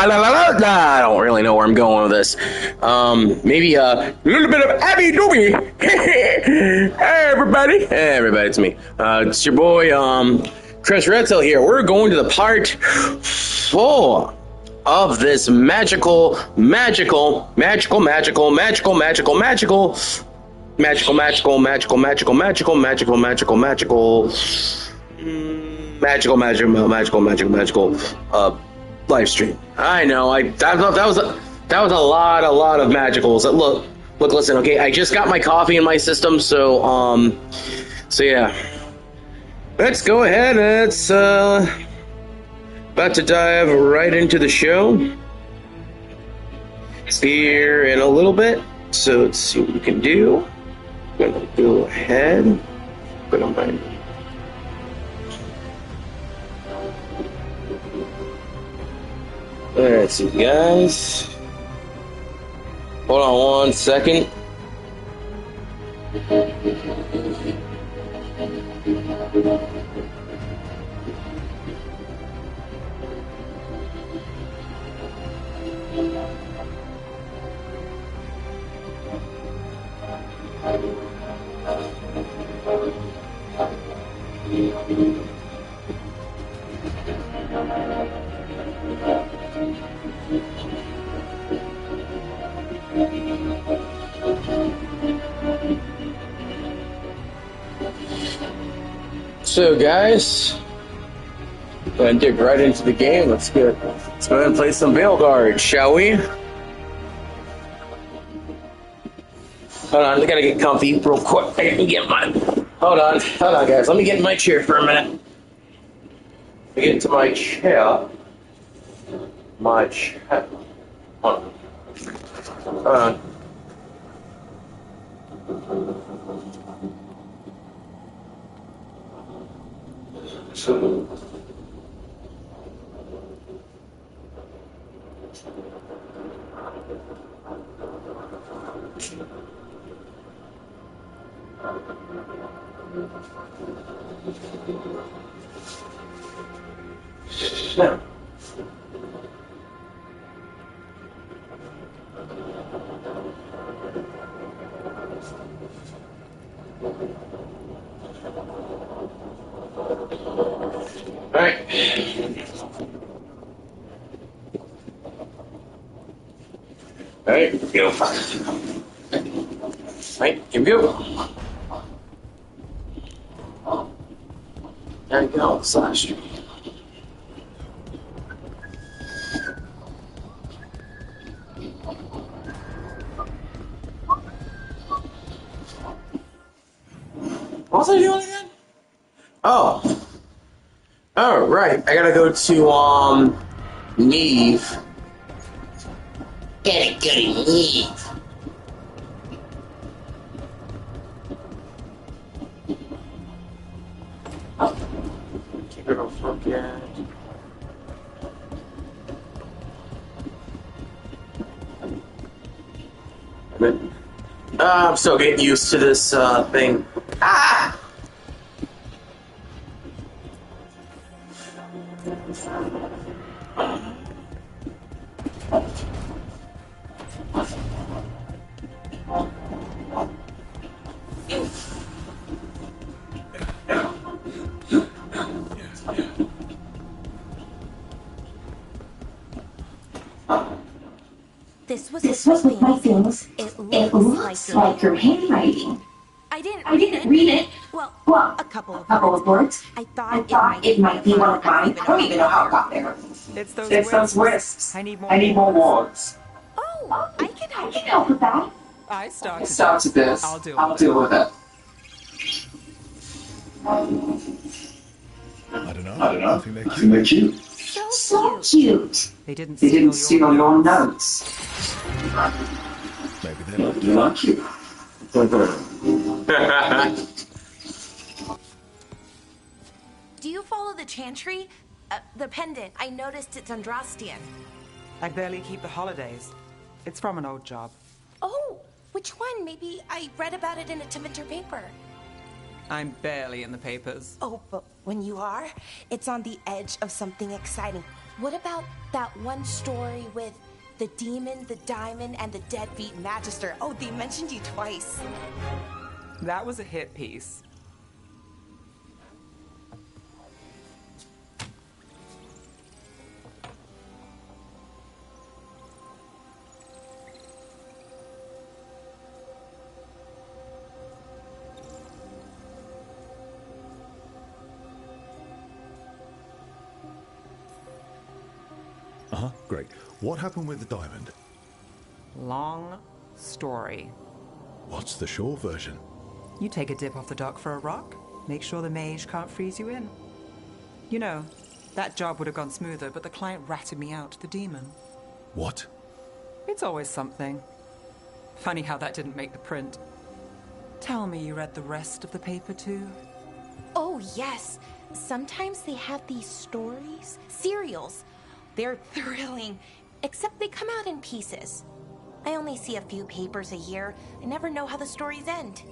I don't really know where I'm going with this. Maybe a little bit of Abby Dooby. Hey, everybody. Hey, everybody, it's me. It's your boy, Chris Redtail here. We're going to the part 4 of this magical live stream. I know. That was a lot of magicals. Look, listen. Okay, I just got my coffee in my system, so yeah. Let's go ahead. It's about to dive right into the show here in a little bit. So let's see what we can do. I'm gonna go ahead. Put on my. Let's see, guys. Hold on 1 second. So, guys, gonna dig right into the game. Let's go ahead and play some Veilguard, shall we? Hold on, I gotta get comfy real quick. I can get my. Hold on, guys. Let me get in my chair for a minute. Let me get into my chair. Hold on. Now. Alright, here we go. Right, here we go. There we go, slash. What was I doing again? Oh. Oh, right. I gotta go to, Neve. Gotta go to Neve. Oh. Can't go to fuck yet. I'm still getting used to this, thing. Ah! This was with my things. It looks like your handwriting. I didn't read it. Well, a couple of words. I thought it might be one of mine. I don't even know how it got there. It's those wisps. I need more words. Oh, I can help with that. I started this. I'll deal with it. I don't know. I think they're cute. So cute. They didn't steal your notes. Maybe they're not. You like you. Do you follow the chantry? The pendant. I noticed it's Andrastian. I barely keep the holidays. It's from an old job. Oh, which one? Maybe I read about it in a Timenter paper. I'm barely in the papers. Oh, but when you are, it's on the edge of something exciting. What about that one story with the demon, the diamond, and the deadbeat magister? Oh, they mentioned you twice. That was a hit piece. Great. What happened with the diamond? Long story. What's the short version? You take a dip off the dock for a rock, make sure the mage can't freeze you in. You know, that job would have gone smoother, but the client ratted me out, the demon. What? It's always something. Funny how that didn't make the print. Tell me you read the rest of the paper too? Oh, yes. Sometimes they have these stories, serials. They're thrilling, except they come out in pieces. I only see a few papers a year. I never know how the stories end.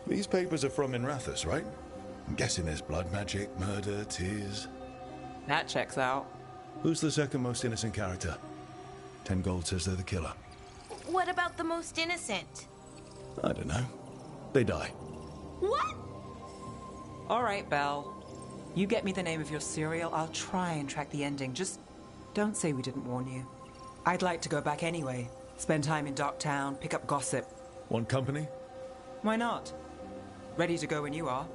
These papers are from Inrathus, right? I'm guessing there's blood magic, murder, tears. That checks out. Who's the second most innocent character? 10 gold says they're the killer. What about the most innocent? I don't know. They die. What? All right, Belle. You get me the name of your serial, I'll try and track the ending. Just don't say we didn't warn you. I'd like to go back anyway. Spend time in Docktown, pick up gossip. Want company? Why not? Ready to go when you are.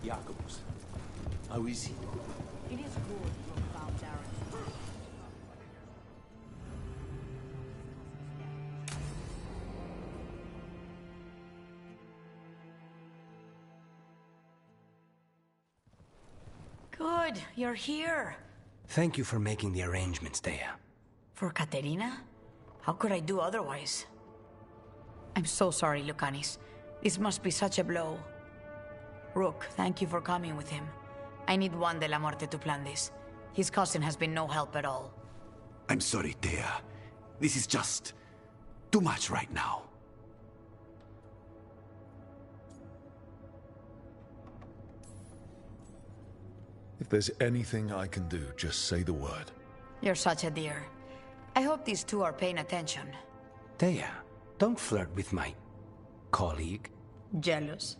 Jakobs. How is he? It is good you have found Darren. Good, you're here. Thank you for making the arrangements, Thea. For Katerina? How could I do otherwise? I'm so sorry, Lucanis. This must be such a blow. Rook, thank you for coming with him. I need Juan de la Muerte to plan this. His cousin has been no help at all. I'm sorry, Thea. This is just too much right now. If there's anything I can do, just say the word. You're such a dear. I hope these two are paying attention. Thea, don't flirt with my colleague. Jealous?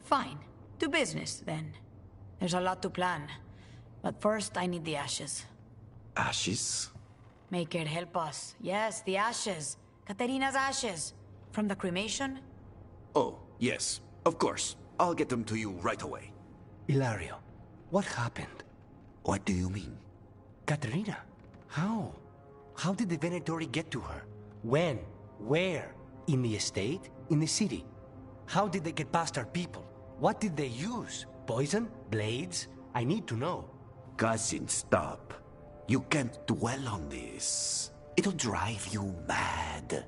Fine. To business, then. There's a lot to plan. But first, I need the ashes. Ashes? Make it help us. Yes, the ashes. Katerina's ashes. From the cremation? Oh, yes. Of course. I'll get them to you right away. Ilario, what happened? What do you mean? Katerina, how? How did the Venatori get to her? When? Where? In the estate? In the city? How did they get past our people? What did they use? Poison? Blades? I need to know. Cousin, stop. You can't dwell on this. It'll drive you mad.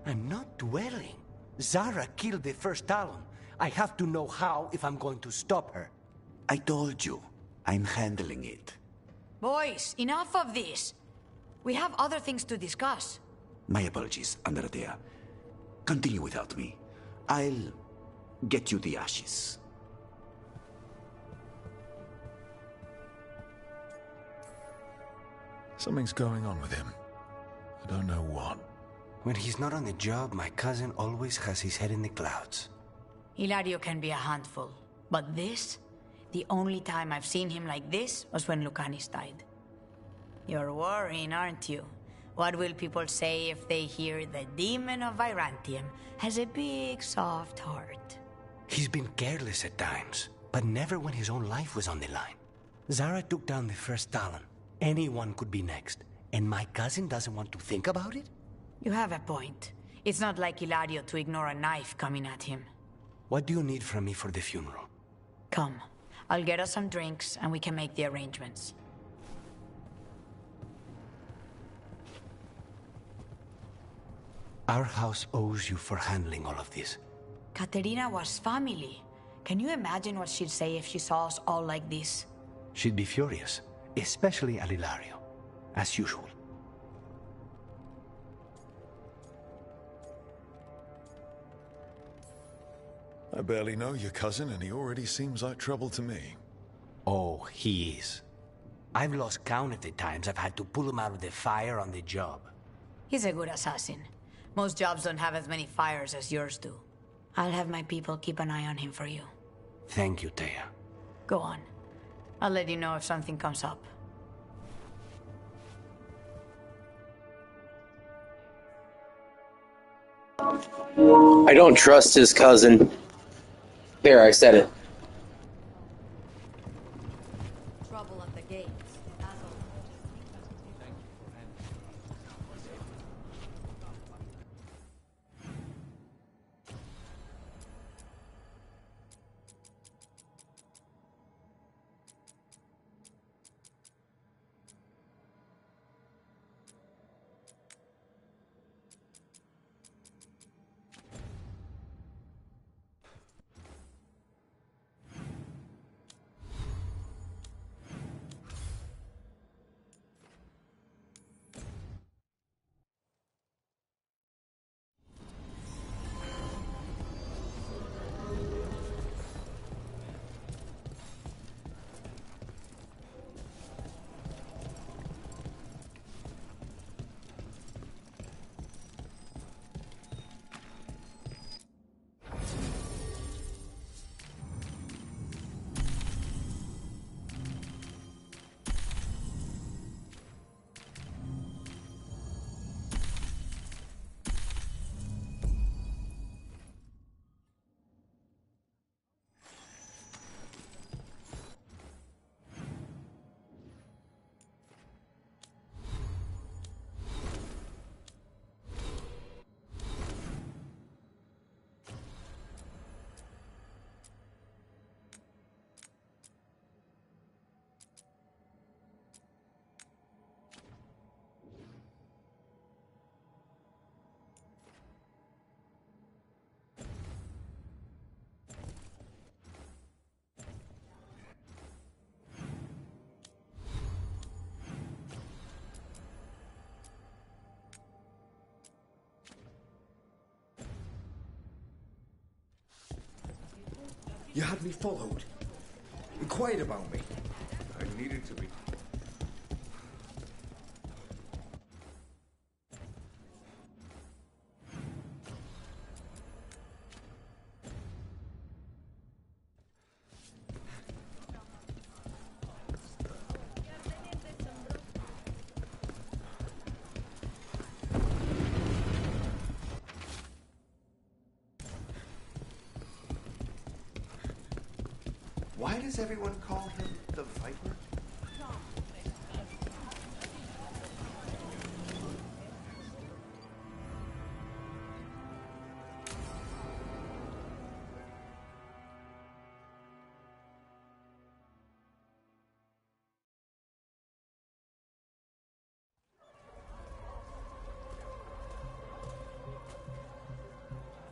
I'm not dwelling. Zara killed the first Talon. I have to know how if I'm going to stop her. I told you. I'm handling it. Boys, enough of this. We have other things to discuss. My apologies, Andrea. Continue without me. I'll get you the ashes. Something's going on with him. I don't know what. When he's not on the job, my cousin always has his head in the clouds. Hilario can be a handful. But this? The only time I've seen him like this was when Lucanis died. You're worrying, aren't you? What will people say if they hear the demon of Virantium has a big, soft heart? He's been careless at times, but never when his own life was on the line. Zara took down the first Talon. Anyone could be next, and my cousin doesn't want to think about it? You have a point. It's not like Hilario to ignore a knife coming at him. What do you need from me for the funeral? Come. I'll get us some drinks, and we can make the arrangements. Our house owes you for handling all of this. Katerina was family. Can you imagine what she'd say if she saw us all like this? She'd be furious, especially at Hilario, as usual. I barely know your cousin, and he already seems like trouble to me. Oh, he is. I've lost count of the times I've had to pull him out of the fire on the job. He's a good assassin. Most jobs don't have as many fires as yours do. I'll have my people keep an eye on him for you. Thank you, Thea. Go on. I'll let you know if something comes up. I don't trust his cousin. There, I said it. Trouble at the gates. You had me followed. Inquired about me. I needed to be. Why does everyone call him the Viper?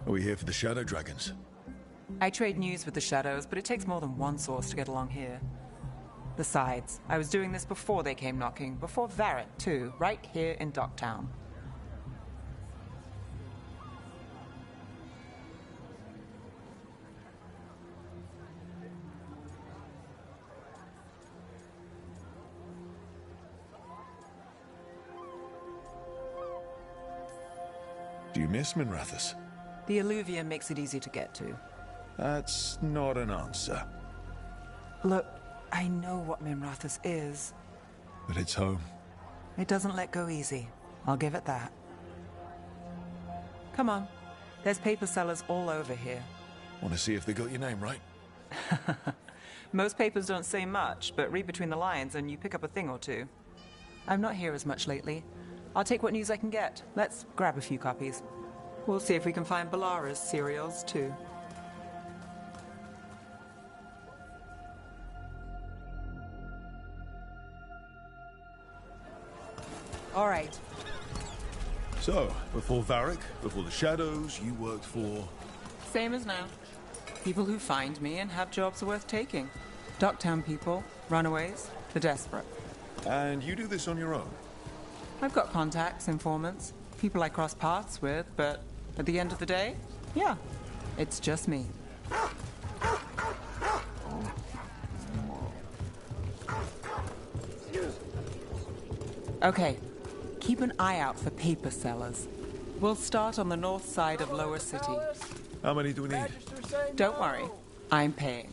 Are we here for the Shadow Dragons? I trade news with the Shadows, but it takes more than one source to get along here. Besides, I was doing this before they came knocking, before Varret, too, right here in Docktown. Do you miss Minrathous? The Alluvia makes it easy to get to. That's not an answer. Look, I know what Minrathous is. But it's home. It doesn't let go easy. I'll give it that. Come on. There's paper sellers all over here. Want to see if they got your name right? Most papers don't say much, but read between the lines and you pick up a thing or two. I'm not here as much lately. I'll take what news I can get. Let's grab a few copies. We'll see if we can find Balara's serials, too. All right. So, before Varric, before the Shadows, you worked for... Same as now. People who find me and have jobs worth taking. Docktown people, runaways, the desperate. And you do this on your own? I've got contacts, informants, people I cross paths with, but at the end of the day, yeah, it's just me. Okay, keep an eye out for paper sellers. We'll start on the north side of Lower City. How many do we need? Don't worry, I'm paying.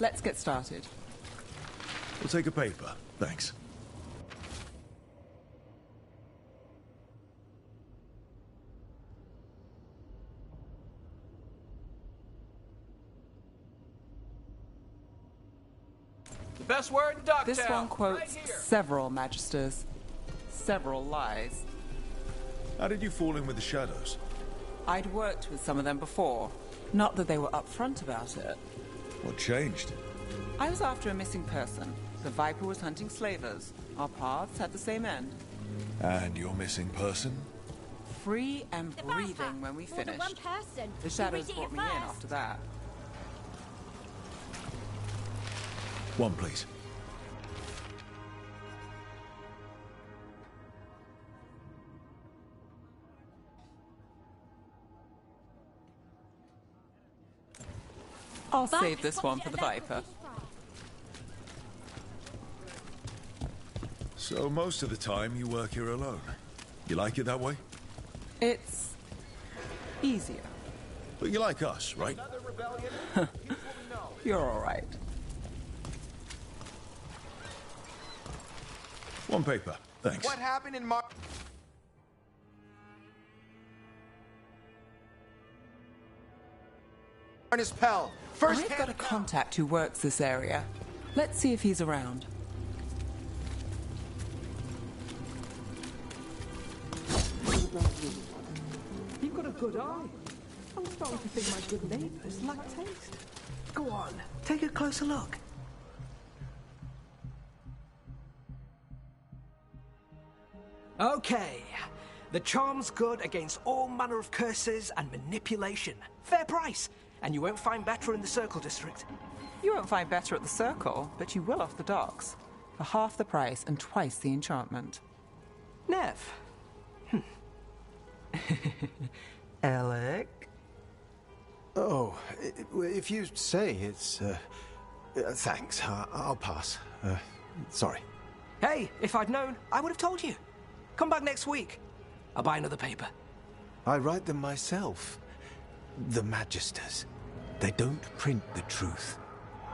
Let's get started. We'll take a paper, thanks. Best word in Docktown. This one quotes several magisters, several lies. How did you fall in with the Shadows? I'd worked with some of them before. Not that they were upfront about it. What changed? I was after a missing person. The Viper was hunting slavers. Our paths had the same end. And your missing person? Free and breathing when we finished. The Shadows brought me in after that. One, please. I'll save this one for the Viper. So most of the time you work here alone. You like it that way? It's easier. But you like us, right? You're all right. One paper, thanks. What happened in Marnus Pell? First I've got a contact who works this area. Let's see if he's around. You've got a good eye. I'm starting to think my good neighbours lack taste. Go on, take a closer look. Okay. The charm's good against all manner of curses and manipulation. Fair price. And you won't find better in the Circle District. You won't find better at the Circle, but you will off the docks. For half the price and twice the enchantment. Nev. Alec? Oh, if you say it's... thanks. I'll pass. Sorry. Hey, if I'd known, I would have told you. Come back next week. I'll buy another paper. I write them myself. The Magisters. They don't print the truth.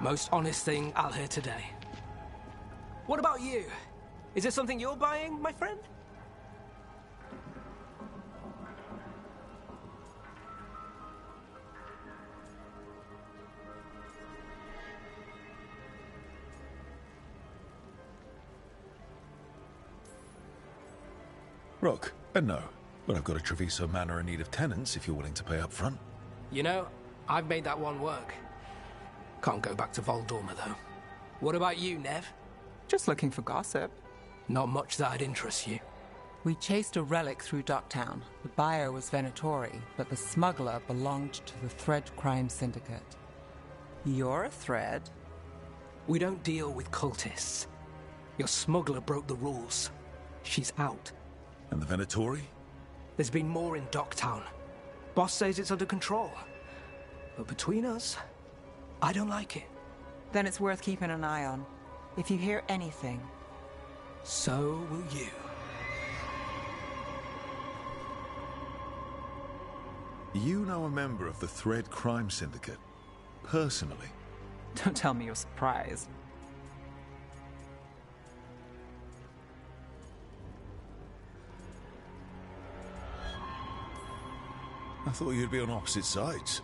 Most honest thing I'll hear today. What about you? Is there something you're buying, my friend? Rock, no. But I've got a Treviso Manor in need of tenants if you're willing to pay up front. You know, I've made that one work. Can't go back to Voldorma, though. What about you, Nev? Just looking for gossip. Not much that'd interest you. We chased a relic through Docktown. The buyer was Venatori, but the smuggler belonged to the Thread Crime Syndicate. You're a Thread? We don't deal with cultists. Your smuggler broke the rules. She's out. And the Venatori? There's been more in Docktown. Boss says it's under control. But between us, I don't like it. Then it's worth keeping an eye on. If you hear anything... So will you. You know a member of the Thread Crime Syndicate? Personally? Don't tell me you're surprised. I thought you'd be on opposite sides.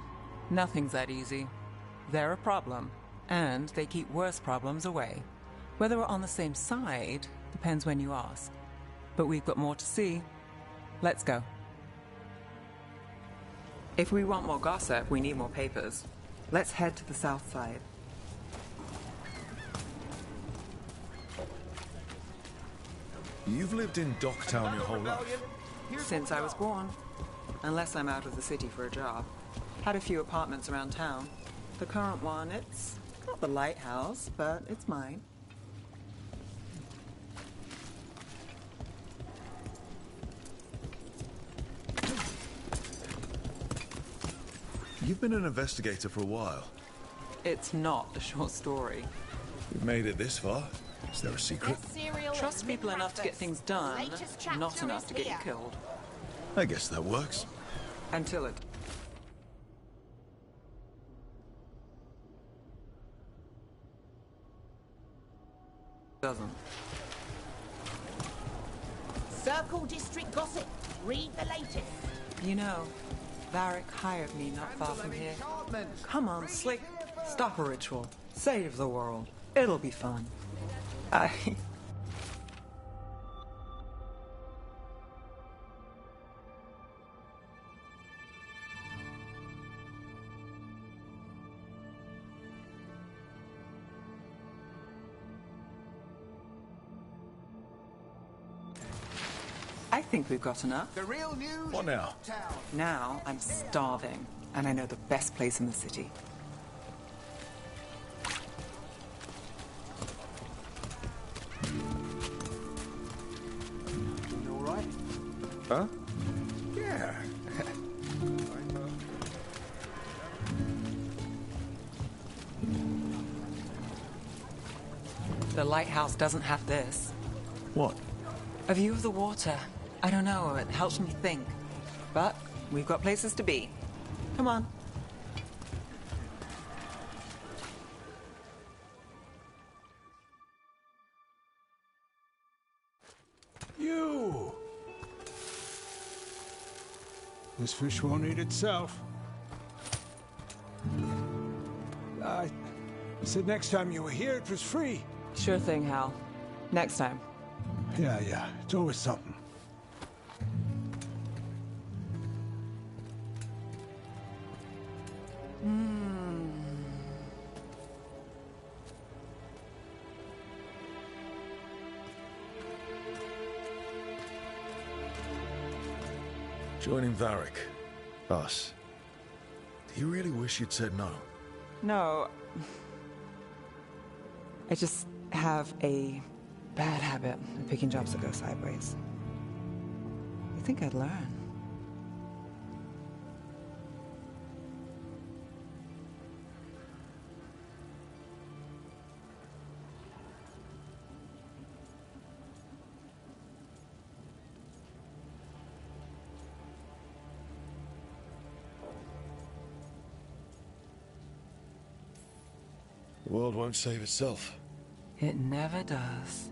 Nothing's that easy. They're a problem, and they keep worse problems away. Whether we're on the same side depends when you ask. But we've got more to see. Let's go. If we want more gossip, we need more papers. Let's head to the south side. You've lived in Docktown your whole life? Since I was born. Unless I'm out of the city for a job. Had a few apartments around town. The current one, it's not the lighthouse, but it's mine. You've been an investigator for a while. It's not a short story. We've made it this far. Is there a secret? Trust people enough to get things done, not enough to get you killed. I guess that works. Until it... doesn't. Circle District Gossip. Read the latest. You know, Varric hired me not far from here. Come on, Slick. Stop a ritual. Save the world. It'll be fun. I think we've got enough. The real news. What now? Now I'm starving, and I know the best place in the city. You all right? Huh? Yeah. The lighthouse doesn't have this. What? A view of the water. I don't know, it helps me think. But we've got places to be. Come on. You! This fish won't eat itself. I said next time you were here, it was free. Sure thing, Hal. Next time. Yeah, it's always something. Joining Varric. Us. Do you really wish you'd said no? No. I just have a bad habit of picking jobs that go sideways. You think I'd learn? The world won't save itself. It never does.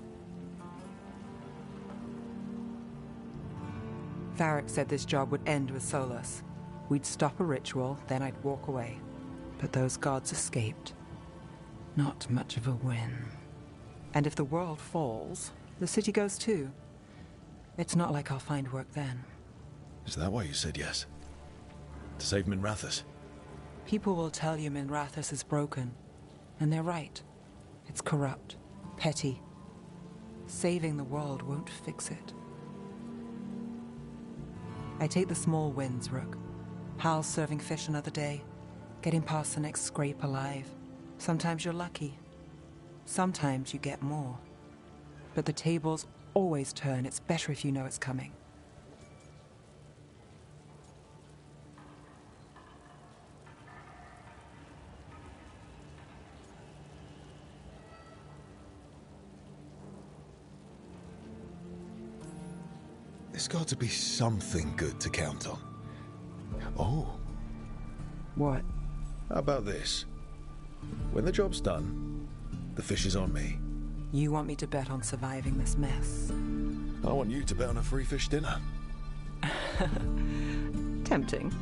Varric said this job would end with Solus. We'd stop a ritual, then I'd walk away. But those gods escaped. Not much of a win. And if the world falls, the city goes too. It's not like I'll find work then. Is that why you said yes? To save Minrathous? People will tell you Minrathous is broken. And they're right. It's corrupt, petty. Saving the world won't fix it. I take the small wins, Rook. Hal serving fish another day, getting past the next scrape alive. Sometimes you're lucky. Sometimes you get more. But the tables always turn. It's better if you know it's coming. There's got to be something good to count on. Oh. What? How about this? When the job's done, the fish is on me. You want me to bet on surviving this mess? I want you to bet on a free fish dinner. Tempting.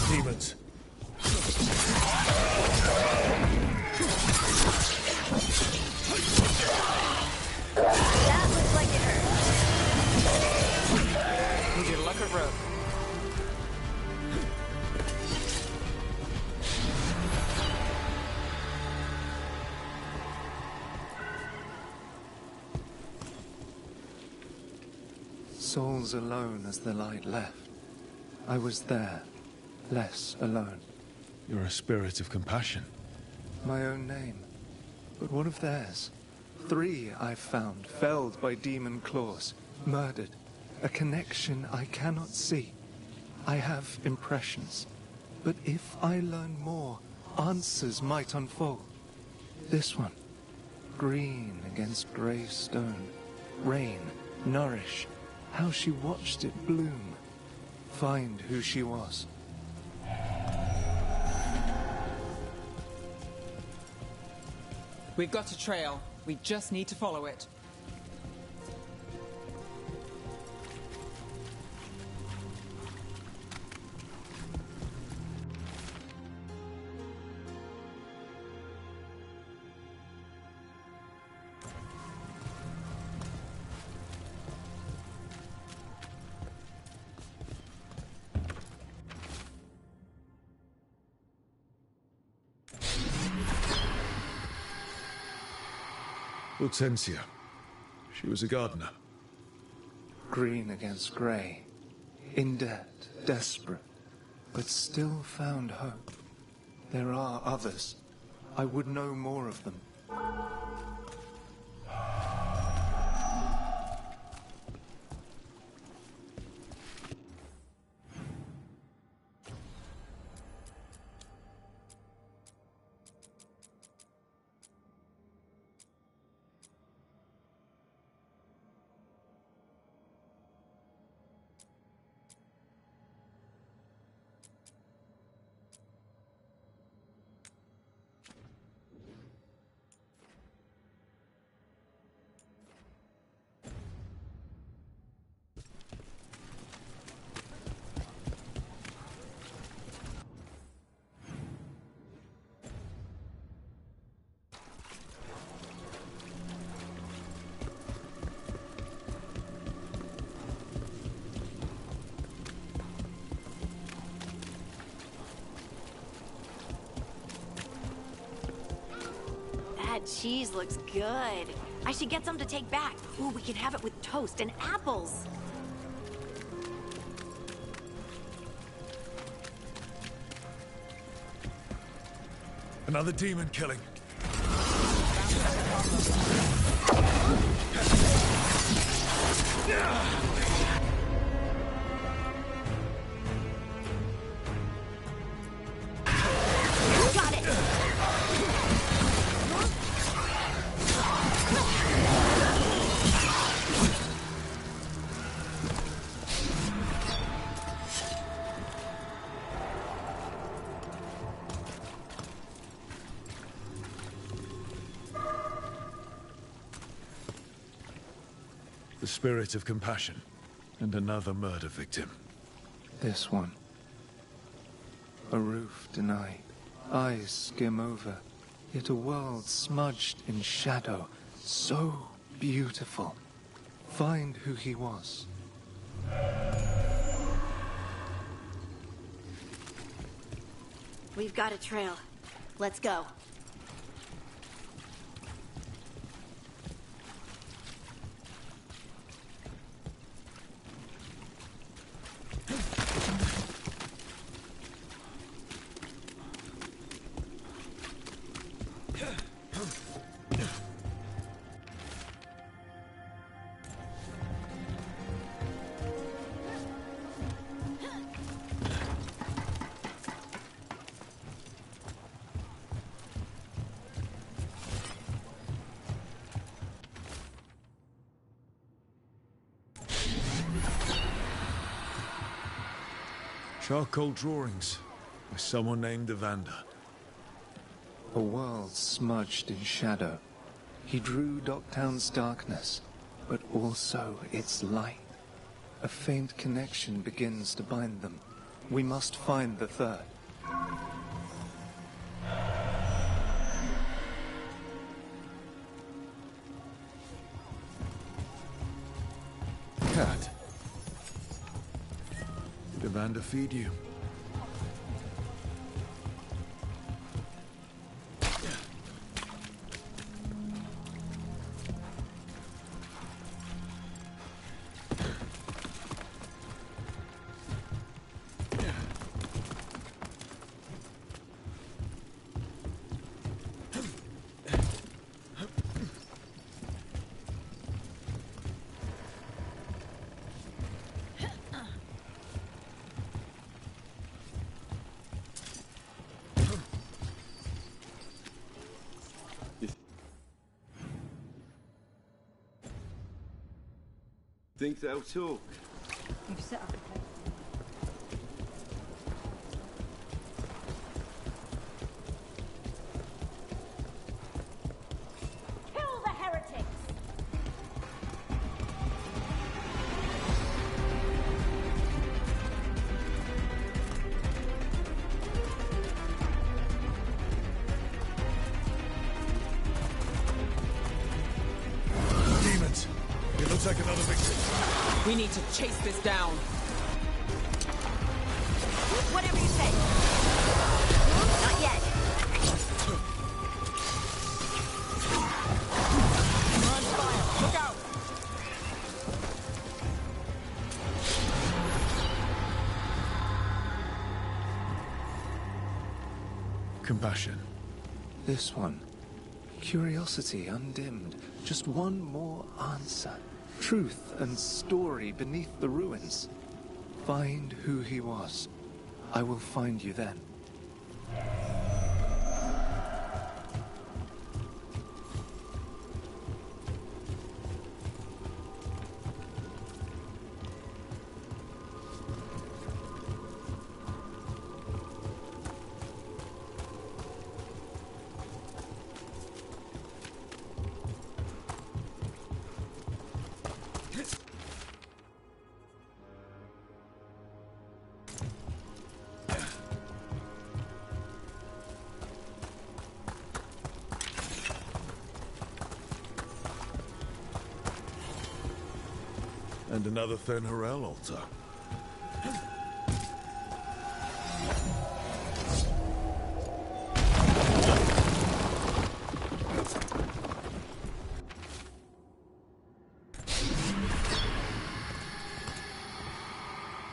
Demons. That looks like it hurt. Need your luck or rope? Souls alone as the light left. I was there, less alone. You're a spirit of compassion. My own name, but one of theirs. 3 I've found, felled by demon claws, murdered. A connection I cannot see. I have impressions, but if I learn more, answers might unfold. This one, green against grey stone, rain, nourish, how she watched it bloom. Find who she was. We've got a trail. We just need to follow it. Hortensia. She was a gardener. Green against grey. In debt, desperate, but still found hope. There are others. I would know more of them. That cheese looks good. I should get some to take back. Ooh, we can have it with toast and apples. Another demon killing. Got it. The spirit of compassion. And another murder victim. This one. A roof denied. Eyes skim over. Yet a world smudged in shadow. So beautiful. Find who he was. We've got a trail. Let's go. Charcoal drawings by someone named Evander. A world smudged in shadow. He drew Docktown's darkness, but also its light. A faint connection begins to bind them. We must find the third. Cat. Did Evander feed you? Think they'll talk? You've set up a place. We need to chase this down. Whatever you say. Not yet. We're on fire. Look out! Compassion. This one. Curiosity undimmed. Just one more answer. Truth and story beneath the ruins. Find who he was. I will find you then. And another Fen'Harel altar.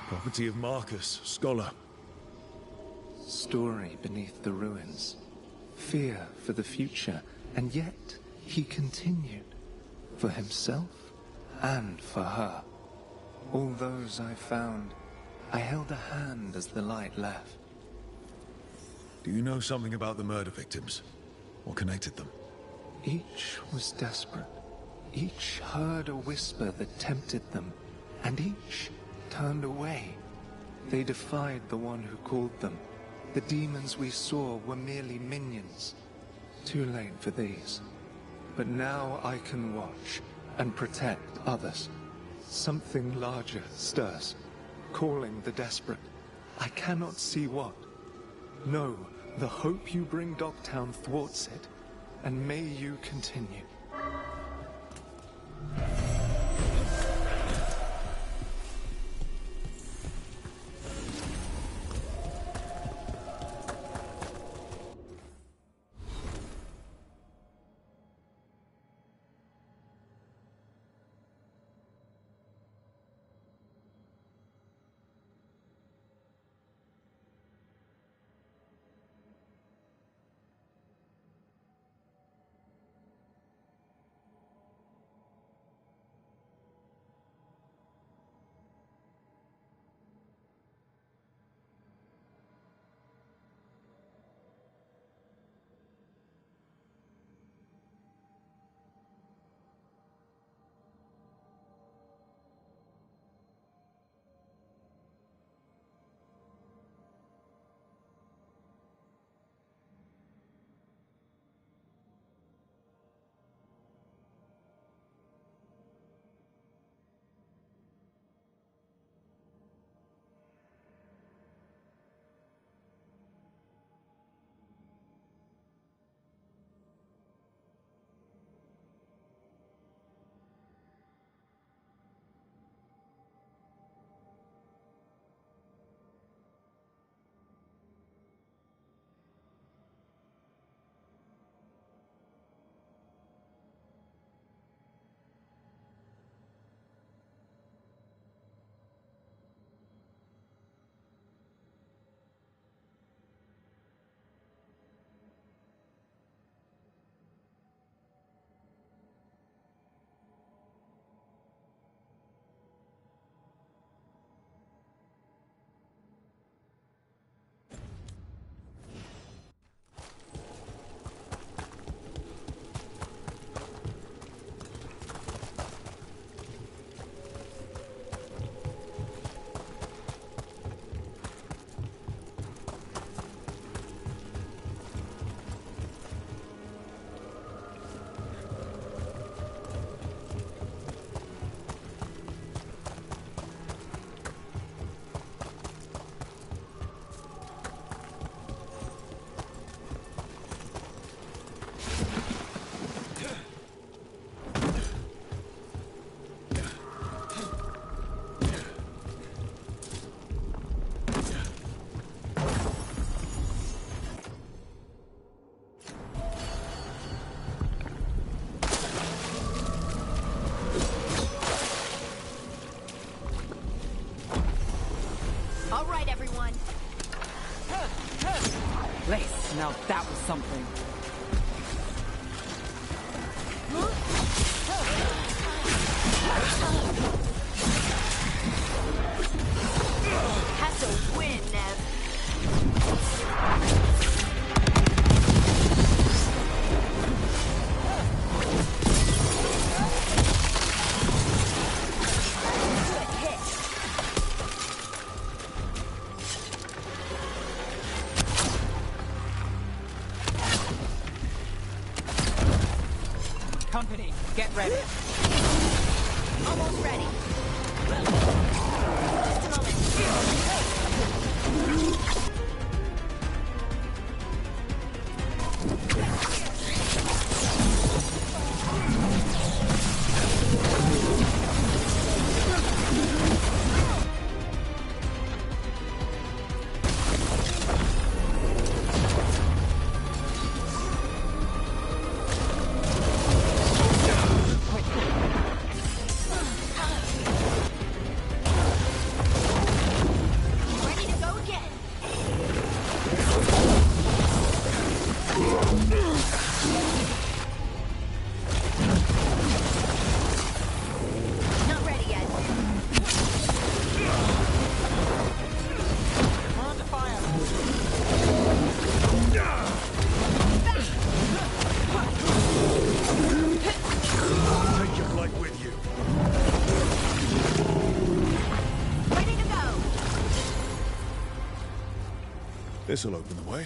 Property of Marcus, scholar. Story beneath the ruins. Fear for the future, and yet he continued. For himself and for her. All those I found, I held a hand as the light left. Do you know something about the murder victims? What connected them? Each was desperate. Each heard a whisper that tempted them, and each turned away. They defied the one who called them. The demons we saw were merely minions. Too late for these. But now I can watch and protect others. Something larger stirs, calling the desperate. I cannot see what. No, the hope you bring Dogtown thwarts it, and may you continue. place. Now that was something. Has to win, Nev. Company, get ready. Almost ready. Just a moment. Ready to go again. Not ready yet. We're under fire. Take your blood with you. Ready to go. This'll open the way.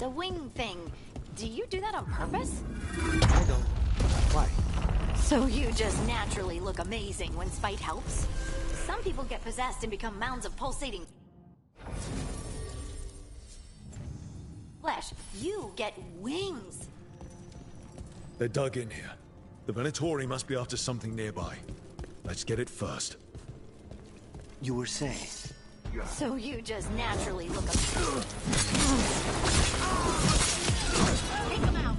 The wing thing. Do you do that on purpose? I don't. Why? So you just naturally look amazing when spite helps? Some people get possessed and become mounds of pulsating flesh. You get wings. They're dug in here. The Venatori must be after something nearby. Let's get it first. You were saying? So you just naturally look amazing. Take him out.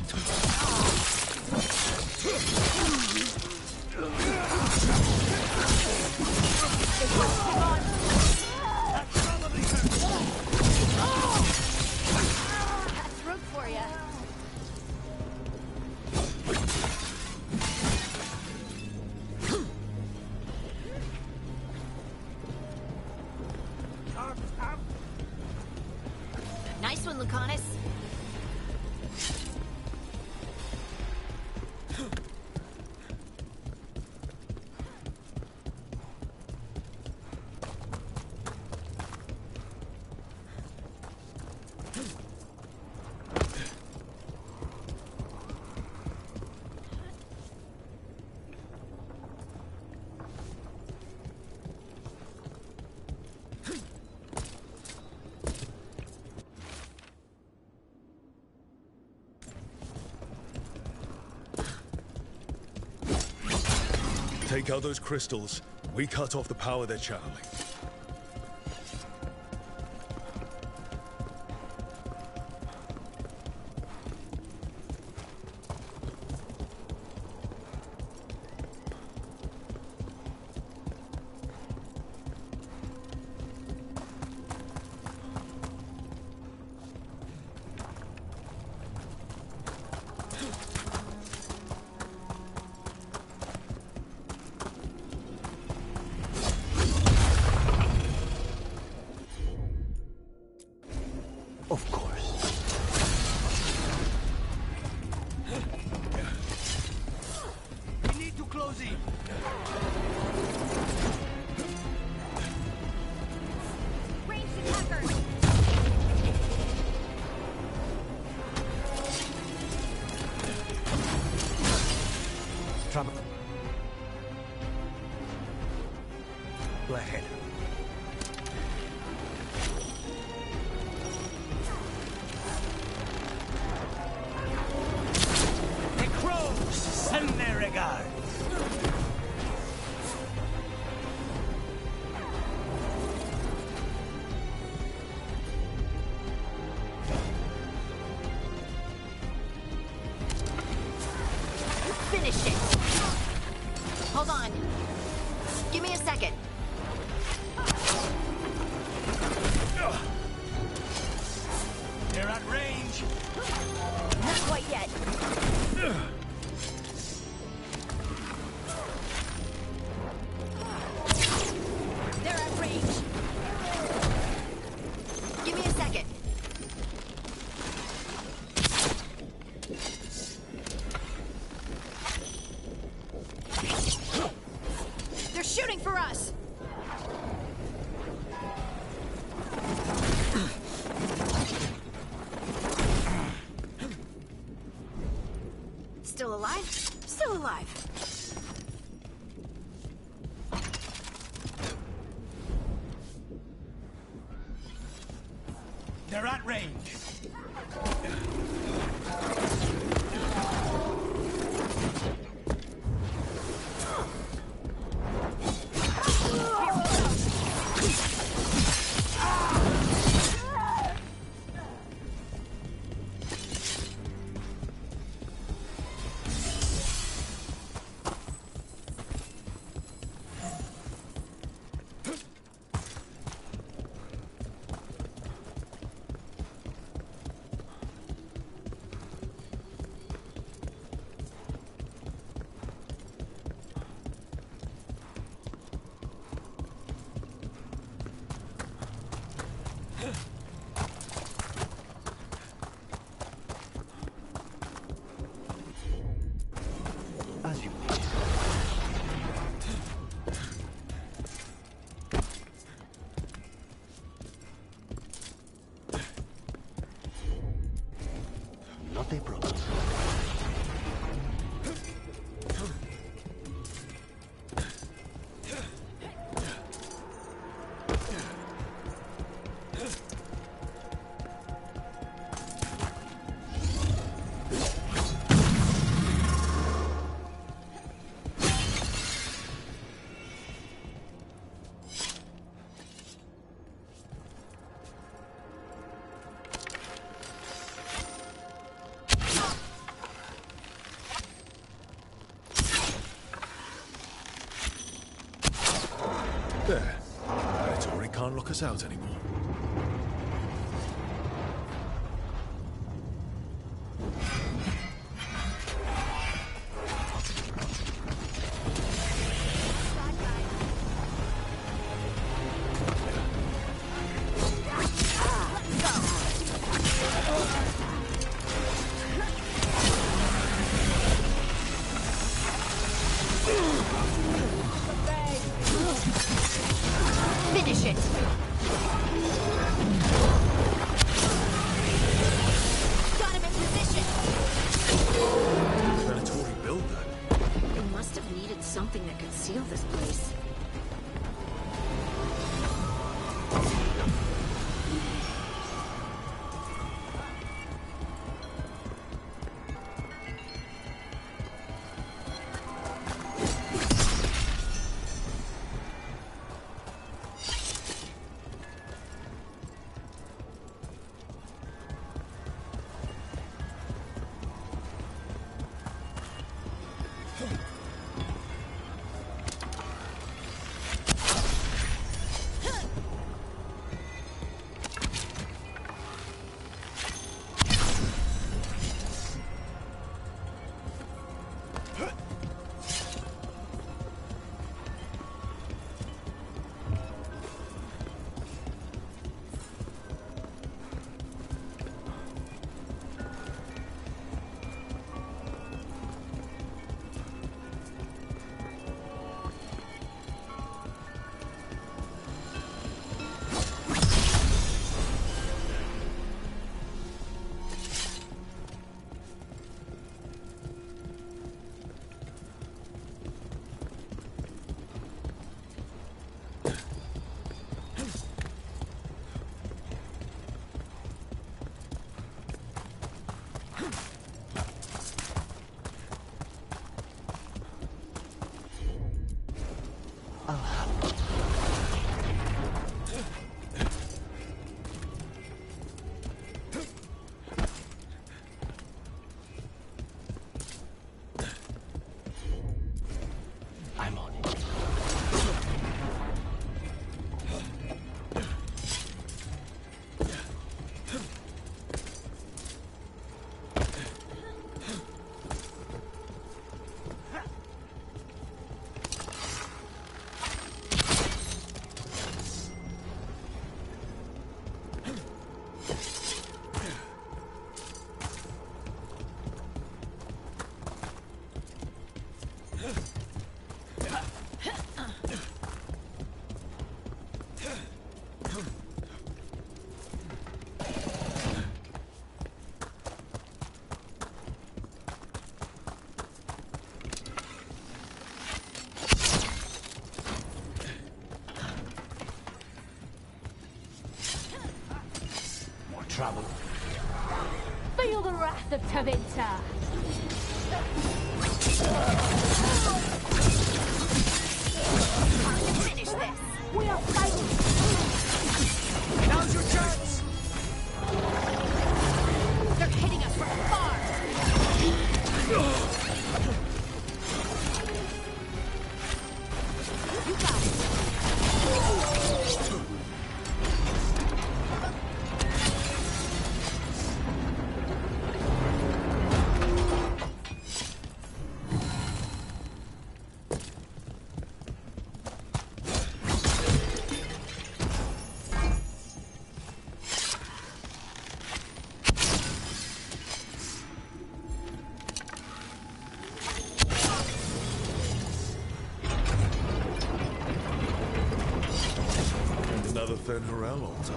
That's root for ya. Nice one, Lucanus. Take out those crystals. We cut off the power they're channeling. Of course. We need to close in. Ranged attackers. Trouble. Go ahead. The crows send their regards. Finish it. Hold on. Give me a second. They're at range. Not quite yet. They're at range. Give me a second. They're shooting for us. Still alive? Still alive. They're at range. There. Venatori can't lock us out anymore. Finish it! Got him in position! Venatori built that. They must have needed something that could seal this place. Trouble. Feel the wrath of Tavinta! Finish this! We are fighting! Now's your chance! They're hitting us from far! You got it! Another Fenrirel altar.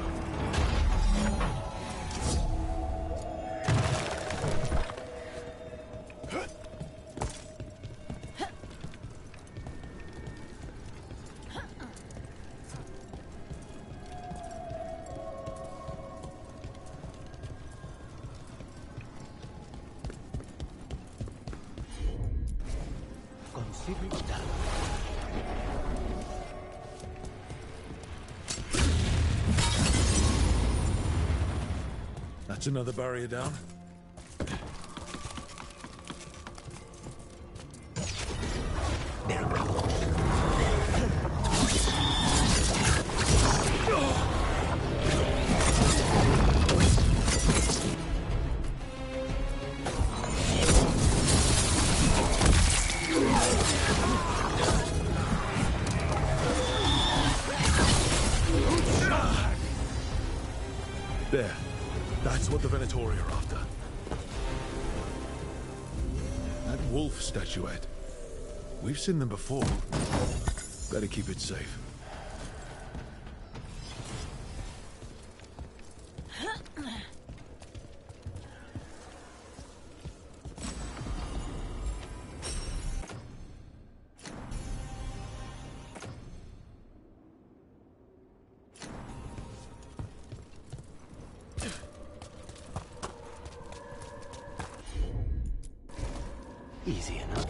Consider it done. That's another barrier down. There we go. There. That's what the Venatori are after. That wolf statuette. We've seen them before. Better keep it safe. Easy enough.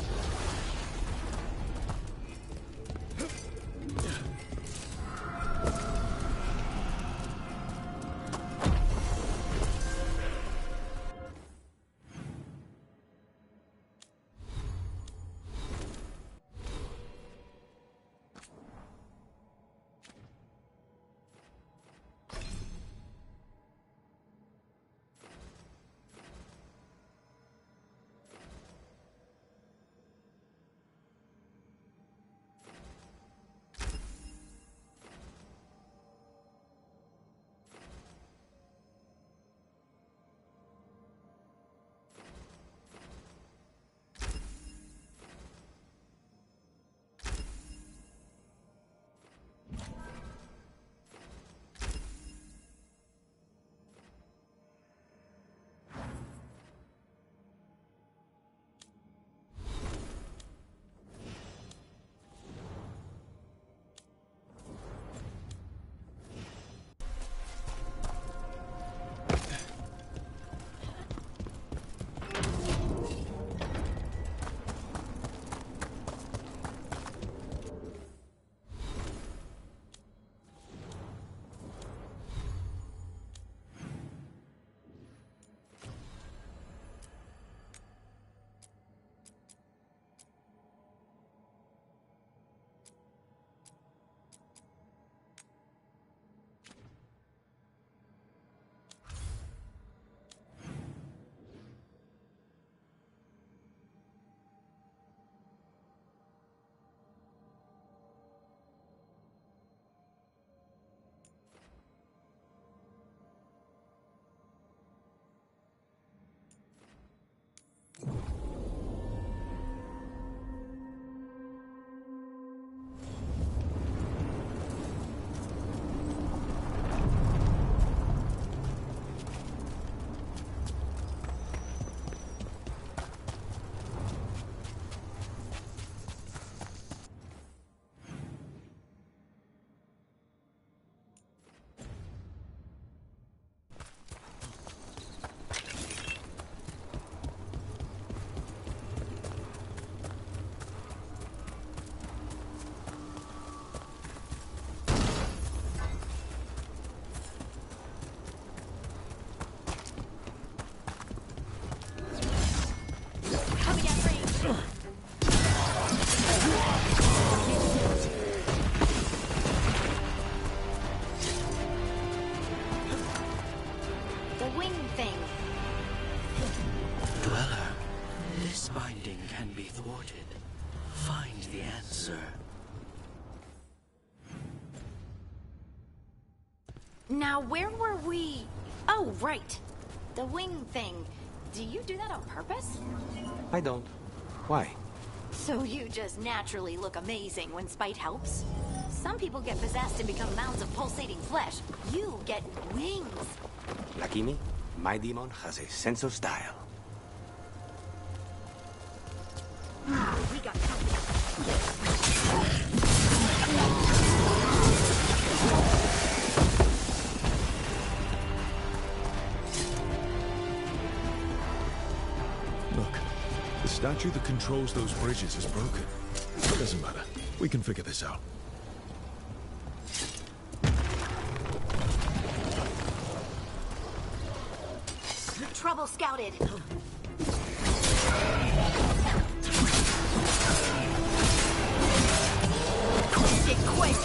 Now, where were we? Oh, right. The wing thing. Do you do that on purpose? I don't. Why? So you just naturally look amazing when spite helps? Some people get possessed and become mounds of pulsating flesh. You get wings. Lucky me, my demon has a sense of style. We got company. The statue that controls those bridges is broken. It doesn't matter. We can figure this out. Trouble scouted. Get quick.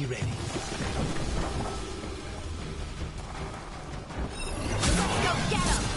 ready. Go get him!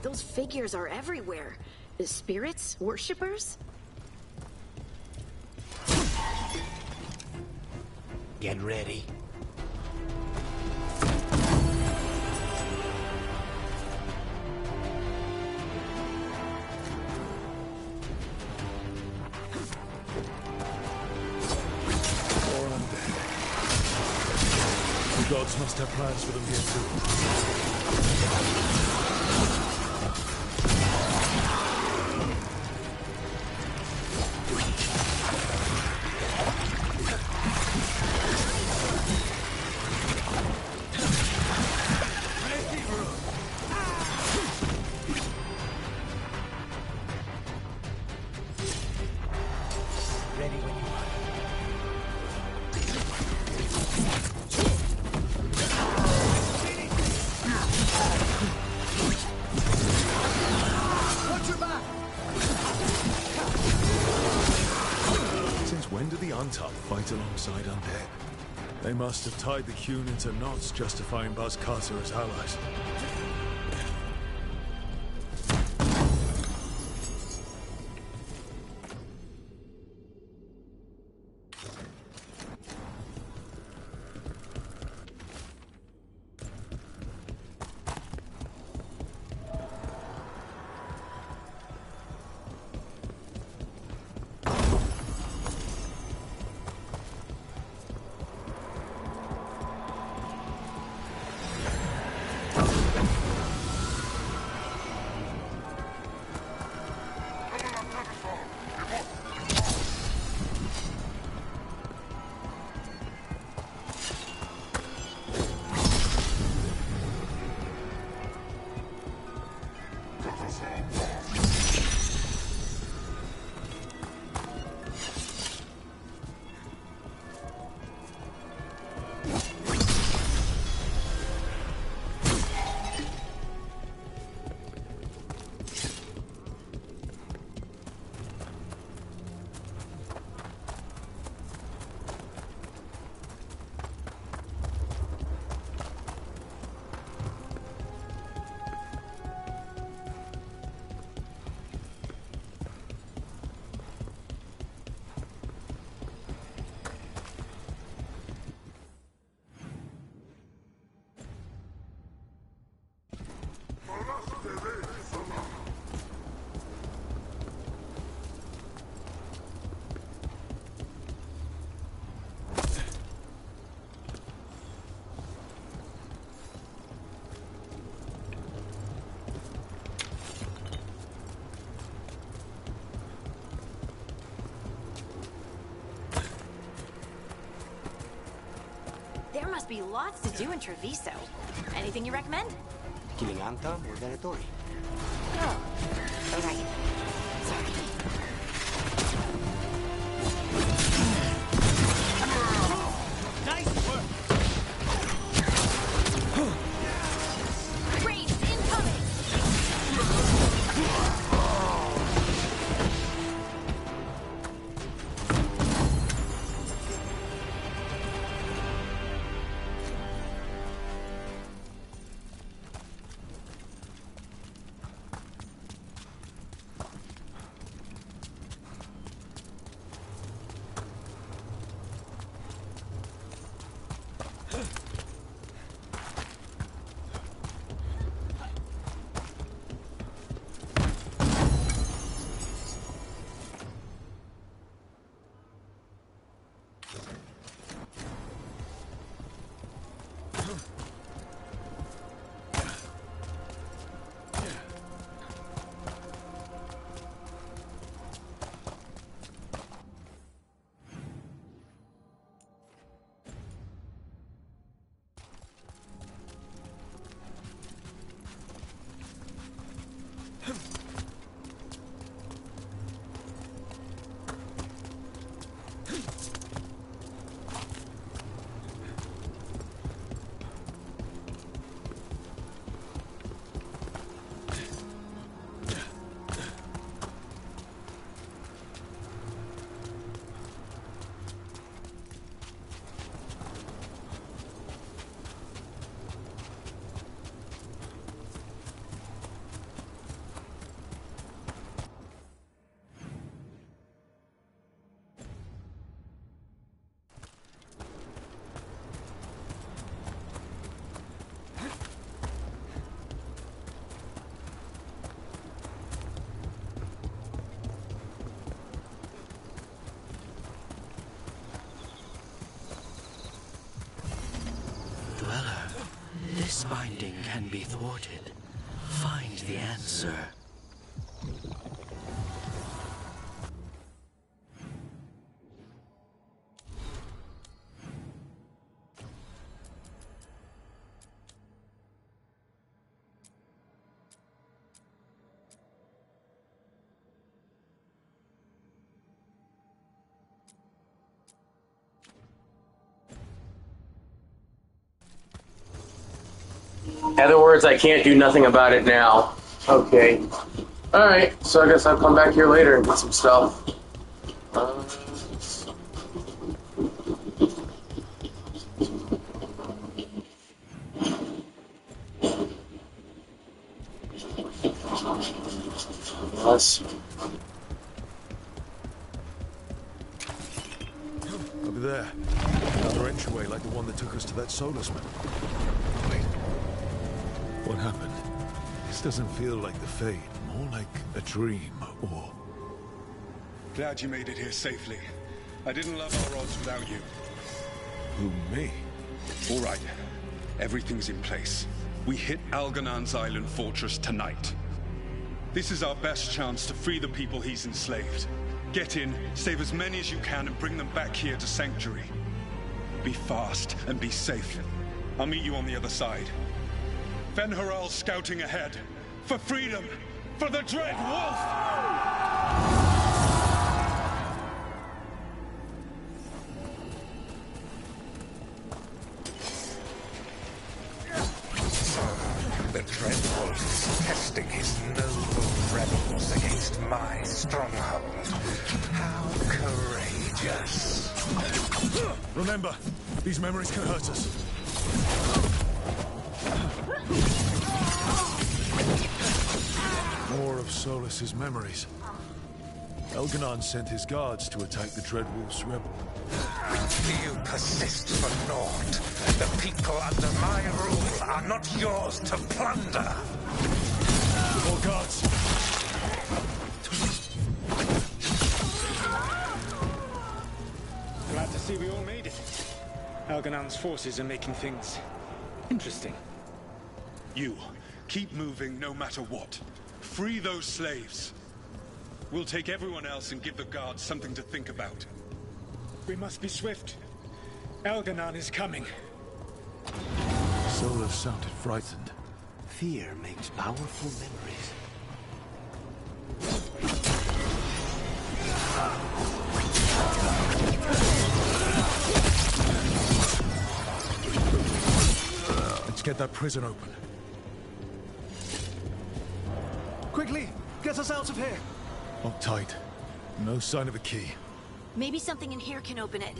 Those figures are everywhere. Spirits? Worshippers? Get ready. The gods must have plans for them here too. Fight alongside undead. They must have tied the Hune into knots, justifying Buzz Carter as allies. be lots to do in Treviso. Anything you recommend? Killing Anta or Venatori? Oh, right. Sorry. Nice work. Raids incoming! This binding can be thwarted. Find the answer. In other words, I can't do nothing about it now. Okay. Alright, so I guess I'll come back here later and get some stuff. Over there. Another entryway like the one that took us to that Solus man. Wait. What happened? This doesn't feel like the Fade. More like a dream, or... Glad you made it here safely. I didn't love our odds without you. Who, me? All right. Everything's in place. We hit Algernon's island fortress tonight. This is our best chance to free the people he's enslaved. Get in, save as many as you can, and bring them back here to Sanctuary. Be fast and be safe. I'll meet you on the other side. Fen-Haral's scouting ahead. For freedom! For the Dread Wolf! The Dread Wolf is testing his noble rebels against my stronghold. How courageous. Remember, these memories can hurt us. More of Solus's memories. Elganon sent his guards to attack the Dreadwolf's rebel. You persist for naught. The people under my rule are not yours to plunder. More guards. Glad to see we all made it. Elganon's forces are making things interesting. You, keep moving no matter what. Free those slaves. We'll take everyone else and give the guards something to think about. We must be swift. Elganon is coming. Solus sounded frightened. Fear makes powerful memories. Let's get that prison open. Quickly, get us out of here. Locked tight. No sign of a key. Maybe something in here can open it.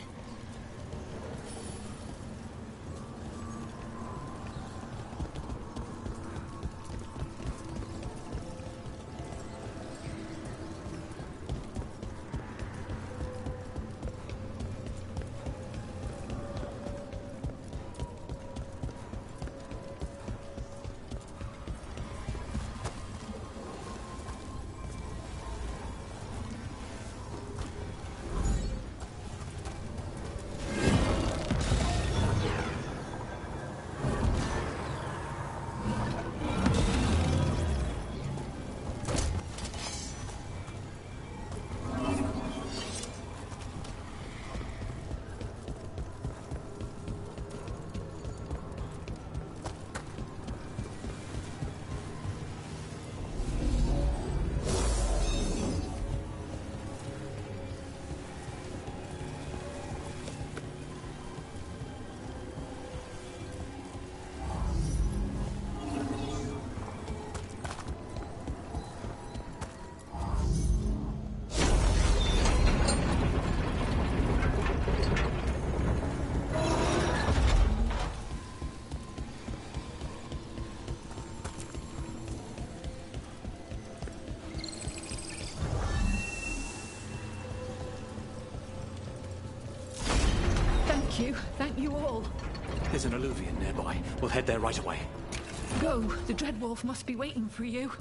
Thank you all. There's an alluvion nearby. We'll head there right away. Go. The Dreadwolf must be waiting for you.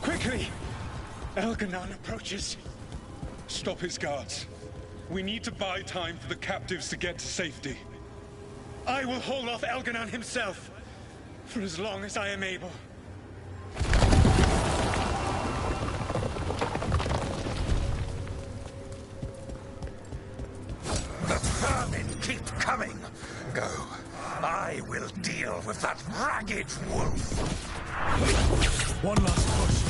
Quickly! Elganon approaches. Stop his guards. We need to buy time for the captives to get to safety. I will hold off Elganon himself for as long as I am able. The vermin keep coming. Go. I will deal with that ragged wolf. One last push.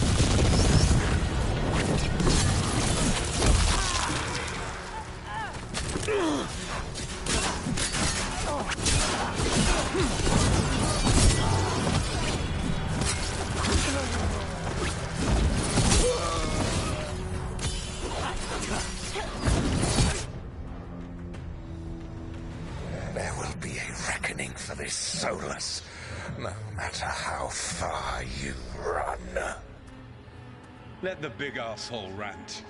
There will be a reckoning for this Solus, no matter how far you run. Let the big asshole rant.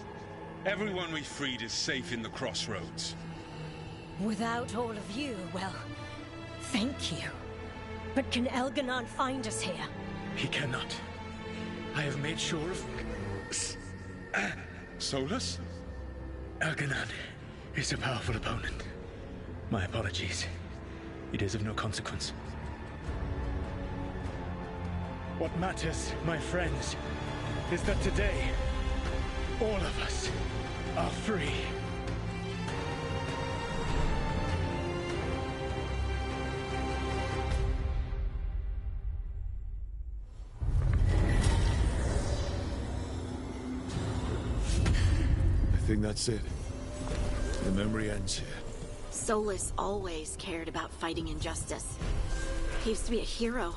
Everyone we freed is safe in the crossroads. Without all of you, well, thank you. But can Elganon find us here? He cannot. I have made sure of... Solus? Elganon is a powerful opponent. My apologies. It is of no consequence. What matters, my friends, is that today, all of us are free. I think that's it. The memory ends here. Solus always cared about fighting injustice. He used to be a hero.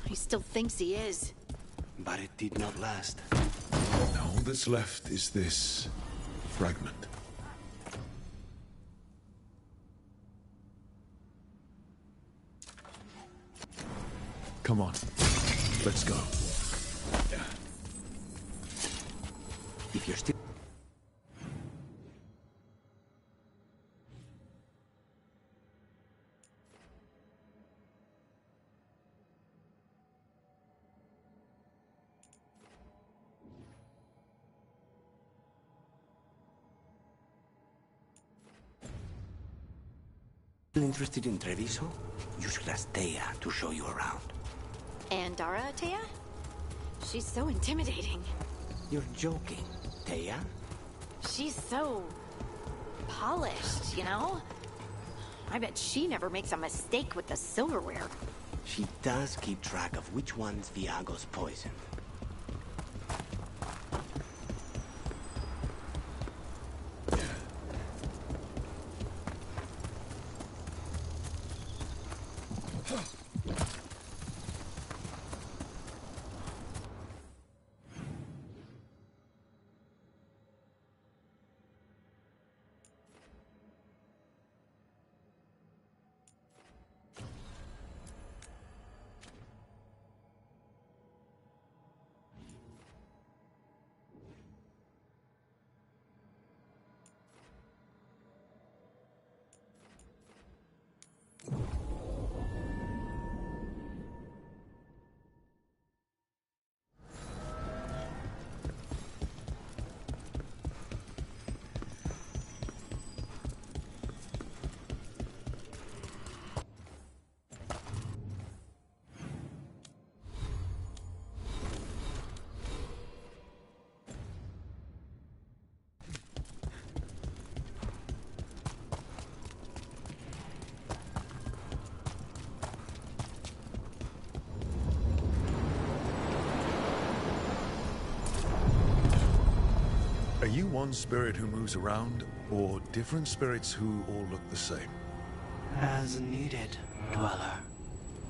He still thinks he is. But it did not last. Now all that's left is this fragment. Come on, let's go. If you're still... Interested in Treviso? You should ask Thea to show you around. And Dara, Taya? She's so intimidating. You're joking, Thea? She's so polished, you know? I bet she never makes a mistake with the silverware. She does keep track of which one's Viago's poison. Are you one spirit who moves around, or different spirits who all look the same? As needed, Dweller.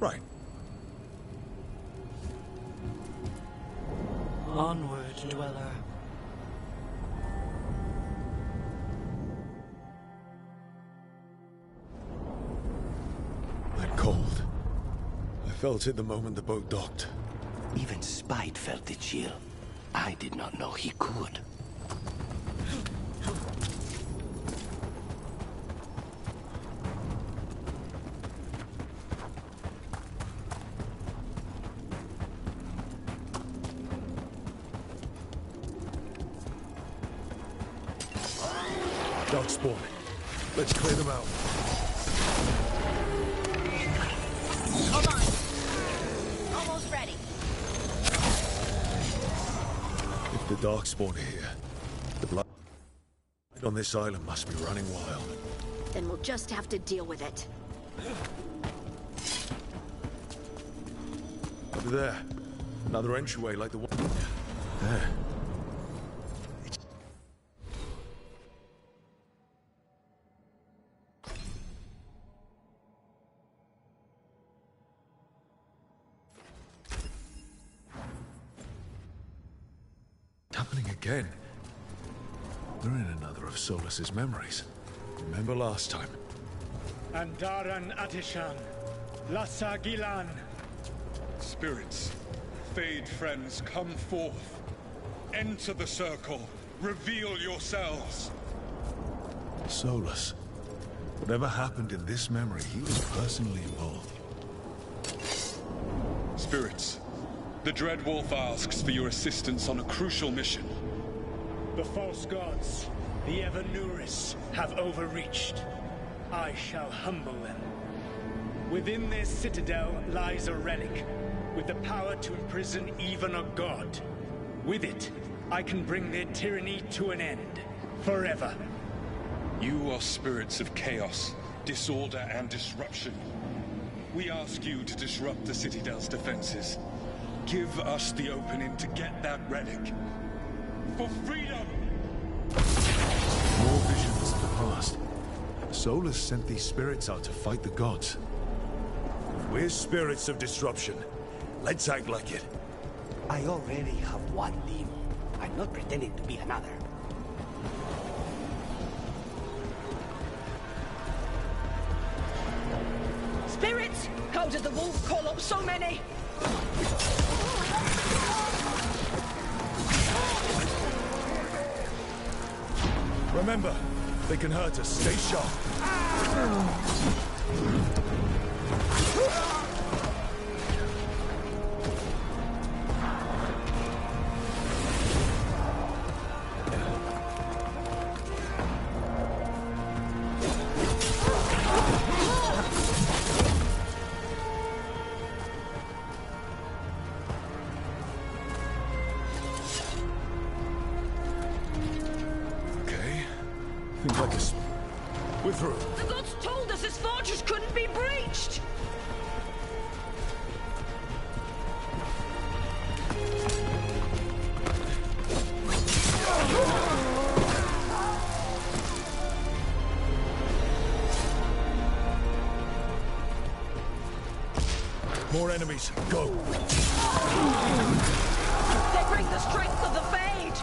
Right. Onward, Dweller. That cold. I felt it the moment the boat docked. Even Spite felt the chill. I did not know he could. Dark spawn. Let's clear them out. Hold on. Almost ready. If the dark spawn are here, the blood on this island must be running wild. Then we'll just have to deal with it. Over there. Another entryway like the one. There. Happening again. We're in another of Solus's memories. Remember last time? Andaran Atishan, Lassa Gilan. Spirits, Fade friends, come forth. Enter the circle. Reveal yourselves. Solus. Whatever happened in this memory, he was personally involved. Spirits, the Dread Wolf asks for your assistance on a crucial mission. The false gods, the Evanuris, have overreached. I shall humble them. Within their citadel lies a relic, with the power to imprison even a god. With it, I can bring their tyranny to an end, forever. You are spirits of chaos, disorder, and disruption. We ask you to disrupt the Citadel's defenses. Give us the opening to get that relic. For freedom! More visions of the past. Solus sent these spirits out to fight the gods. We're spirits of disruption. Let's act like it. I already have one limb. I'm not pretending to be another. Spirits! How did the wolf call up so many? Remember, they can hurt us. Stay sharp. slipping like a... We're through. The gods told us this fortress couldn't be breached! More enemies. Go. They bring the strength of the Fade!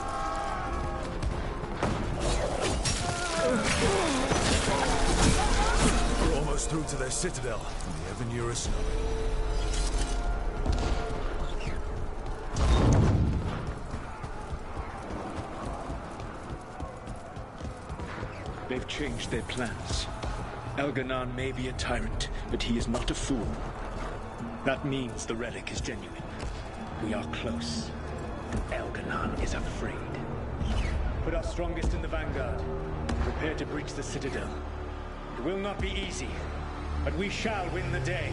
We're almost through to their citadel. And the Evanurus know it. They've changed their plans. Elganon may be a tyrant, but he is not a fool. That means the relic is genuine. We are close. Elganon is afraid. Put our strongest in the vanguard. Prepare to breach the citadel. It will not be easy, but we shall win the day.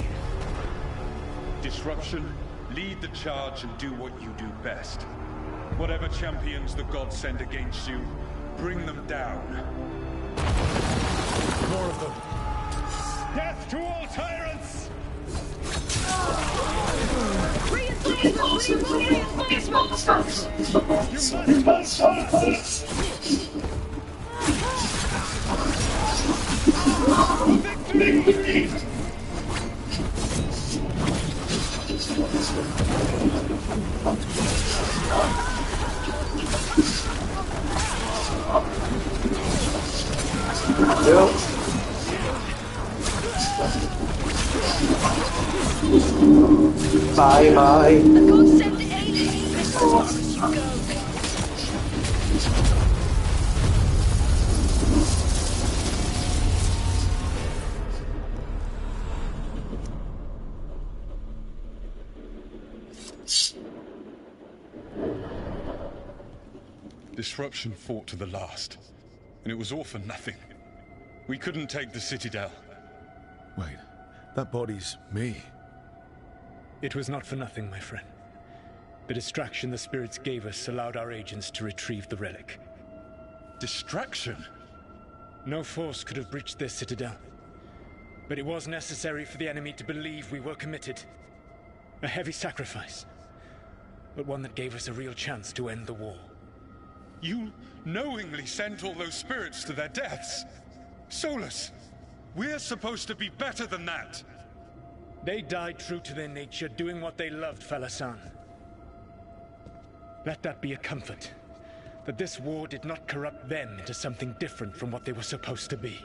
Disruption, lead the charge and do what you do best. Whatever champions the gods send against you, bring them down. More of them. Death to all tyrants! Reinforcements! You must hold fast! Victory! Bye bye. The gods send aid as far as you go. Disruption fought to the last, and it was all for nothing. We couldn't take the Citadel. Wait, that body's me. It was not for nothing, my friend. The distraction the spirits gave us allowed our agents to retrieve the relic. Distraction? No force could have breached this citadel. But it was necessary for the enemy to believe we were committed. A heavy sacrifice, but one that gave us a real chance to end the war. You knowingly sent all those spirits to their deaths? Solus, we're supposed to be better than that! They died true to their nature, doing what they loved, Falasan. Let that be a comfort, that this war did not corrupt them into something different from what they were supposed to be.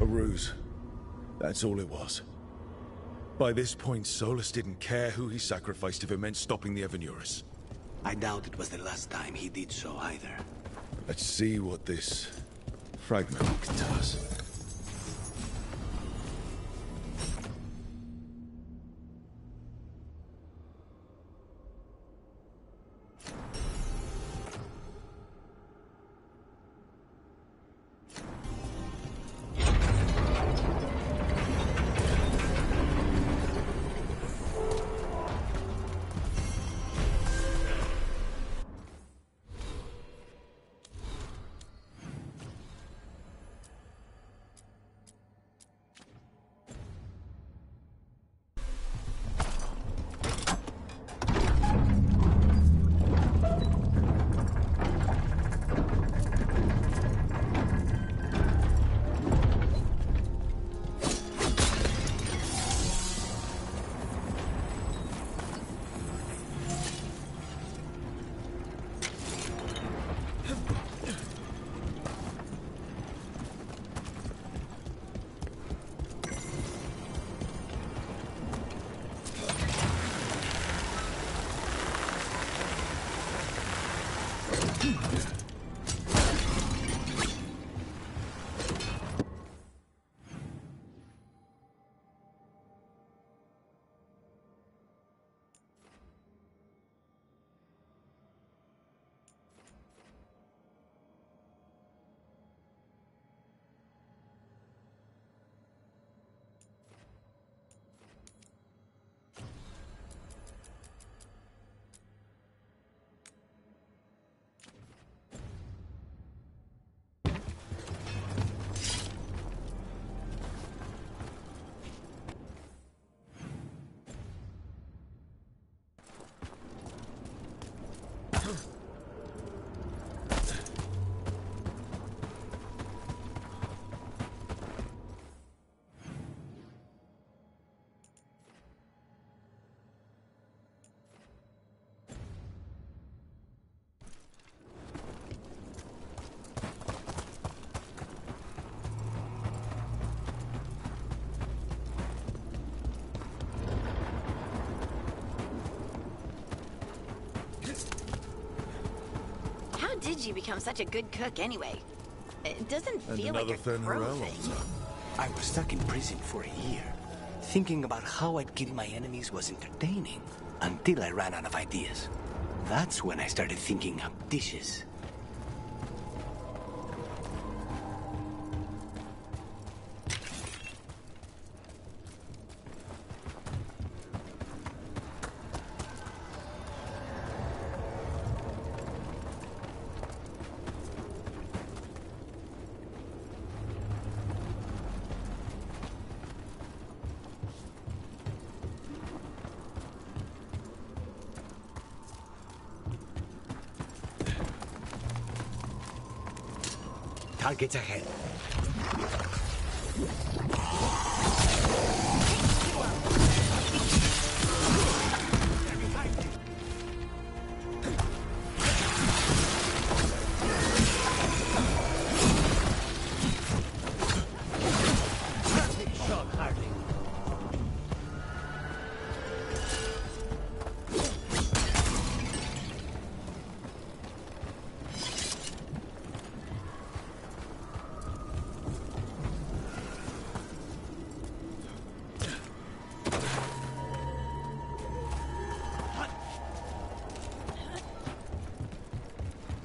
A ruse. That's all it was. By this point, Solus didn't care who he sacrificed if it meant stopping the Evanurus. I doubt it was the last time he did so either. Let's see what this fragment can tell us. did you become such a good cook anyway? It doesn't And feel like another a crow Fenrirel thing. also. I was stuck in prison for a year. Thinking about how I'd kill my enemies was entertaining, until I ran out of ideas. That's when I started thinking up dishes. Targets ahead.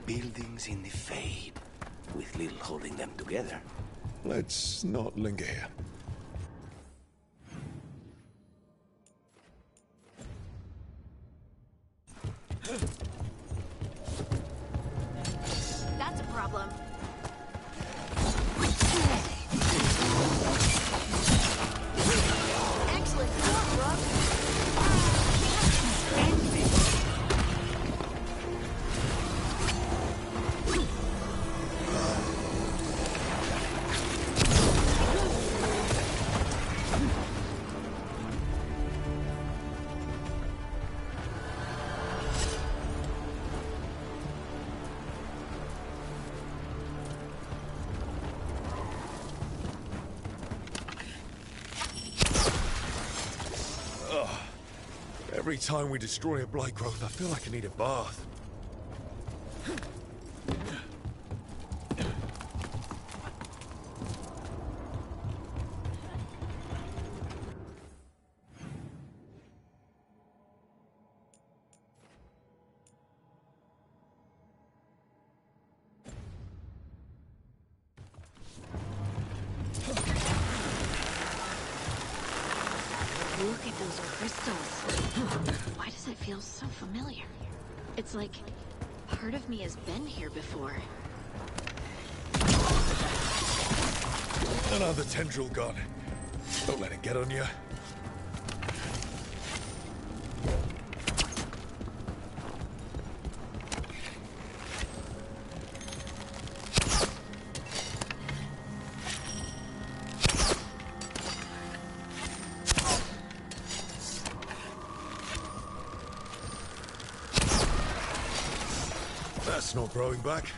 Buildings in the fade, with little holding them together. Let's not linger here. That's a problem. Excellent work, Rook. Every time we destroy a blight growth, I feel like I need a bath. Look at those crystals. Why does it feel so familiar? It's like part of me has been here before. Another tendril gun. Don't let it get on you. That's not growing back.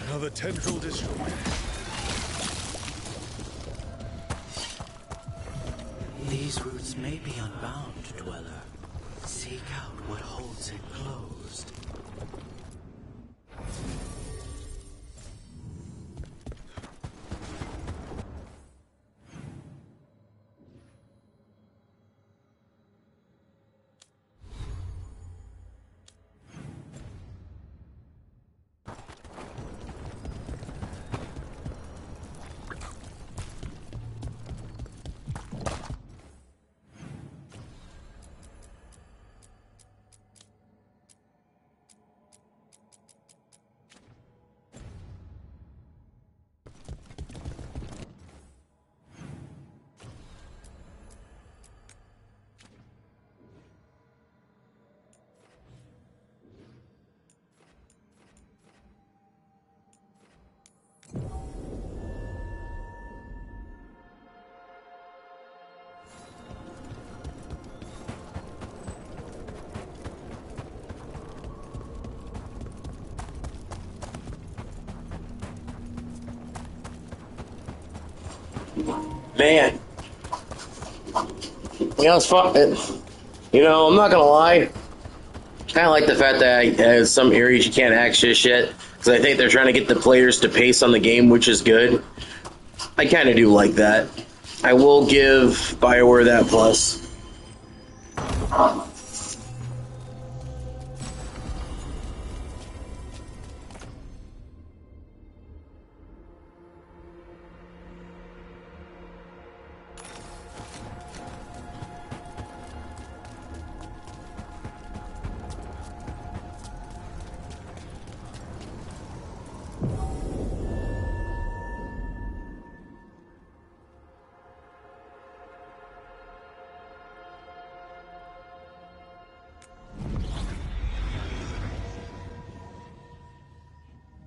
Another tendril destroyed. These roots may be unbound, Dweller. Seek out what holds it closed. Man. It's fun. I'm not gonna lie. Kind of like the fact that as some areas you can't access shit, because I think they're trying to get the players to pace on the game, which is good. I kind of do like that. I will give BioWare that plus.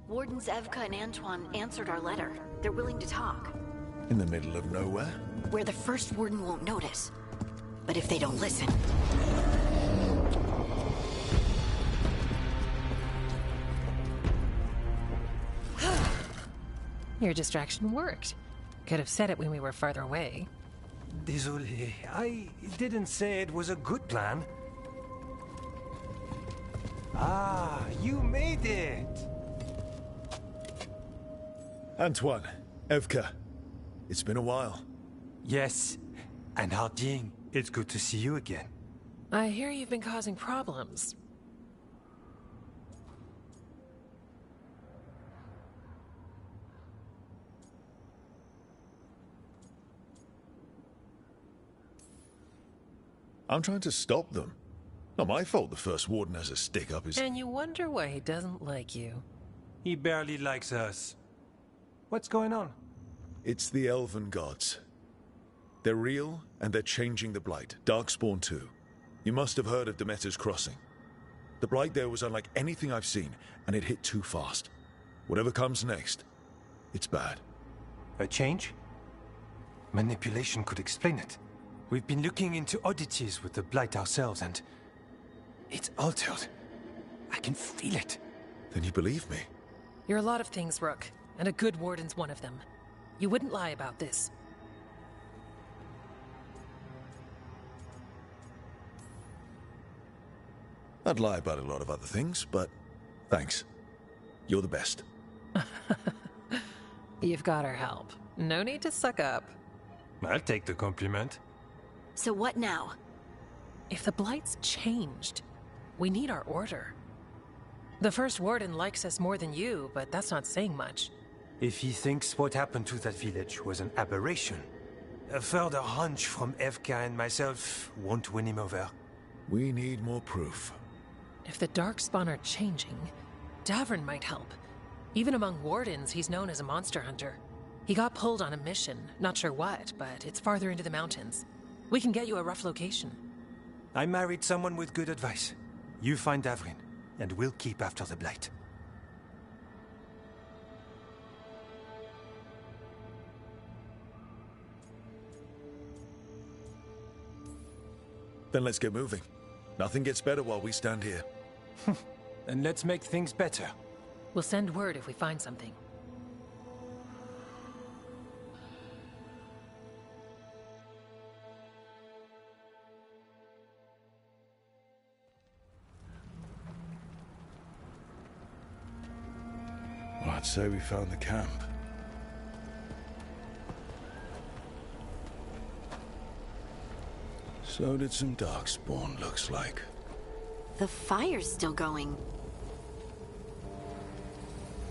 Wardens Evka and Antoine answered our letter. They're willing to talk. In the middle of nowhere? Where the first warden won't notice. But if they don't listen... Your distraction worked. Could have said it when we were farther away. Désolé, I didn't say it was a good plan. Ah, you made it! Antoine, Evka, it's been a while. Yes, and Harding, it's good to see you again. I hear you've been causing problems. I'm trying to stop them. Not my fault the first warden has a stick up his... And you wonder why he doesn't like you. He barely likes us. What's going on? It's the Elven gods. They're real, and they're changing the Blight. Darkspawn too. You must have heard of Demeter's Crossing. The Blight there was unlike anything I've seen, and it hit too fast. Whatever comes next, it's bad. A change? Manipulation could explain it. We've been looking into oddities with the Blight ourselves, and... it's altered. I can feel it. Then you believe me? You're a lot of things, Rook, and a good warden's one of them. You wouldn't lie about this. I'd lie about a lot of other things, but thanks. You're the best. You've got our help. No need to suck up. I'll take the compliment. So what now? If the Blight's changed, we need our order. The first warden likes us more than you, but that's not saying much. If he thinks what happened to that village was an aberration, a further hunch from Evka and myself won't win him over. We need more proof. If the Darkspawn are changing, Davern might help. Even among wardens, he's known as a monster hunter. He got pulled on a mission, not sure what, but it's farther into the mountains. We can get you a rough location. I married someone with good advice. You find Davrin, and we'll keep after the Blight. Then let's get moving. Nothing gets better while we stand here. And let's make things better. We'll send word if we find something. Well, I'd say we found the camp. So did some Darkspawn, looks like. The fire's still going.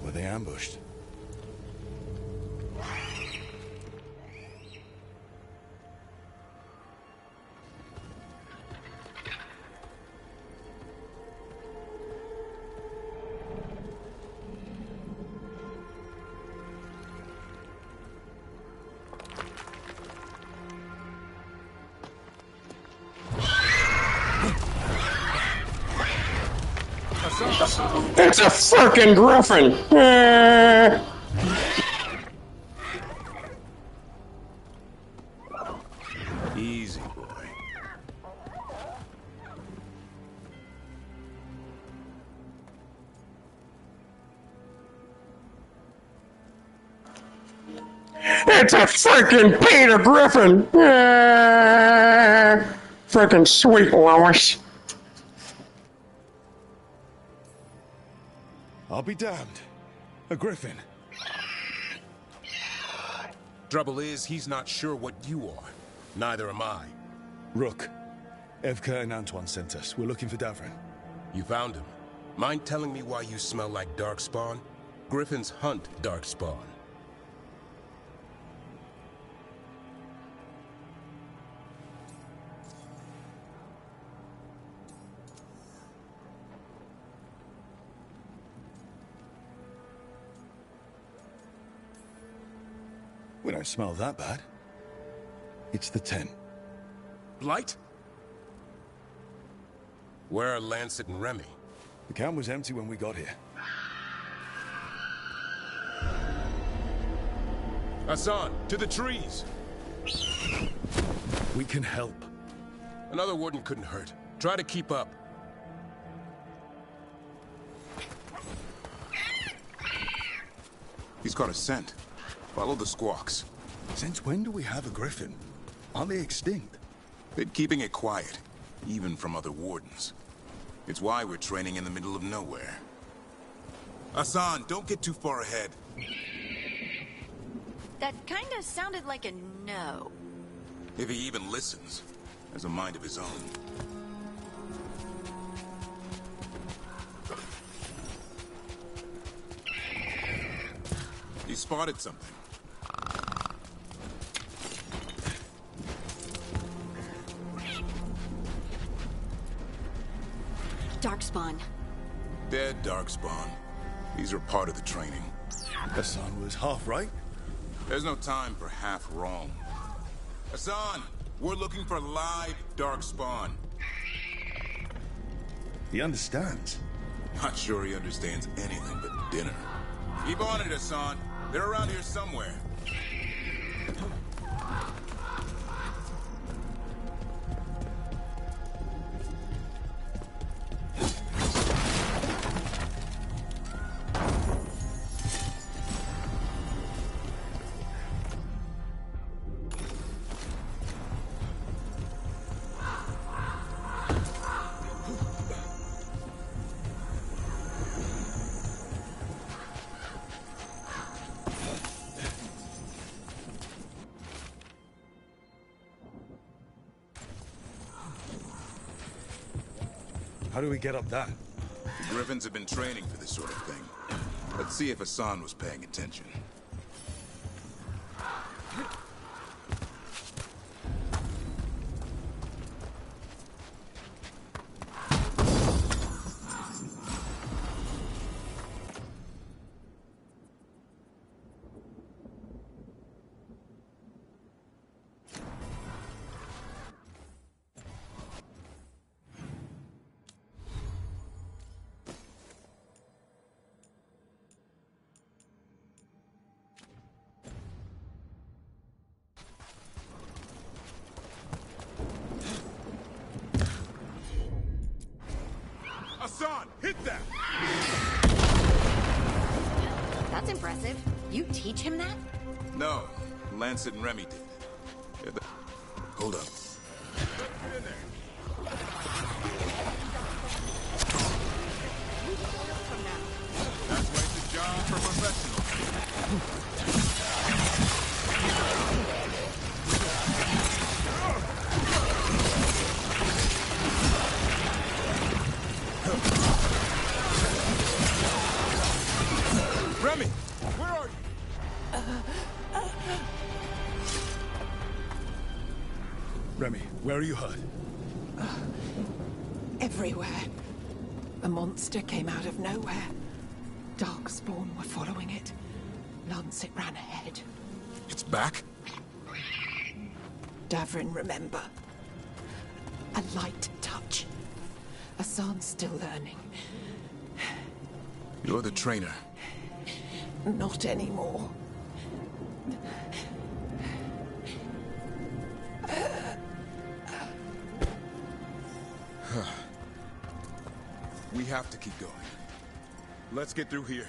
Were they ambushed? It's a frickin' griffin! Easy, boy. It's a freaking Peter Griffin! Freaking sweet Lois. I'll be damned. A griffin. Trouble is, he's not sure what you are. Neither am I. Rook, Evka and Antoine sent us. We're looking for Davrin. You found him. Mind telling me why you smell like darkspawn? Griffins hunt darkspawn. We don't smell that bad. It's the 10. Blight? Where are Lancet and Remy? The camp was empty when we got here. Hassan, to the trees! We can help. Another warden couldn't hurt. Try to keep up. He's got a scent. Follow the squawks. Since when do we have a griffin? Aren't they extinct? Been keeping it quiet, even from other wardens. It's why we're training in the middle of nowhere. Hassan, don't get too far ahead. That kinda sounded like a no. If he even listens, has a mind of his own. He spotted something. Darkspawn. Dead darkspawn. These are part of the training. Hassan was half right. There's no time for half wrong. Hassan, we're looking for live darkspawn. He understands. Not sure he understands anything but dinner. Keep on it, Hassan. They're around here somewhere. How do we get up that? The Griffins have been training for this sort of thing. Let's see if Hassan was paying attention. Hassan, hit that! That's impressive. You teach him that? No, Lancet and Remy did. Hold up. Get in there. That's why it's a job for professionals. Remy, where are you? Remy, where are you hurt? Everywhere. A monster came out of nowhere. Darkspawn were following it. Lancet ran ahead. It's back? Davrin, remember. A light touch. Hassan's still learning. You're the trainer. Not anymore. We have to keep going. Let's get through here.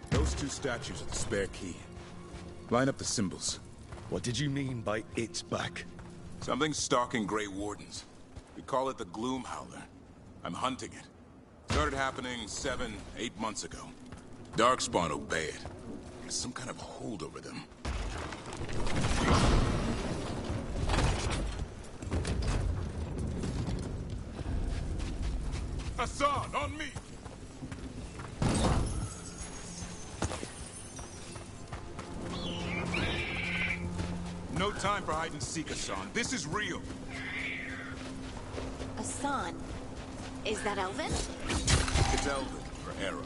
Those two statues are the spare key. Line up the symbols. What did you mean by it's back? Something's stalking Grey Wardens. We call it the Gloom Howler. I'm hunting it. Started happening 7, 8 months ago. Darkspawn obey it. There's some kind of hold over them. Hassan, on me! No time for hide and seek, Hassan. This is real. Asan. Is that Elven? It's Elven, for Arrow.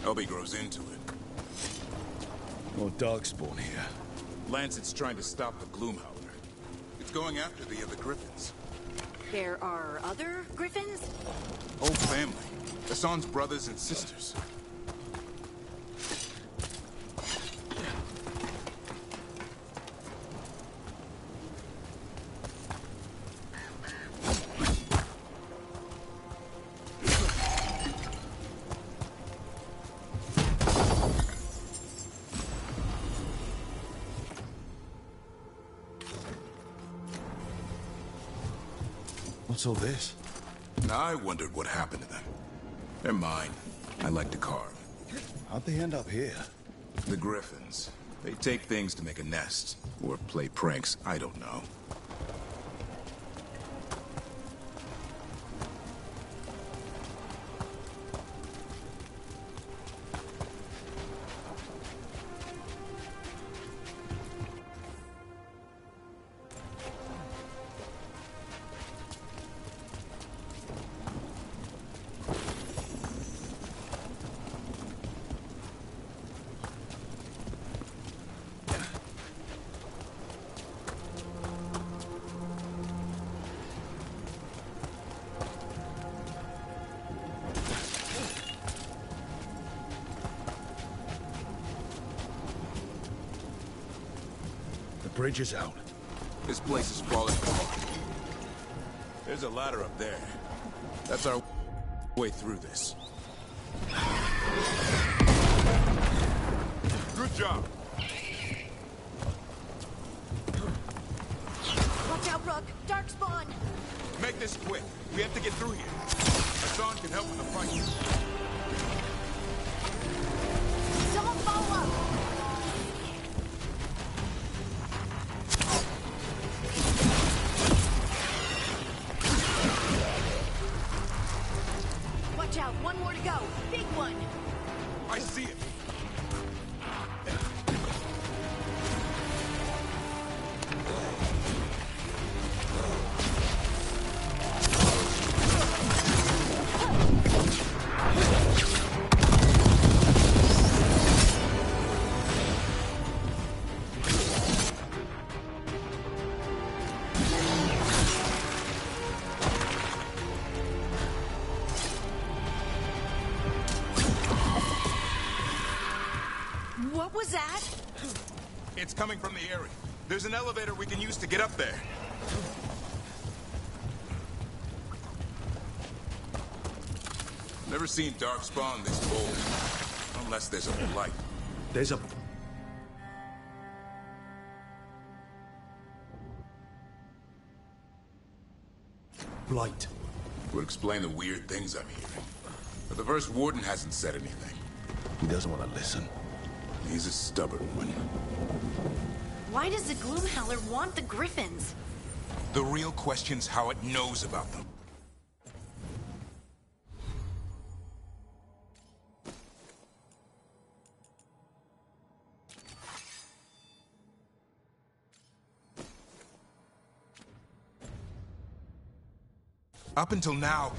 Elby grows into it. More Darkspawn here. Lancet's trying to stop the Gloom Howler. It's going after the other Griffins. There are other Griffins? Whole family. Hassan's brothers and sisters. What's all this? I wondered what happened to them. They're mine. I like to carve. How'd they end up here? The Griffins. They take things to make a nest. Or play pranks, I don't know. The bridge is out. This place is falling apart. There's a ladder up there. That's our way through this. Good job. Watch out, Rook! Darkspawn! Make this quick. We have to get through here. Hassan can help with the fight. Someone follow up! Watch out, one more to go. Big one. I see it. What was that? It's coming from the area. There's an elevator we can use to get up there. Never seen Darkspawn this bold. Unless there's a blight. There's a... blight. Would explain the weird things I'm hearing. But the first warden hasn't said anything. He doesn't want to listen. He's a stubborn one. Why does the Gloomhowler want the Griffins? The real question's how it knows about them. Up until now,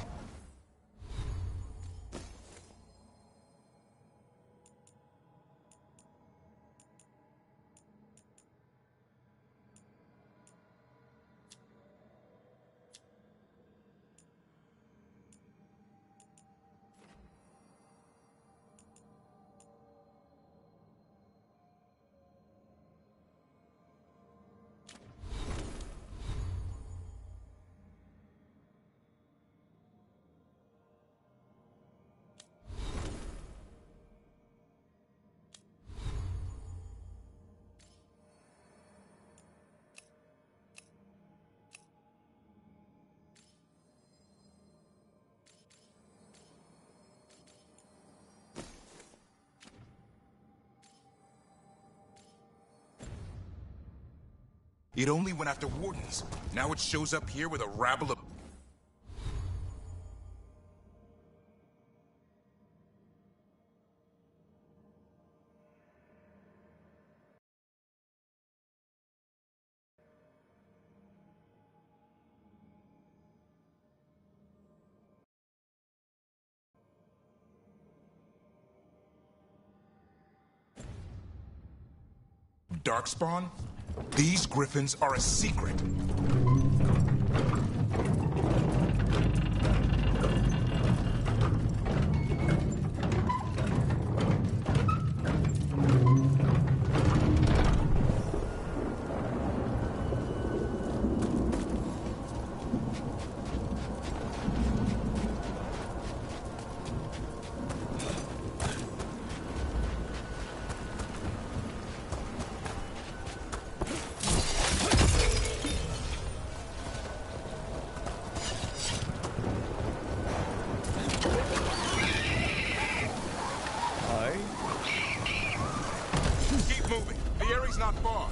It only went after wardens. Now it shows up here with a rabble of... Darkspawn? These griffins are a secret. Keep moving. The area's not far.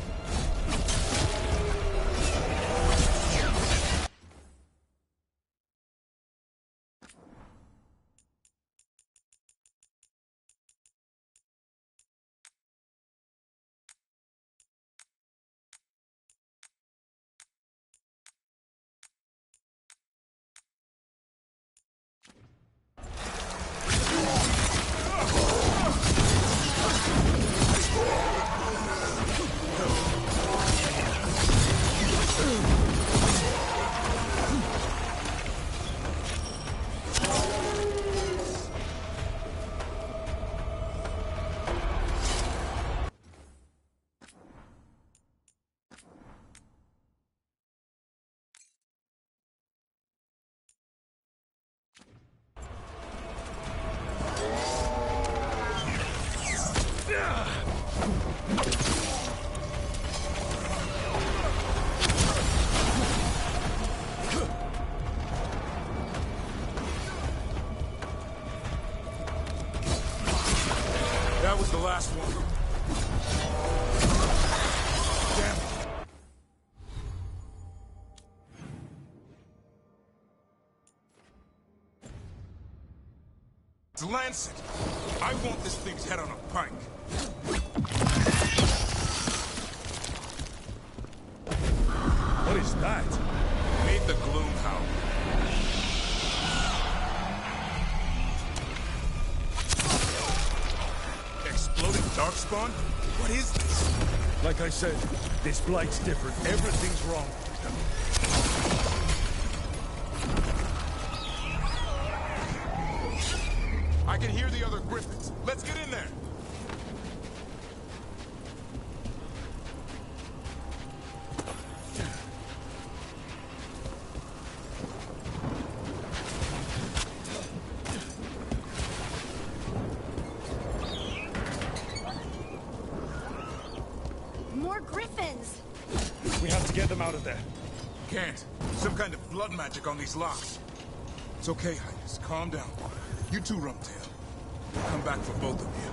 That was the last one. Damn it. It's Lancet. I want this thing's head on a pike. What is that? Meet the Gloomhowler. Exploding Darkspawn? What is this? Like I said, this blight's different. Everything's wrong. I can hear the other griffins. Let's get in there. More griffins! We have to get them out of there. Can't. Some kind of blood magic on these locks. It's okay, Highness. Calm down. You too, Redtail. We'll come back for both of you.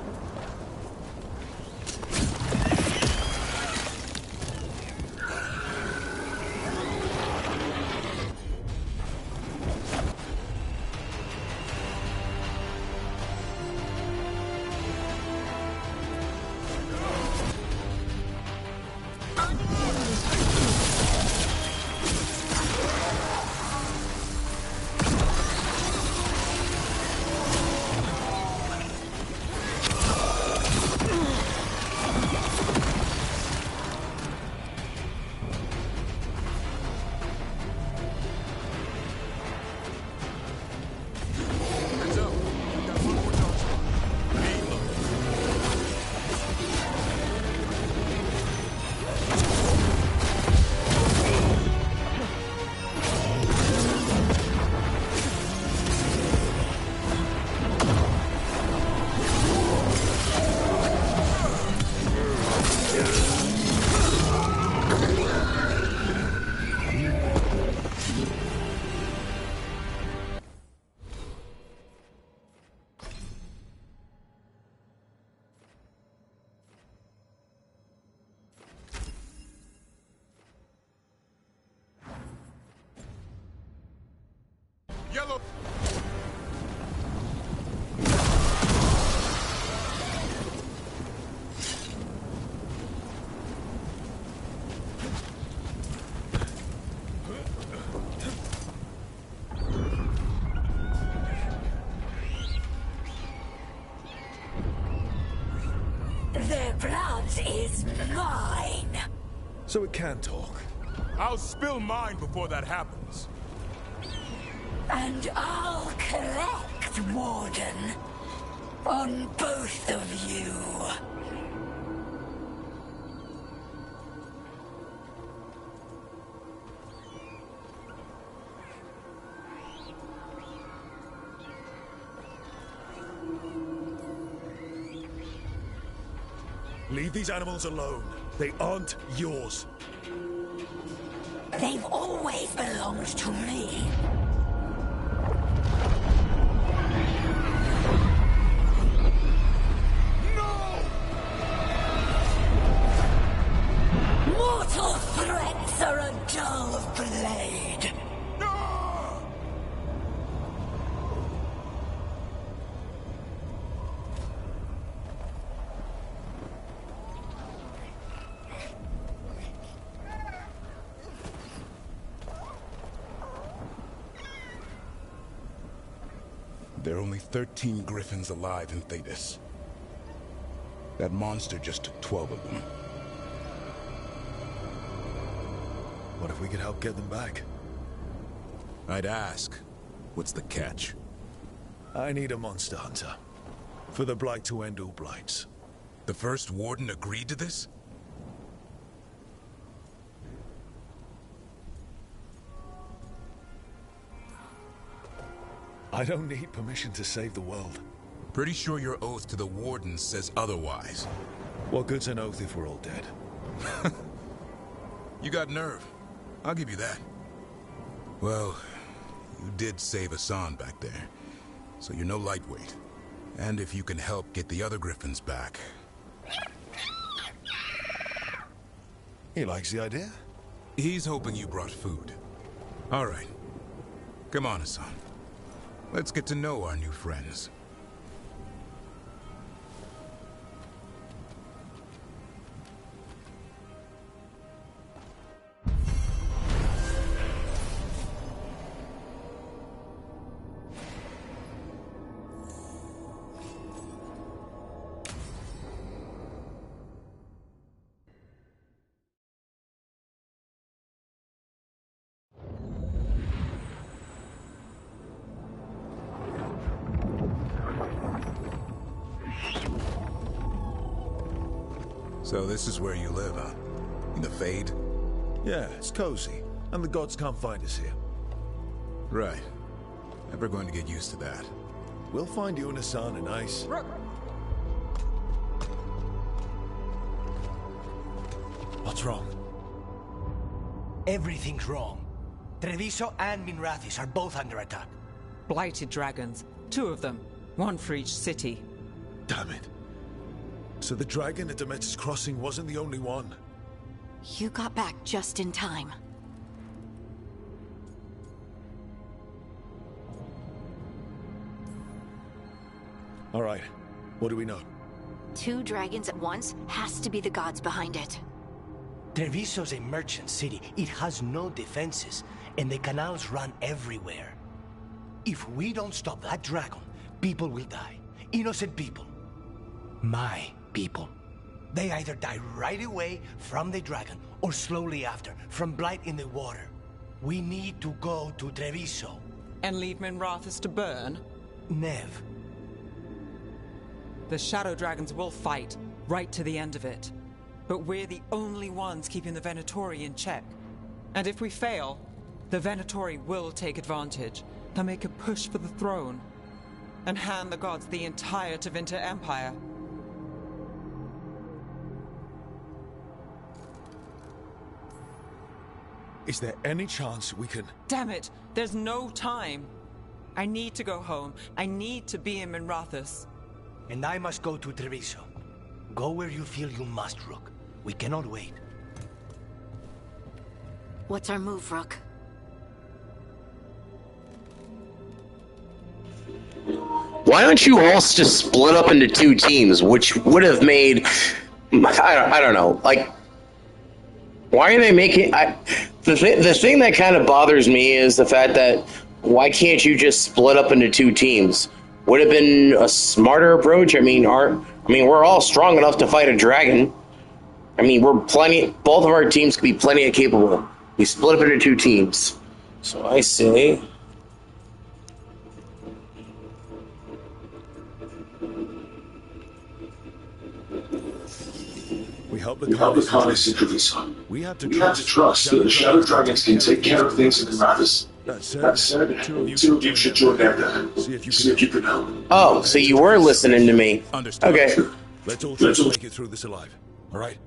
Their blood is mine. So it can talk. I'll spill mine before that happens. And I'll collect, Warden, on both of you. Leave these animals alone. They aren't yours. They've always belonged to me. Mortal threats are a dull blade. There are only 13 griffins alive in Thetis. That monster just took 12 of them. What if we could help get them back? I'd ask, what's the catch? I need a monster hunter. For the Blight to end all blights. The first warden agreed to this? I don't need permission to save the world. Pretty sure your oath to the warden says otherwise. What good's an oath if we're all dead? You got nerve. I'll give you that. Well, you did save Hassan back there, so you're no lightweight. And if you can help get the other griffins back... He likes the idea? He's hoping you brought food. All right. Come on, Hassan. Let's get to know our new friends. So this is where you live, huh? In the Fade? Yeah, it's cozy. And the gods can't find us here. Right. Never going to get used to that. We'll find you and Hassan a nice... What's wrong? Everything's wrong. Treviso and Minrathis are both under attack. Blighted dragons. 2 of them. 1 for each city. Damn it. So the dragon at Demeter's Crossing wasn't the only one. You got back just in time. All right. What do we know? 2 dragons at once has to be the gods behind it. Treviso's a merchant city. It has no defenses, and the canals run everywhere. If we don't stop that dragon, people will die. Innocent people. My people. They either die right away from the dragon, or slowly after, from blight in the water. We need to go to Treviso. And leave Minrathis to burn? Nev. The Shadow Dragons will fight, right to the end of it. But we're the only ones keeping the Venatori in check. And if we fail, the Venatori will take advantage. They'll make a push for the throne, and hand the gods the entire Tevinter Empire. Is there any chance we can... Damn it! There's no time! I need to go home. I need to be in Minrathis. And I must go to Treviso. Go where you feel you must, Rook. We cannot wait. What's our move, Rook? Why don't you all just split up into 2 teams, which would have made... I don't know, like... Why are they making... The thing that kind of bothers me is the fact that why can't you just split up into 2 teams? would have been a smarter approach. I mean, we're all strong enough to fight a dragon. I mean, we're plenty. Both of our teams could be plenty of capable. We split up into 2 teams. So I say, we help the colonists in Treviso. We had to trust that the Shadow Dragons can take care of things in Gravis. That said, the 2 of you should join them then. See if you can help. oh, so you were listening to me. Understood. Okay. Let's all try to make it through this alive. All right?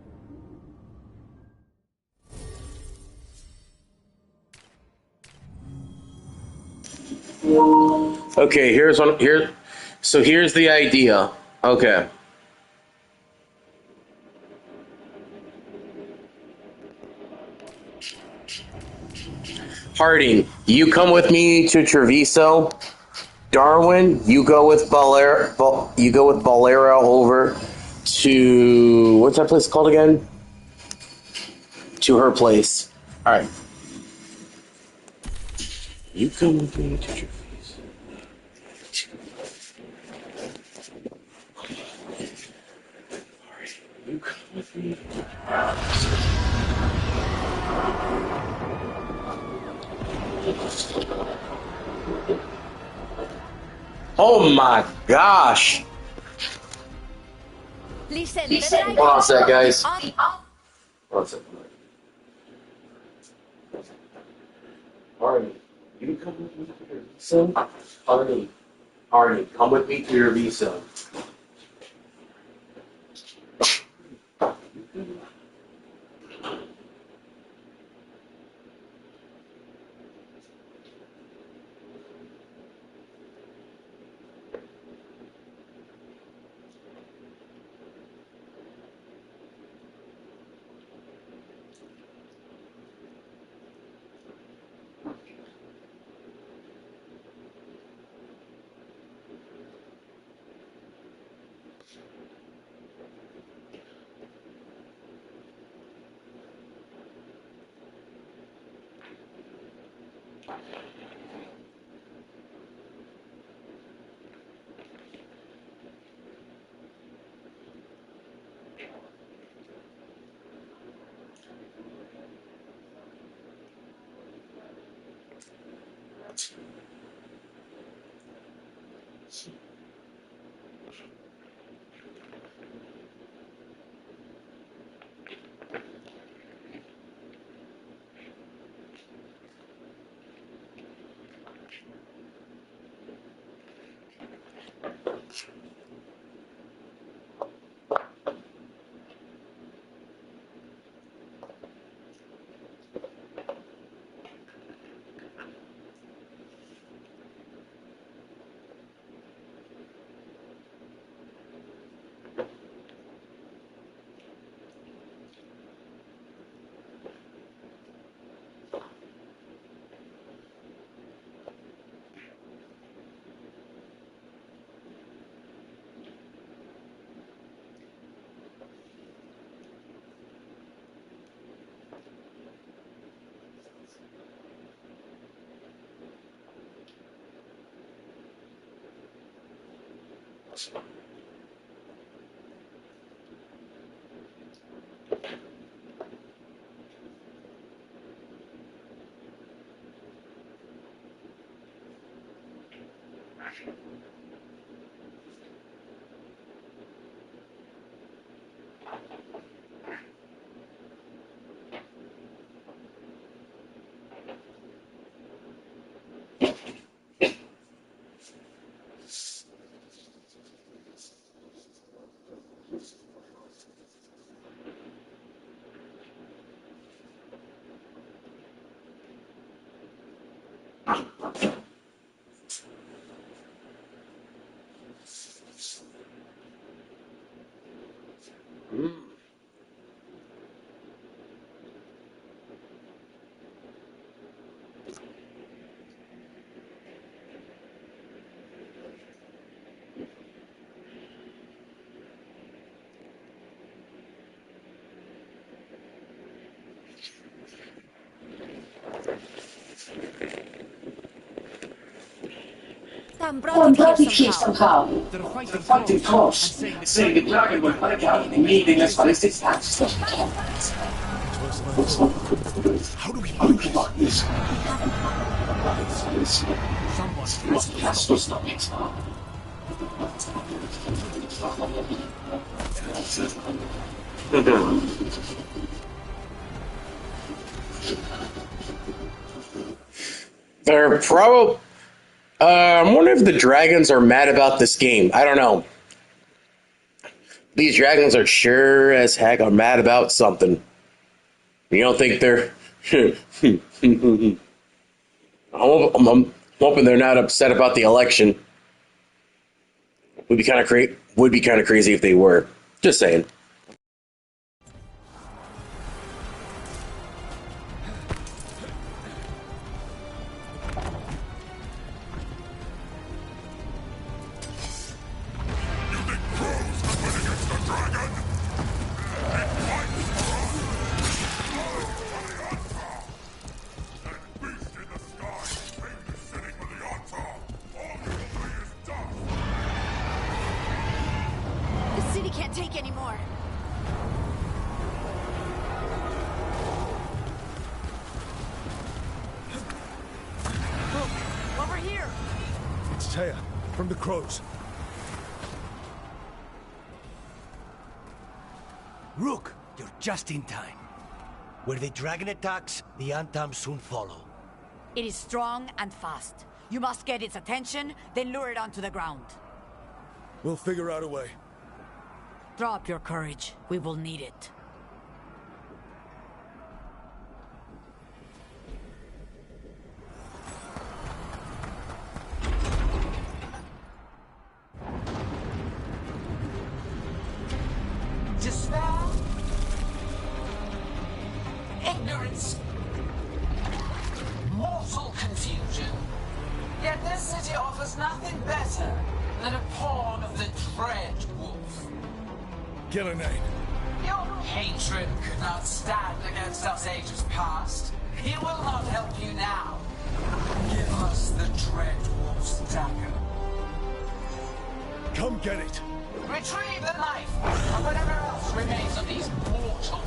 Okay, here's the idea. Okay. Harding, you come with me to Treviso. Darwin, you go with Bolero over to, what's that place called again? To her place. All right. You come with me to Treviso. All right. You come with me. Oh my gosh! Listen, Hold on a sec, guys. Hold on a sec. Arnie, you come with me to your visa? Arnie, come with me to your visa. I'm I'm brought it here somehow. They're fighting close, saying the dragon will break out, leaving us ballistic attacks. How do we block this? Someone has to stop it. They're probably. I wonder if the dragons are mad about this game. I don't know. These dragons are sure as heck are mad about something. You don't think they're? I'm hoping they're not upset about the election. Would be kind of crazy if they were. Just saying. From the crows. Rook, you're just in time. Where the dragon attacks, the Antam soon follow. It is strong and fast. You must get its attention, then lure it onto the ground. We'll figure out a way. Drop your courage. We will need it. Despair, ignorance, mortal confusion. Yet this city offers nothing better than a pawn of the Dread Wolf. Gillenane. Your hatred could not stand against us ages past. He will not help you now. Give us the Dread Wolf's dagger. Come get it. Retrieve the knife, and whatever else remains of these mortals.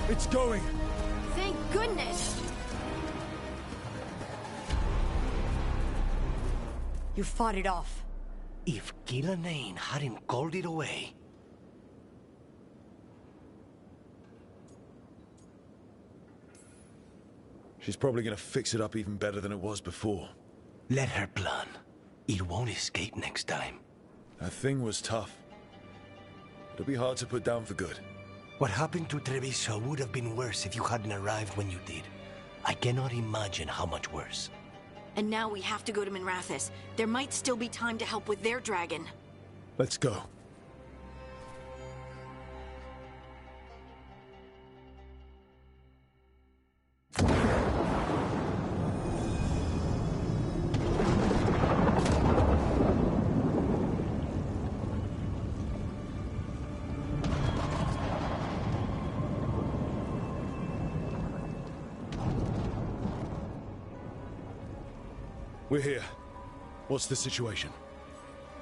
It's going. Thank goodness. You fought it off. If Gillenane hadn't called it away... She's probably gonna fix it up even better than it was before. Let her plan. It won't escape next time. That thing was tough. It'll be hard to put down for good. What happened to Treviso would have been worse if you hadn't arrived when you did. I cannot imagine how much worse. And now we have to go to Minrathous. There might still be time to help with their dragon. Let's go. We're here. What's the situation?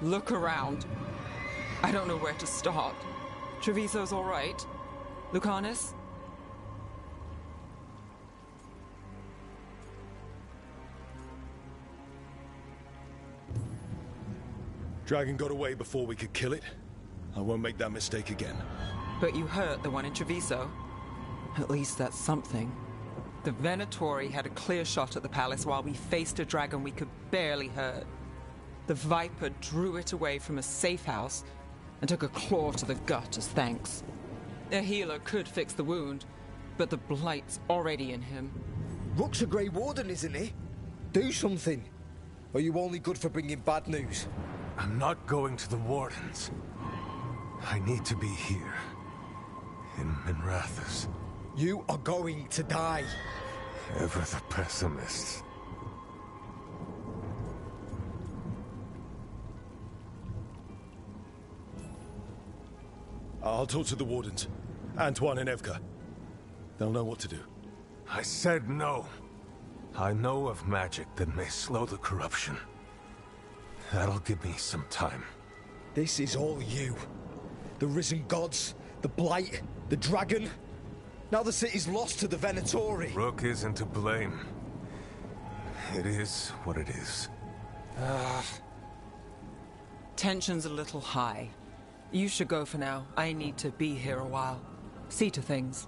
Look around. I don't know where to start. Treviso's all right. Lucanus? Dragon got away before we could kill it. I won't make that mistake again. But you hurt the one in Treviso. At least that's something. The Venatori had a clear shot at the palace while we faced a dragon we could barely hurt. The Viper drew it away from a safe house and took a claw to the gut as thanks. A healer could fix the wound, but the blight's already in him. Rook's a Grey Warden, isn't he? Do something. Or are you only good for bringing bad news? I'm not going to the Wardens. I need to be here. In Minrathous. You are going to die. Ever the pessimist. I'll talk to the Wardens. Antoine and Evka. They'll know what to do. I said no. I know of magic that may slow the corruption. That'll give me some time. This is all you. The risen gods, the blight, the dragon. Now the city's lost to the Venatori. Rook isn't to blame. It is what it is. Tension's a little high. You should go for now. I need to be here a while. See to things.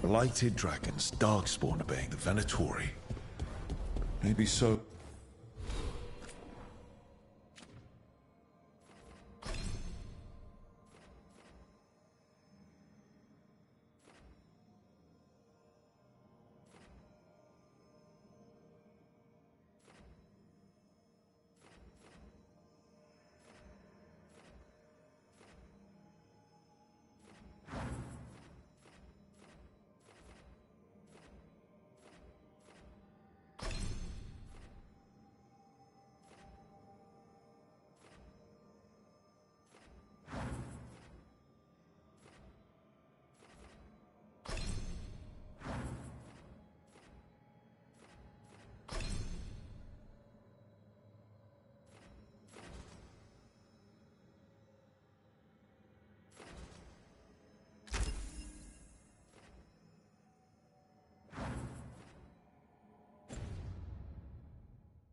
Blighted dragons, darkspawn obeying the Venatori. Maybe so.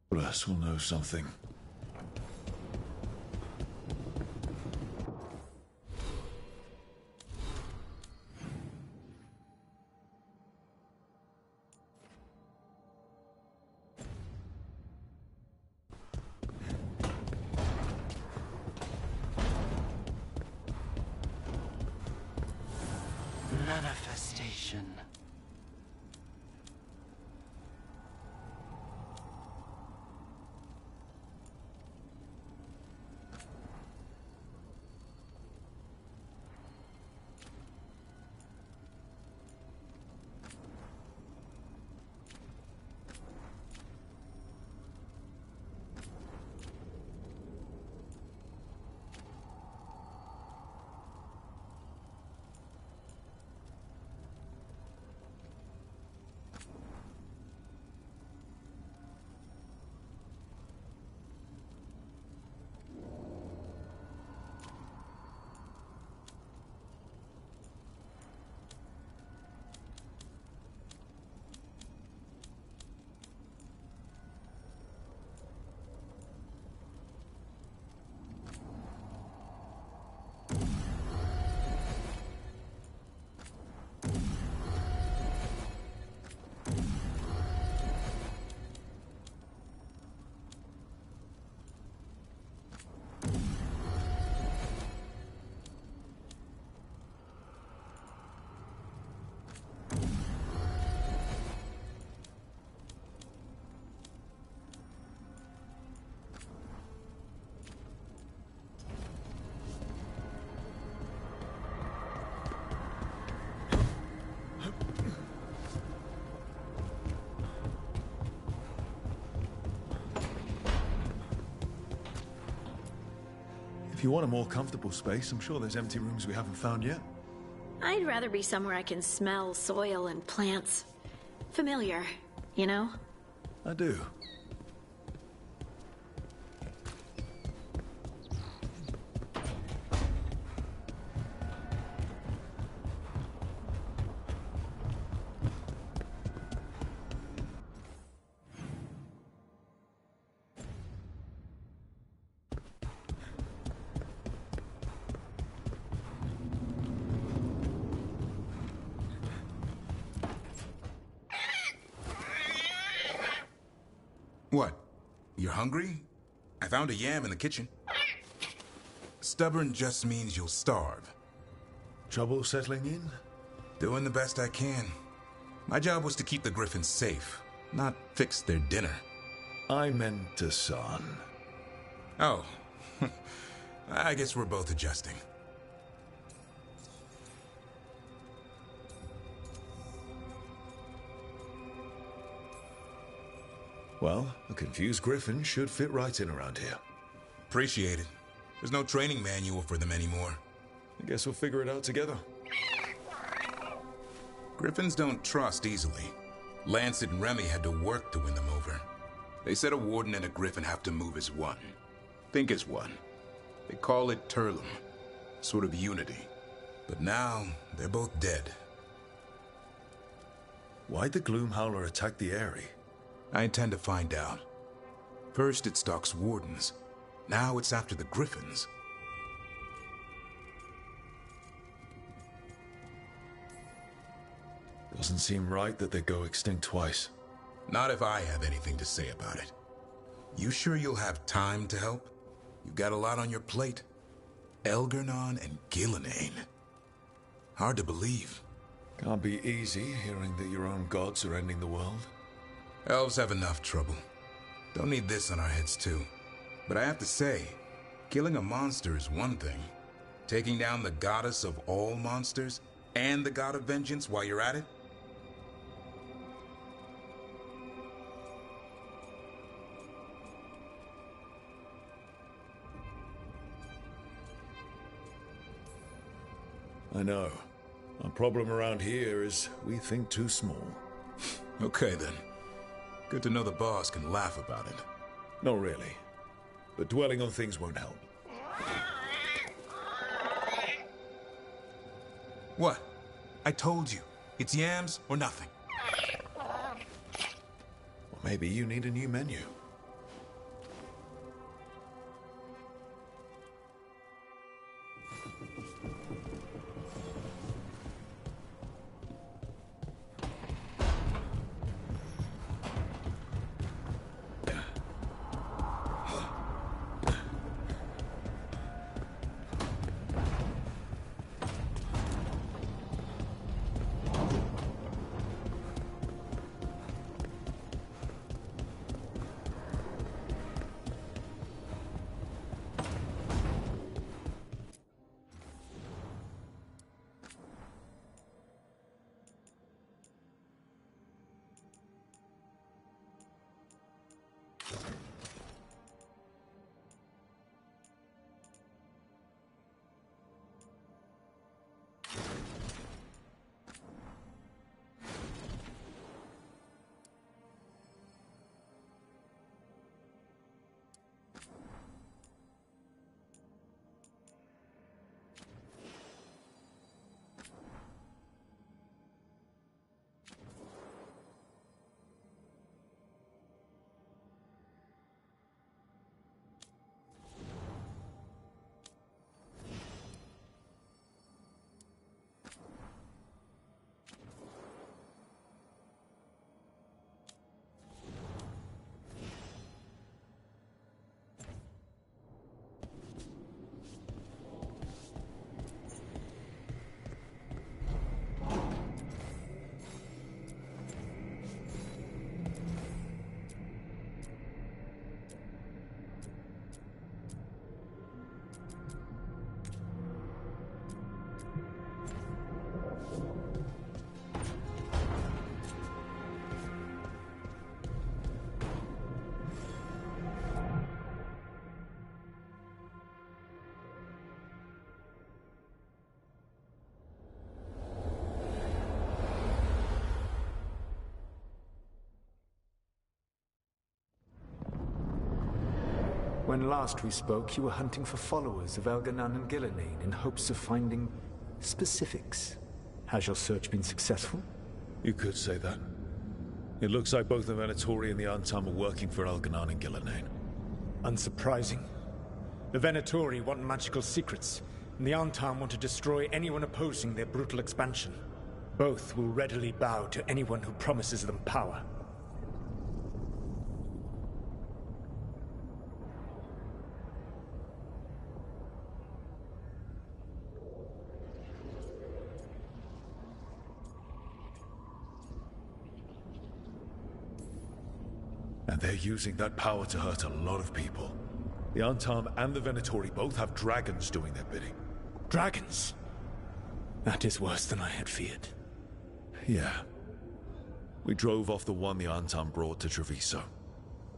Bless will know something. Manifestation. If you want a more comfortable space, I'm sure there's empty rooms we haven't found yet. I'd rather be somewhere I can smell soil and plants. Familiar, you know? I do. What? You're hungry? I found a yam in the kitchen. Stubborn just means you'll starve. Trouble settling in? Doing the best I can. My job was to keep the Griffins safe, not fix their dinner. I meant a son. Oh. I guess we're both adjusting. Well, a confused griffin should fit right in around here. Appreciate it. There's no training manual for them anymore. I guess we'll figure it out together. Griffins don't trust easily. Lancet and Remy had to work to win them over. They said a warden and a griffin have to move as one. Think as one. They call it Turlum. Sort of unity. But now, they're both dead. Why'd the Gloomhowler attack the Eyrie? I intend to find out. First it stalks wardens. Now it's after the Griffins. Doesn't seem right that they go extinct twice. Not if I have anything to say about it. You sure you'll have time to help? You've got a lot on your plate. Elgar'nan and Gillenane. Hard to believe. Can't be easy hearing that your own gods are ending the world. Elves have enough trouble. Don't need this on our heads too. But I have to say, killing a monster is one thing. Taking down the goddess of all monsters and the god of vengeance while you're at it? I know. Our problem around here is we think too small. Okay then. Good to know the boss can laugh about it. Not really. But dwelling on things won't help. What? I told you. It's yams or nothing. Or maybe you need a new menu. When last we spoke, you were hunting for followers of Elganon and Gillenane in hopes of finding specifics. Has your search been successful? You could say that. It looks like both the Venatori and the Antam are working for Elganon and Gillenane. Unsurprising. The Venatori want magical secrets, and the Antam want to destroy anyone opposing their brutal expansion. Both will readily bow to anyone who promises them power. And they're using that power to hurt a lot of people. The Antam and the Venatori both have dragons doing their bidding. Dragons? That is worse than I had feared. Yeah. We drove off the one the Antam brought to Treviso.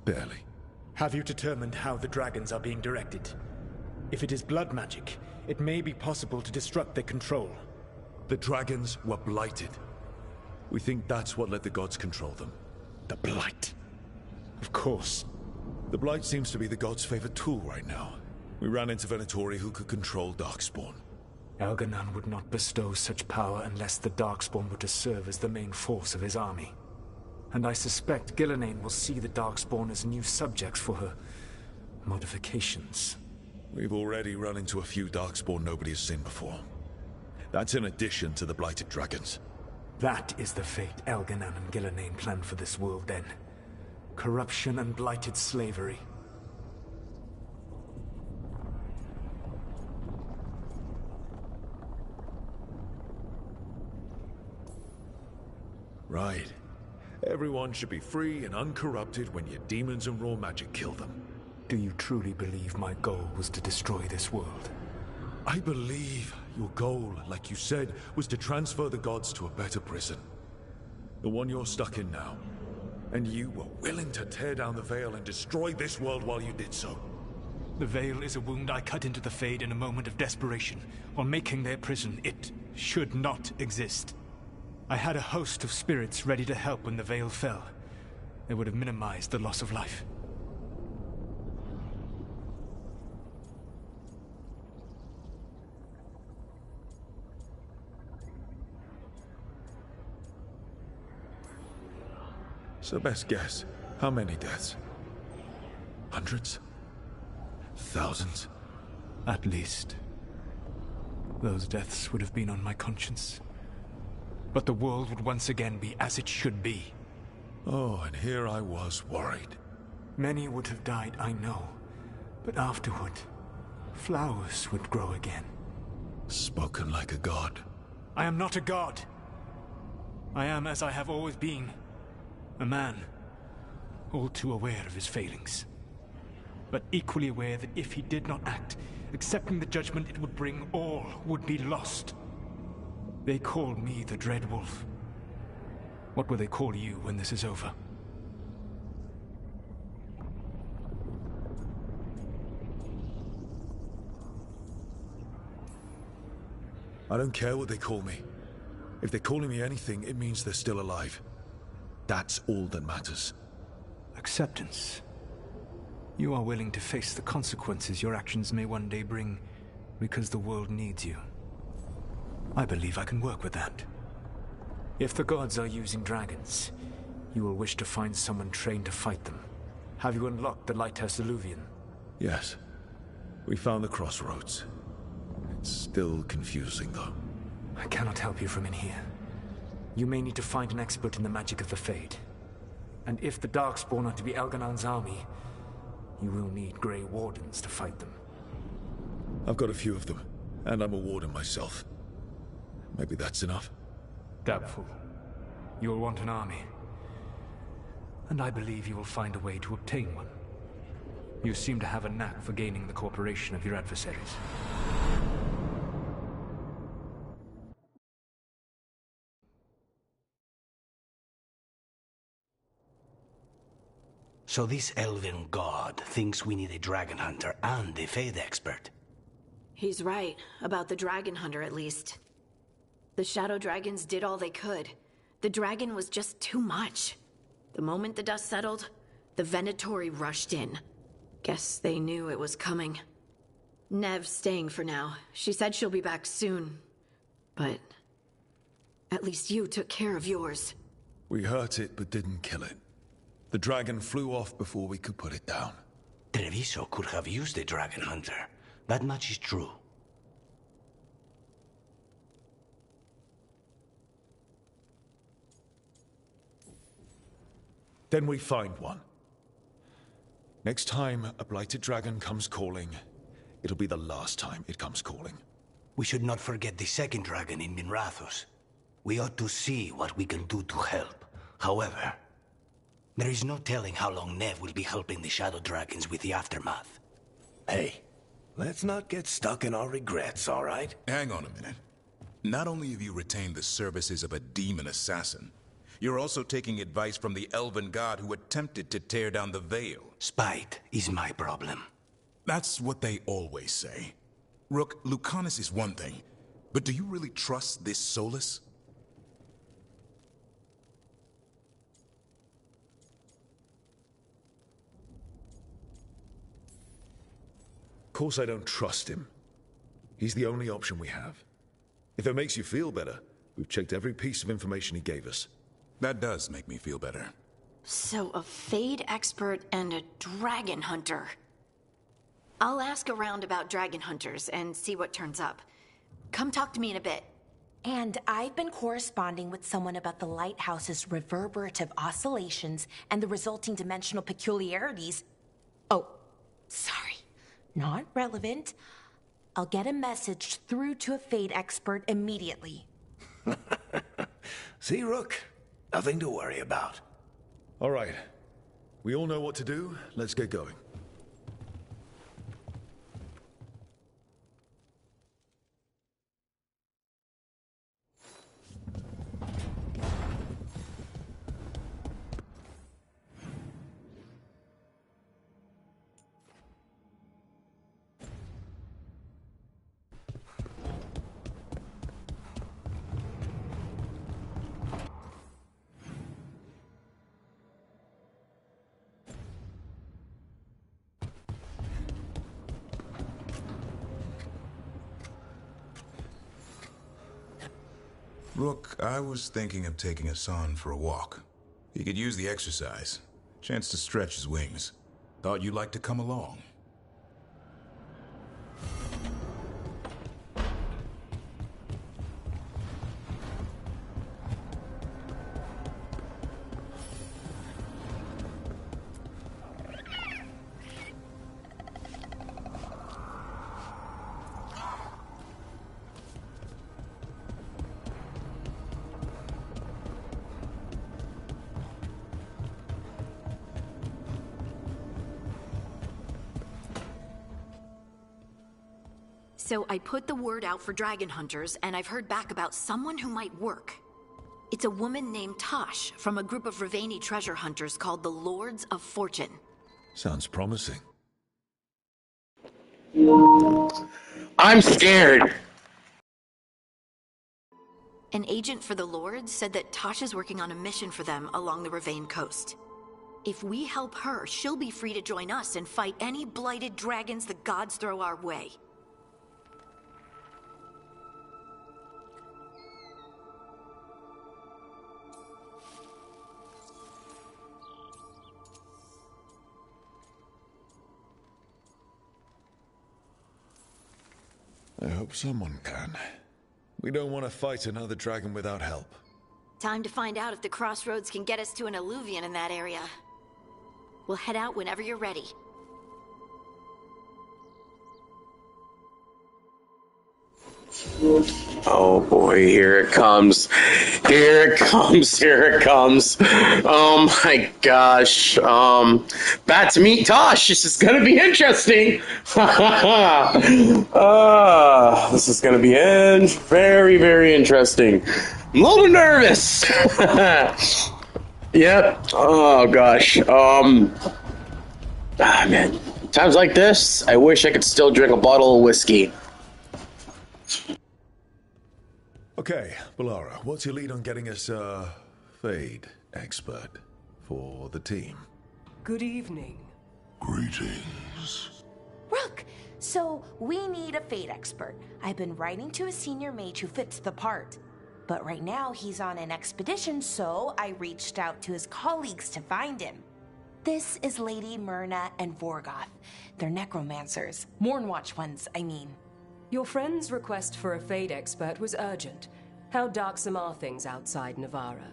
Barely. Have you determined how the dragons are being directed? If it is blood magic, it may be possible to disrupt their control. The dragons were blighted. We think that's what let the gods control them. The blight? Of course. The blight seems to be the gods' favorite tool right now. We ran into Venatori who could control Darkspawn. Elganon would not bestow such power unless the Darkspawn were to serve as the main force of his army. And I suspect Gillenane will see the Darkspawn as new subjects for her modifications. We've already run into a few Darkspawn nobody has seen before. That's in addition to the blighted dragons. That is the fate Elganon and Gillenane planned for this world then. Corruption and blighted slavery. Right. Everyone should be free and uncorrupted when your demons and raw magic kill them. Do you truly believe my goal was to destroy this world? I believe your goal, like you said, was to transfer the gods to a better prison. The one you're stuck in now. And you were willing to tear down the Veil and destroy this world while you did so. The Veil is a wound I cut into the Fade in a moment of desperation, while making their prison. It should not exist. I had a host of spirits ready to help when the Veil fell. They would have minimized the loss of life. So best guess, how many deaths? Hundreds? Thousands? At least. Those deaths would have been on my conscience. But the world would once again be as it should be. Oh, and here I was worried. Many would have died, I know. But afterward, flowers would grow again. Spoken like a god. I am not a god. I am as I have always been. A man, all too aware of his failings. But equally aware that if he did not act, accepting the judgment it would bring, all would be lost. They call me the Dread Wolf. What will they call you when this is over? I don't care what they call me. If they're calling me anything, it means they're still alive. That's all that matters. Acceptance. You are willing to face the consequences your actions may one day bring because the world needs you. I believe I can work with that. If the gods are using dragons, you will wish to find someone trained to fight them. Have you unlocked the Lighthouse Illuvian? Yes. We found the crossroads. It's still confusing, though. I cannot help you from in here. You may need to find an expert in the magic of the Fade. And if the Darkspawn are to be Elganon's army, you will need Grey Wardens to fight them. I've got a few of them, and I'm a warden myself. Maybe that's enough? Doubtful. You will want an army. And I believe you will find a way to obtain one. You seem to have a knack for gaining the cooperation of your adversaries. So this elven god thinks we need a dragon hunter and a Fade expert. He's right, about the dragon hunter at least. The shadow dragons did all they could. The dragon was just too much. The moment the dust settled, the Venatori rushed in. Guess they knew it was coming. Nev's staying for now. She said she'll be back soon. But at least you took care of yours. We hurt it, but didn't kill it. The dragon flew off before we could put it down. Treviso could have used a dragon hunter. That much is true. Then we find one. Next time a blighted dragon comes calling, it'll be the last time it comes calling. We should not forget the second dragon in Minrathos. We ought to see what we can do to help. However, there is no telling how long Nev will be helping the Shadow Dragons with the aftermath. Hey, let's not get stuck in our regrets, all right? Hang on a minute. Not only have you retained the services of a demon assassin, you're also taking advice from the elven god who attempted to tear down the Veil. Spite is my problem. That's what they always say. Rook, Lucanus is one thing, but do you really trust this Solus? Of course I don't trust him. He's the only option we have. If it makes you feel better, we've checked every piece of information he gave us. That does make me feel better. So a Fade expert and a dragon hunter. I'll ask around about dragon hunters and see what turns up. Come talk to me in a bit. And I've been corresponding with someone about the lighthouse's reverberative oscillations and the resulting dimensional peculiarities. Oh, sorry. Not relevant. I'll get a message through to a Fade expert immediately. See, Rook? Nothing to worry about. All right. We all know what to do. Let's get going. Rook, I was thinking of taking Hassan for a walk. He could use the exercise. Chance to stretch his wings. Thought you'd like to come along. So I put the word out for dragon hunters, and I've heard back about someone who might work. It's a woman named Tosh from a group of Ravani treasure hunters called the Lords of Fortune. Sounds promising. I'm scared. An agent for the Lords said that Tosh is working on a mission for them along the Ravane coast. If we help her, she'll be free to join us and fight any blighted dragons the gods throw our way. I hope someone can. We don't want to fight another dragon without help. Time to find out if the crossroads can get us to an alluvion in that area. We'll head out whenever you're ready. Oh boy, here it comes. Here it comes, here it comes. Oh my gosh. About to meet Tosh. This is gonna be interesting. This is gonna be very, very interesting. I'm a little nervous. Yep. Oh gosh. Man. Times like this, I wish I could still drink a bottle of whiskey. Okay, Balara, what's your lead on getting us a Fade expert for the team? Good evening. Greetings. news. Rook! So, we need a fate expert. I've been writing to a senior mage who fits the part. But right now, he's on an expedition, so I reached out to his colleagues to find him. This is Lady Myrna and Vorgoth. They're necromancers. Mournwatch ones, I mean. Your friend's request for a fate expert was urgent. How darksome are things outside Navarra?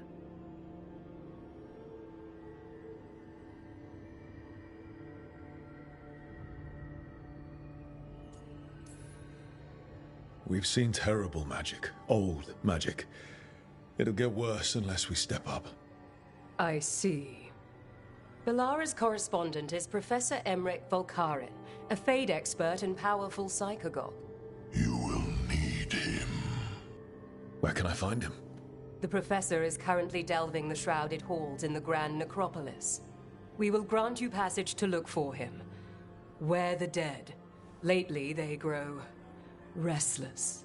We've seen terrible magic. Old magic. It'll get worse unless we step up. I see. Belara's correspondent is Professor Emmerich Volkaren, a fate expert and powerful psychagogue. You will need him. Where can I find him? The professor is currently delving the shrouded halls in the Grand Necropolis. We will grant you passage to look for him. Where the dead. Lately they grow restless.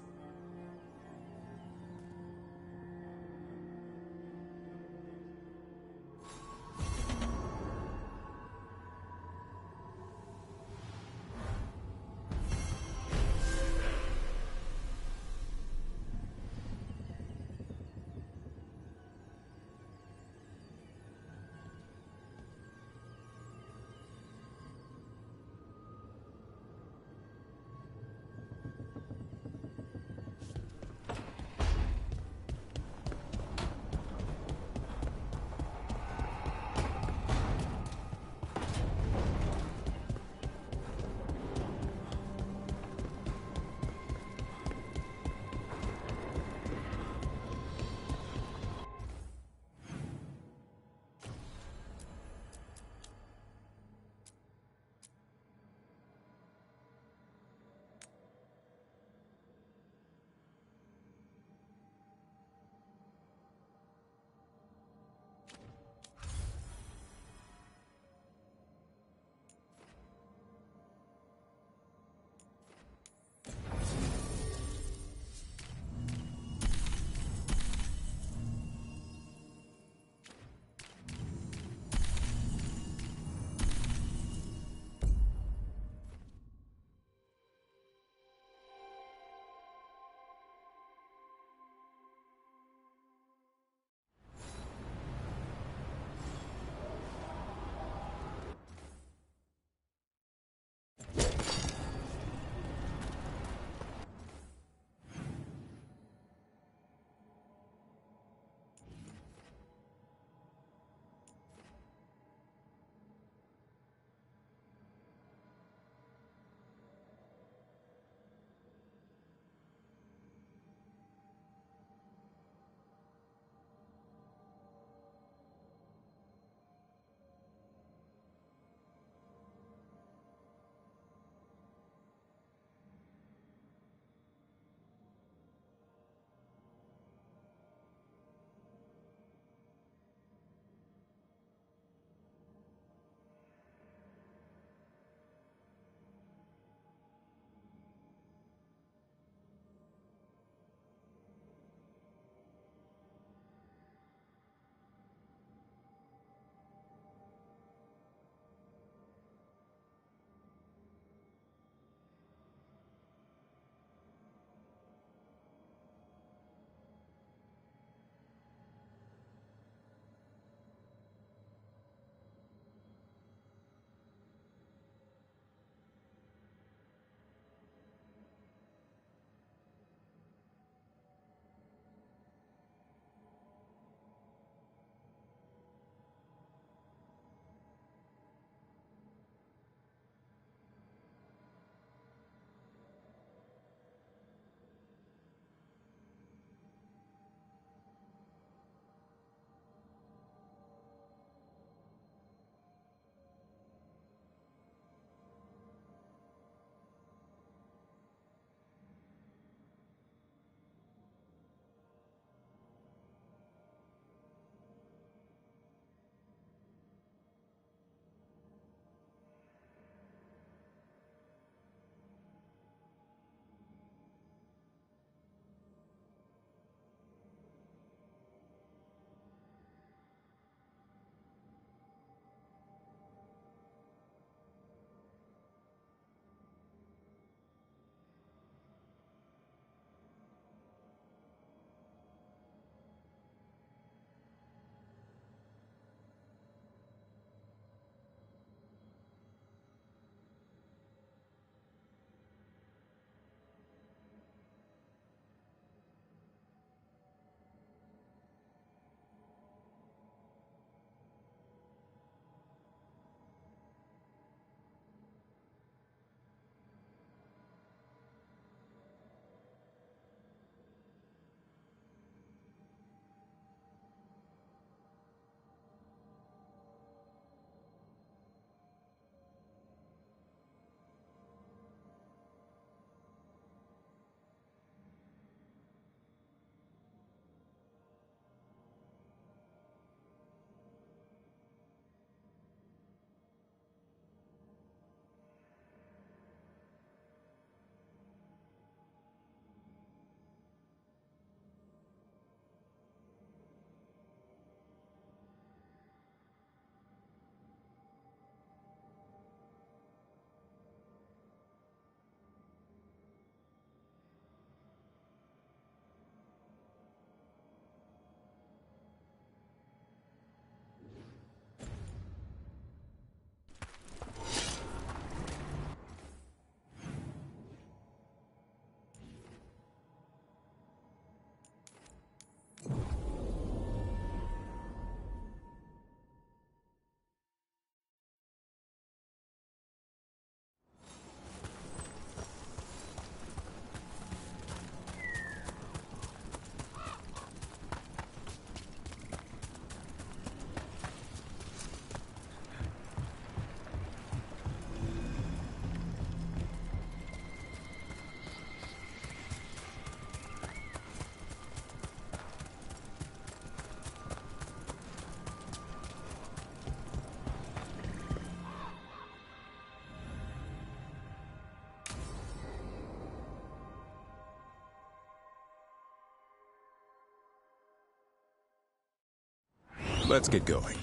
Let's get going.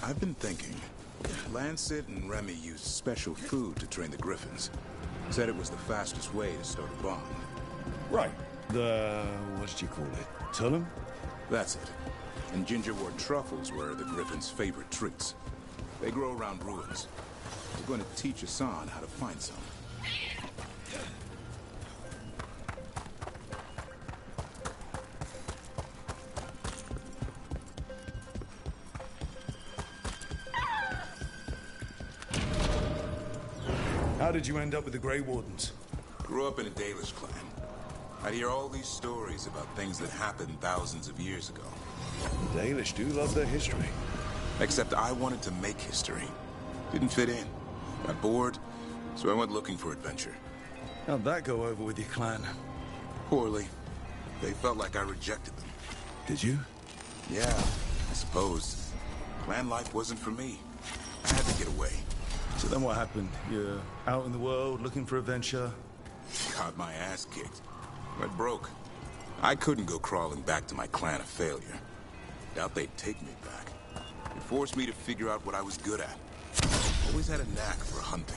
I've been thinking. Lancet and Remy used special food to train the griffins. Said it was the fastest way to start a bond. Right. What did you call it? Tullum? That's it. And gingerwort truffles were the griffins' favorite treats. They grow around ruins. We're going to teach Hassan how to find some. How did you end up with the Grey Wardens? Grew up in a Dalish clan. I'd hear all these stories about things that happened thousands of years ago. The Dalish do love their history. Except I wanted to make history. Didn't fit in. Got bored, so I went looking for adventure. How'd that go over with your clan? Poorly. They felt like I rejected them. Did you? Yeah, I suppose. Clan life wasn't for me. I had to get away. So then what happened? You're out in the world looking for adventure? Got my ass kicked. Went broke. I couldn't go crawling back to my clan of failure. Doubt they'd take me back. It forced me to figure out what I was good at. Always had a knack for hunting.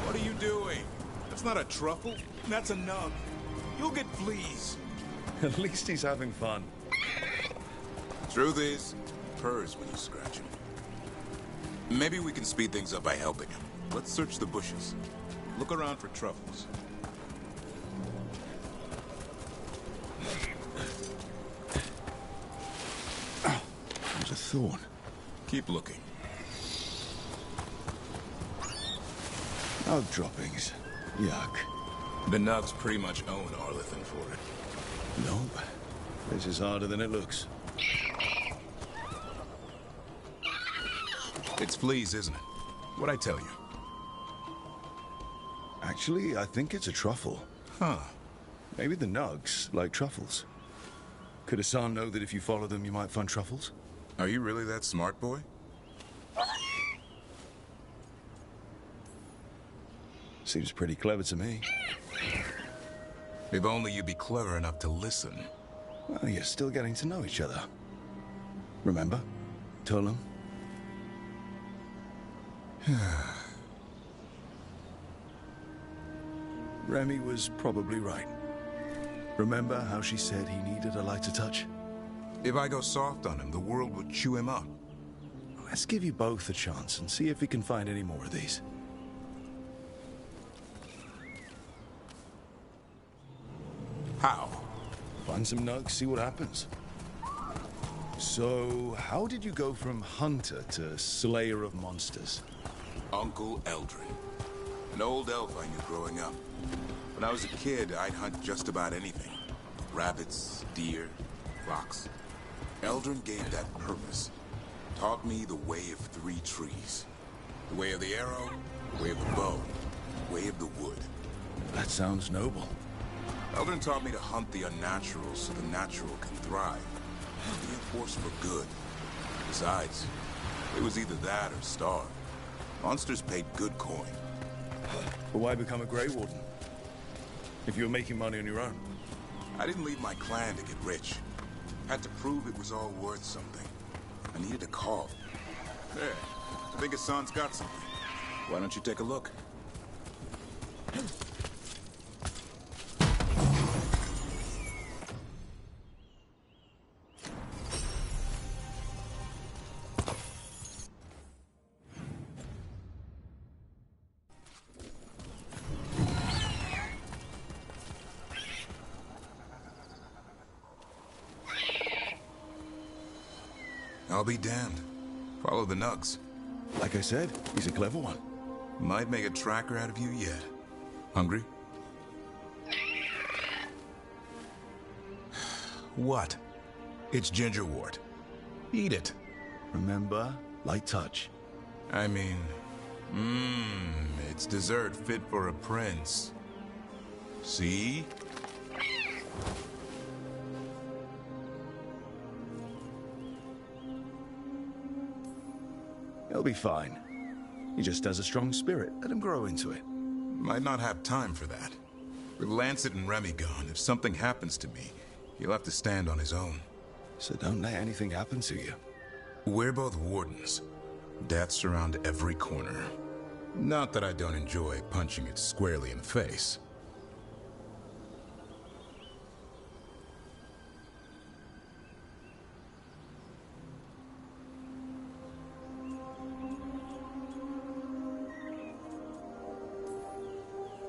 What are you doing? That's not a truffle. That's a nub. You'll get fleas. At least he's having fun. Truth is, purrs when you scratch him. Maybe we can speed things up by helping him. Let's search the bushes. Look around for truffles. There's a thorn. Keep looking. Nug droppings. Yuck. The nugs pretty much own Arlithan for it. Nope. This is harder than it looks. It's fleas, isn't it? What'd I tell you? Actually, I think it's a truffle. Huh. Maybe the nugs like truffles. Could Hassan know that if you follow them, you might find truffles? Are you really that smart, boy? Seems pretty clever to me. If only you'd be clever enough to listen. Well, you're still getting to know each other. Remember? Tullum? Remy was probably right. Remember how she said he needed a lighter touch? If I go soft on him, the world would chew him up. Let's give you both a chance and see if we can find any more of these. How? Find some nugs, see what happens. So, how did you go from hunter to slayer of monsters? Uncle Eldrin. An old elf I knew growing up. When I was a kid, I'd hunt just about anything. Rabbits, deer, fox. Eldrin gave that purpose. Taught me the way of 3 trees. The way of the arrow, the way of the bow, the way of the wood. That sounds noble. Eldrin taught me to hunt the unnatural so the natural can thrive. Be a force for good. Besides, it was either that or starve. Monsters paid good coin. But why become a Grey Warden? If you were making money on your own? I didn't leave my clan to get rich. Had to prove it was all worth something. I needed a call. There. I think Hassan's got something. Why don't you take a look? I'll be damned. Follow the nugs. Like I said, he's a clever one. Might make a tracker out of you yet. Hungry? What? It's gingerwort. Eat it. Remember, light touch. I mean, it's dessert fit for a prince. See? He'll be fine. He just has a strong spirit. Let him grow into it. Might not have time for that. With Lancet and Remy gone, if something happens to me, he'll have to stand on his own. So don't let anything happen to you. We're both wardens. Death's around every corner. Not that I don't enjoy punching it squarely in the face.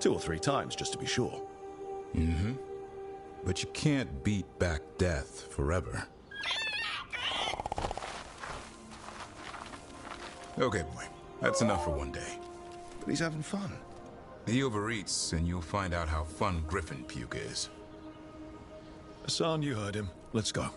Two or 3 times, just to be sure. Mm-hmm. But you can't beat back death forever. Okay, boy. That's enough for one day. But he's having fun. He overeats, and you'll find out how fun griffin puke is. Hassan, you heard him. Let's go.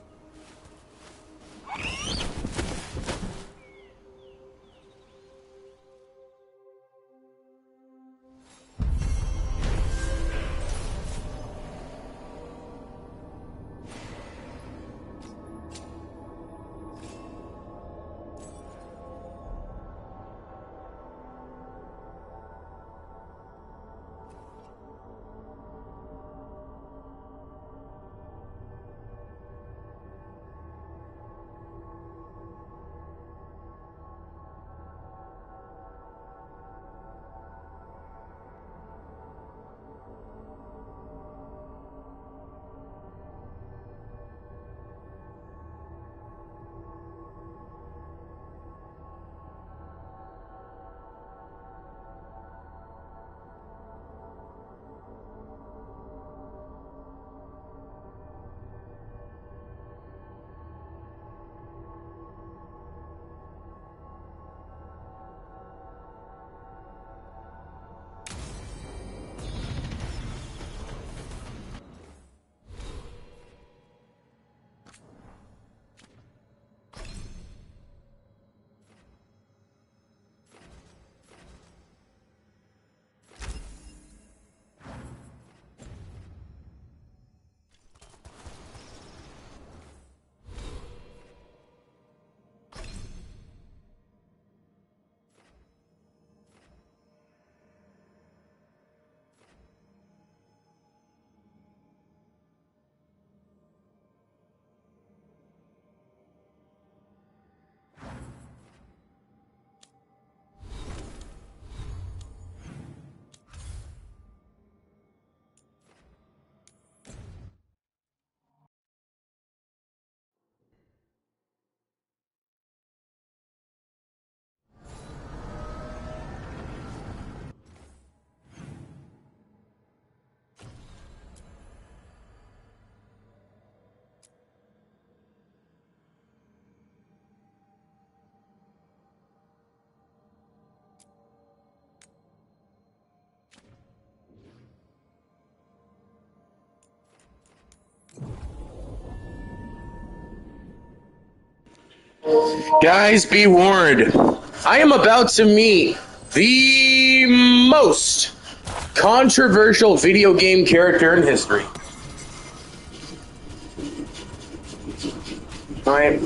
Guys, be warned. I am about to meet the most controversial video game character in history. Alright.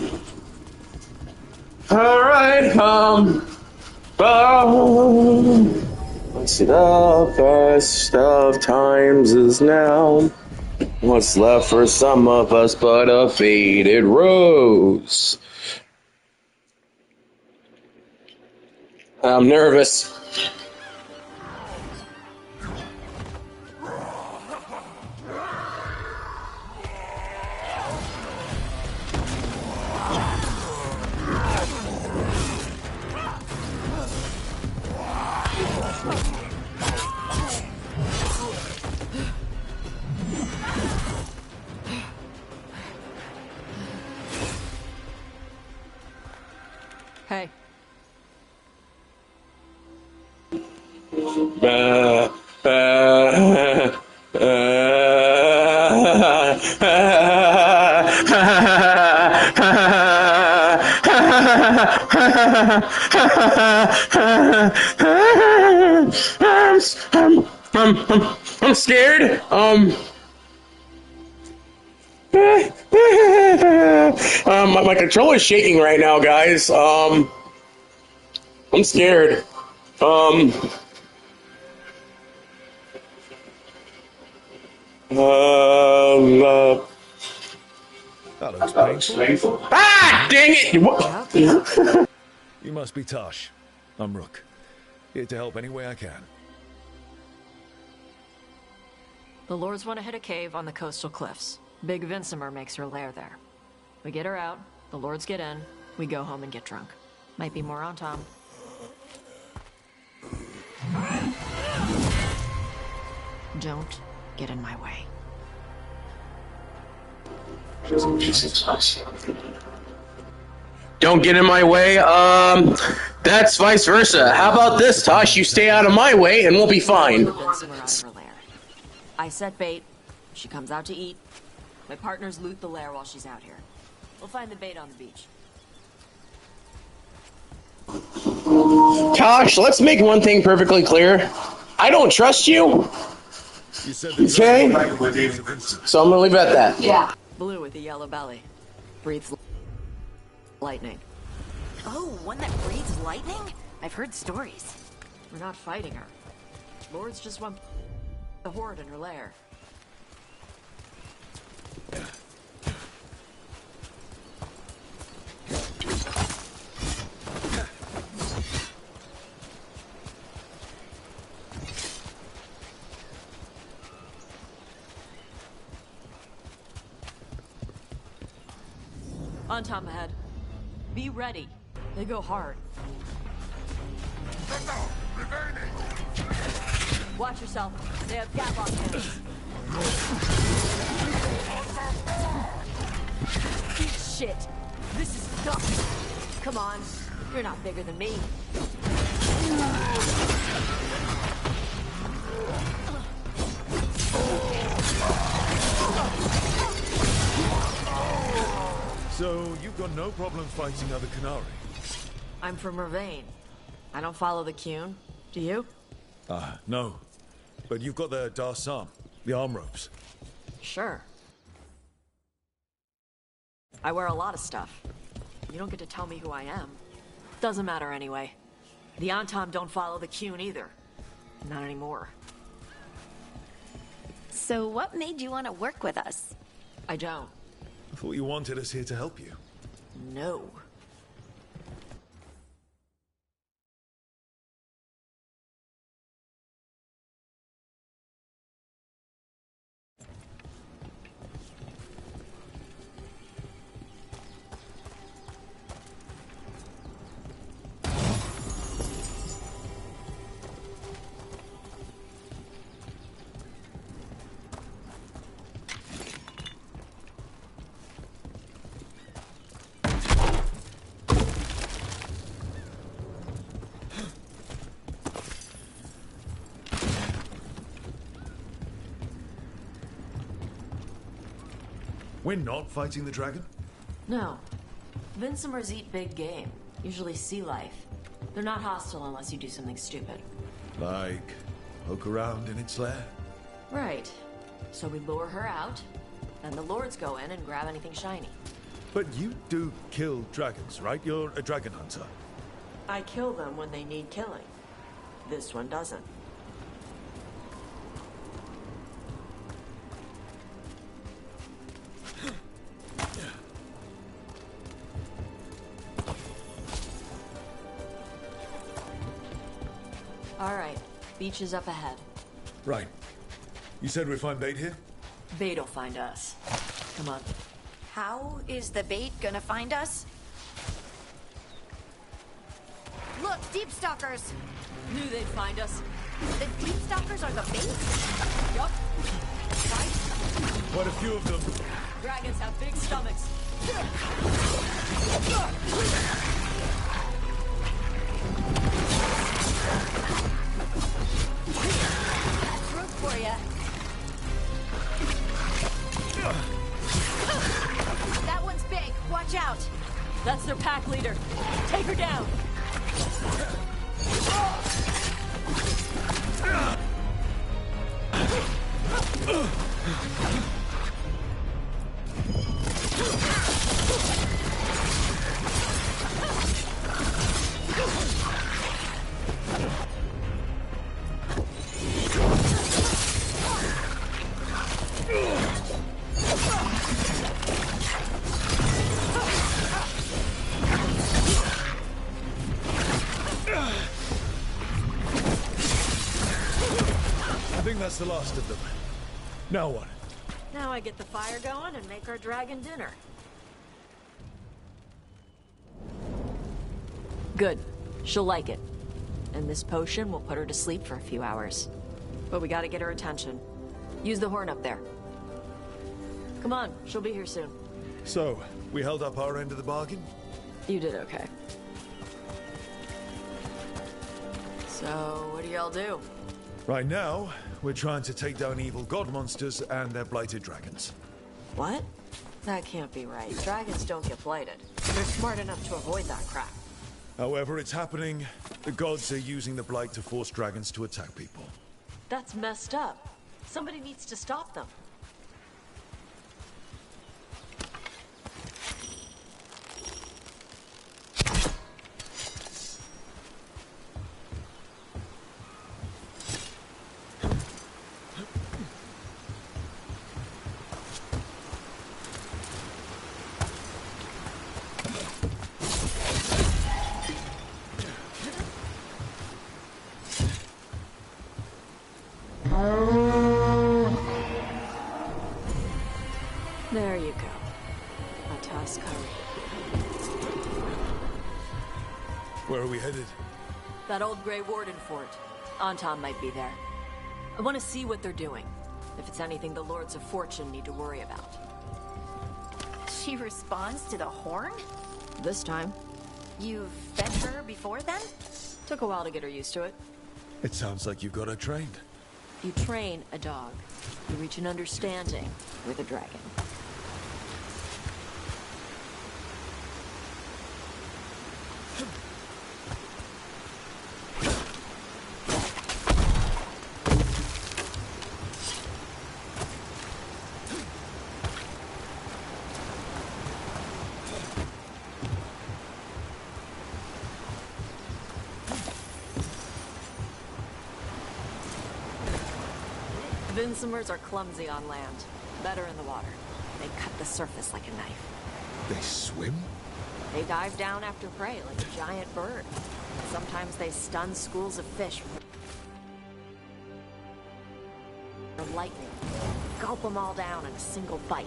Let's see, the best of times is now. What's left for some of us but a faded rose? I'm nervous. Hey. I'm scared. My controller's shaking right now, guys. I'm scared. That looks painful. Ah, dang it! What? You must be Tosh. I'm Rook. Here to help any way I can. The Lords want to hit a cave on the coastal cliffs. Big Vincimer makes her lair there. We get her out, the Lords get in, we go home and get drunk. Might be more on Tom. Don't get in my way. Don't get in my way. That's vice versa. How about this, Tosh? You stay out of my way and we'll be fine. I set bait. She comes out to eat. My partners loot the lair while she's out here. We'll find the bait on the beach. Tosh, let's make one thing perfectly clear. I don't trust you. Okay? So I'm gonna leave it at that. Yeah. Blue with a yellow belly. Breathes lightning. Oh, one that breathes lightning? I've heard stories. We're not fighting her. Lords just want the horde in her lair. On Tom ahead. Be ready. They go hard. Watch yourself. They have Gavlock hands. Shit. This is stuff. Come on. You're not bigger than me. So, you've got no problem fighting other Canary? I'm from Mervain. I don't follow the Cune. Do you? No. But you've got the Darsam, the arm ropes. Sure. I wear a lot of stuff. You don't get to tell me who I am. Doesn't matter anyway. The Antom don't follow the Cune either. Not anymore. So what made you want to work with us? I don't. I thought you wanted us here to help you. No. We're not fighting the dragon? No. Vincimers eat big game, usually sea life. They're not hostile unless you do something stupid. Like, poke around in its lair? Right. So we lure her out, then the lords go in and grab anything shiny. But you do kill dragons, right? You're a dragon hunter. I kill them when they need killing. This one doesn't. All right, beach is up ahead. Right. You said we'd find bait here? Bait'll find us. Come on. How is the bait gonna find us? Look, deep stalkers! Knew they'd find us. The deep stalkers are the bait? Yup. Quite a few of them. Dragons have big stomachs. Room for ya. That one's big. Watch out. That's their pack leader. Take her down. I think that's the last of them. Now what? Now I get the fire going and make our dragon dinner. Good. She'll like it. And this potion will put her to sleep for a few hours. But we gotta get her attention. Use the horn up there. Come on, she'll be here soon. So, we held up our end of the bargain? You did okay. So, what do y'all do? Right now, we're trying to take down evil god monsters and their blighted dragons. What? That can't be right. Dragons don't get blighted. They're smart enough to avoid that crap. However, it's happening. The gods are using the blight to force dragons to attack people. That's messed up. Somebody needs to stop them. There you go. A tusk curry. Where are we headed? That old Grey Warden fort. Anton might be there. I want to see what they're doing. If it's anything the Lords of Fortune need to worry about. She responds to the horn? This time. You've fed her before then? Took a while to get her used to it. It sounds like you've got her trained. You train a dog. You reach an understanding with a dragon. Vincimers are clumsy on land, better in the water. They cut the surface like a knife. They swim? They dive down after prey like a giant bird. Sometimes they stun schools of fish with lightning. Gulp them all down in a single bite.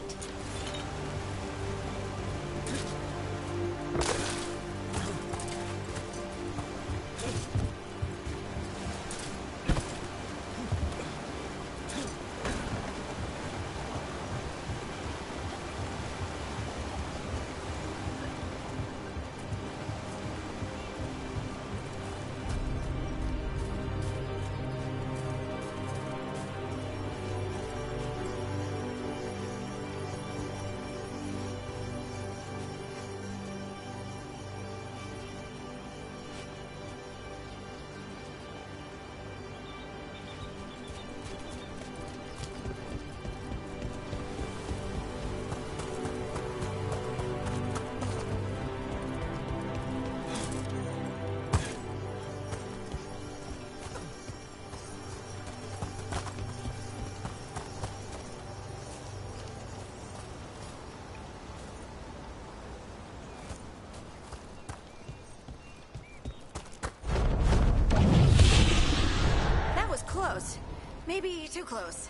Maybe too close.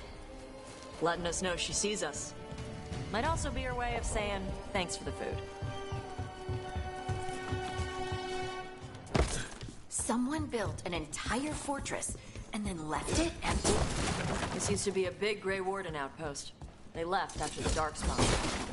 Letting us know she sees us. Might also be her way of saying thanks for the food. Someone built an entire fortress and then left it empty? This used to be a big Grey Warden outpost. They left after the Darkspawn.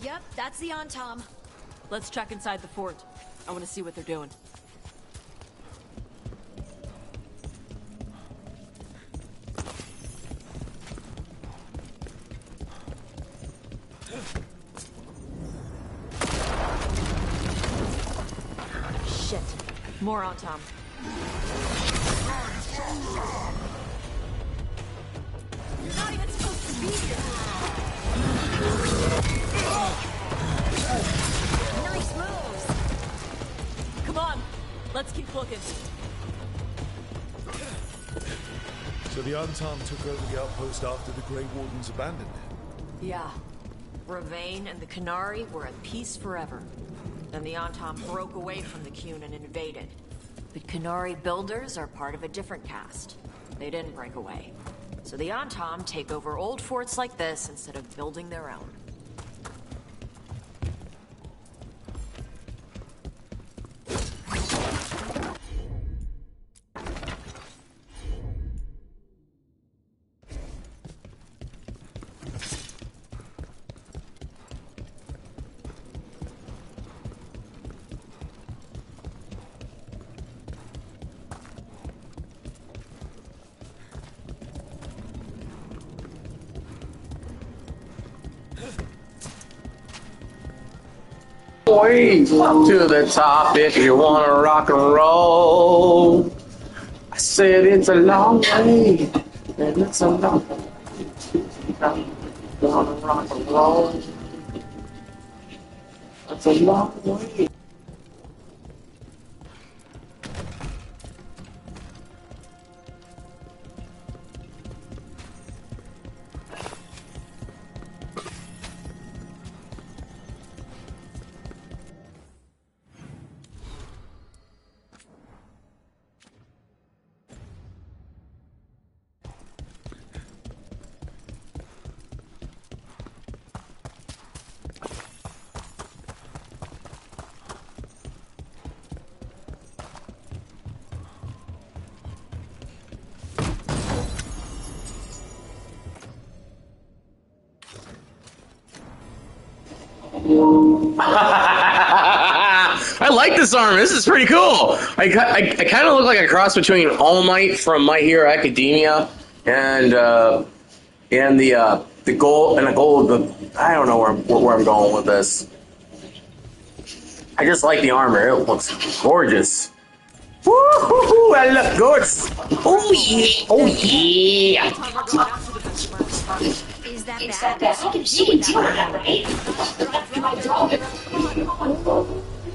Yep, that's the Tom. Let's check inside the fort. I want to see what they're doing. Shit. More on Tom. You're not even supposed to be here. Nice moves. Come on. Let's keep looking. So the Untom took over the outpost after the Grey Wardens abandoned it? Yeah. Ravane and the Canary were at peace forever. Then the Antom broke away from the Qun and invaded. But Canary builders are part of a different caste. They didn't break away. So the Antom take over old forts like this instead of building their own. way to the top if you want to rock and roll. I said it's a long way, and it's a long way. Want to rock and roll. It's a long way. I like this armor. This is pretty cool. I kind of look like a cross between All Might from My Hero Academia and the gold. I don't know where I'm going with this. I just like the armor. It looks gorgeous. Woo-hoo-hoo, I look gorgeous. Oh yeah. Oh yeah. Is that bad? I can see it, right?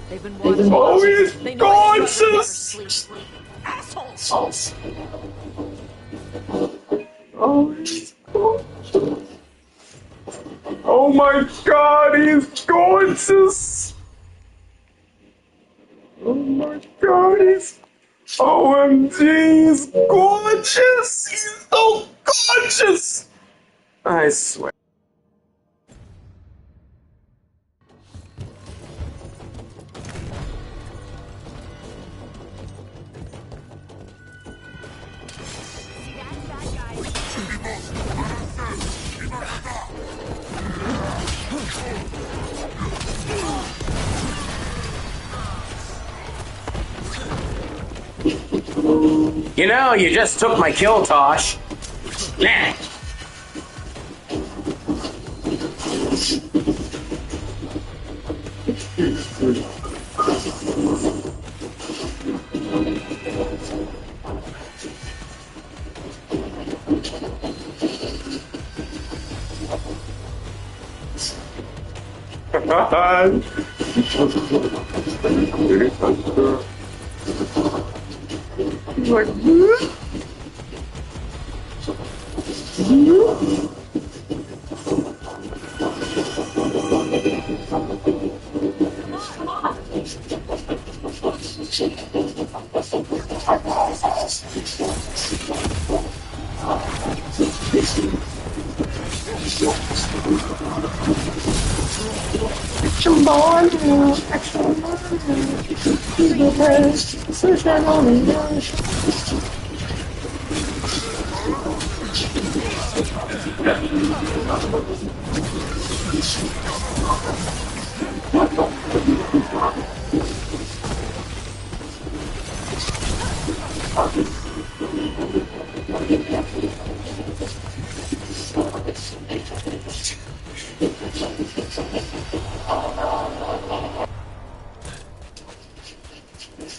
They've been always gorgeous. Assholes. Oh my God, he's gorgeous. Oh my God, he's OMG, he's gorgeous. He's so gorgeous. I swear. You know, you just took my kill, Tosh. Nah.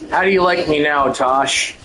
How do you like me now, Tosh?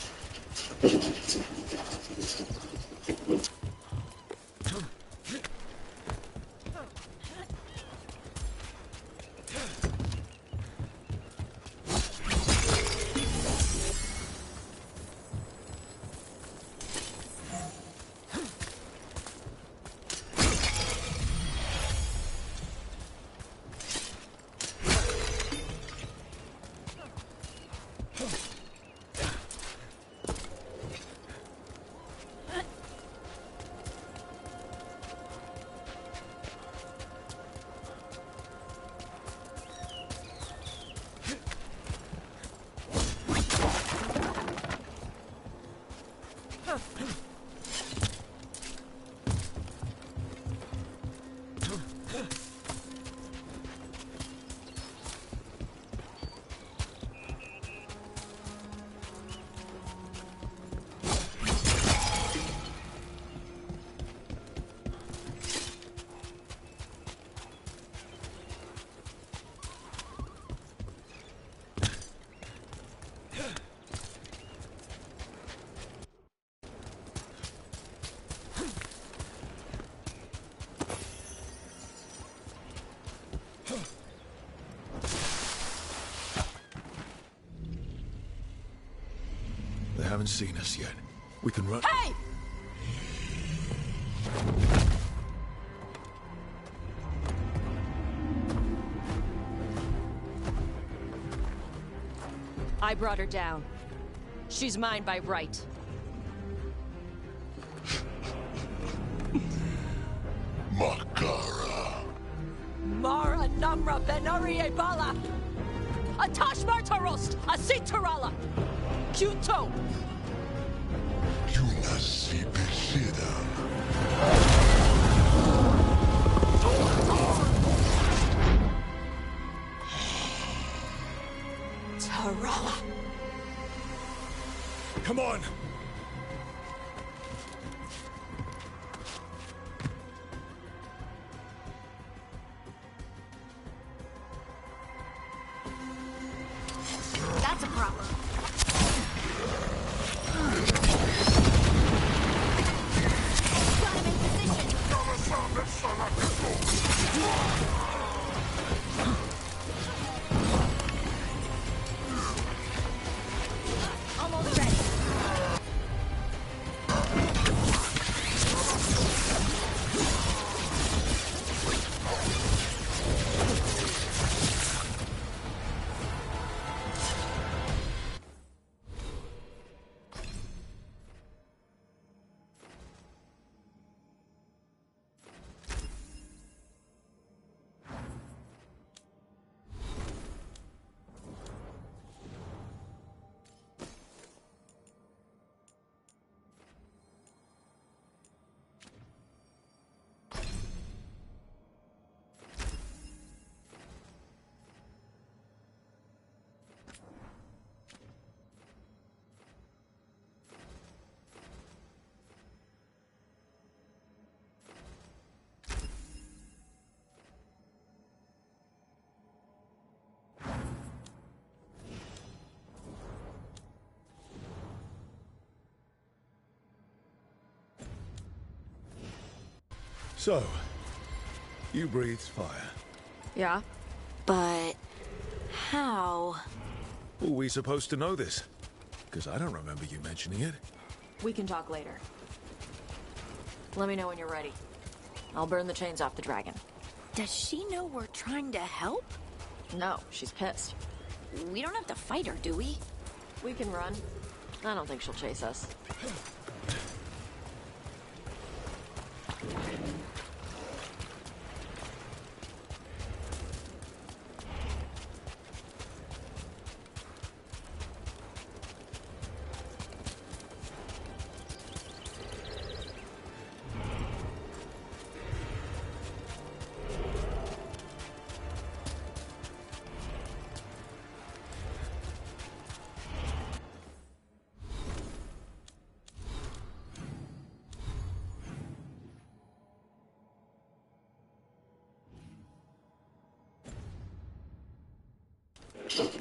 They haven't seen us yet. We can run. Hey! I brought her down. She's mine by right. Makara. Mara Namra Benarie Bala! Atash Martarost! Asitarala! Kuto! Yunasi Bishida. Tarala! Come on! That's a problem. Got him in position. Almost ready. So, you breathe fire. Yeah. But how? Were we supposed to know this? Because I don't remember you mentioning it. We can talk later. Let me know when you're ready. I'll burn the chains off the dragon. Does she know we're trying to help? No, she's pissed. We don't have to fight her, do we? We can run. I don't think she'll chase us.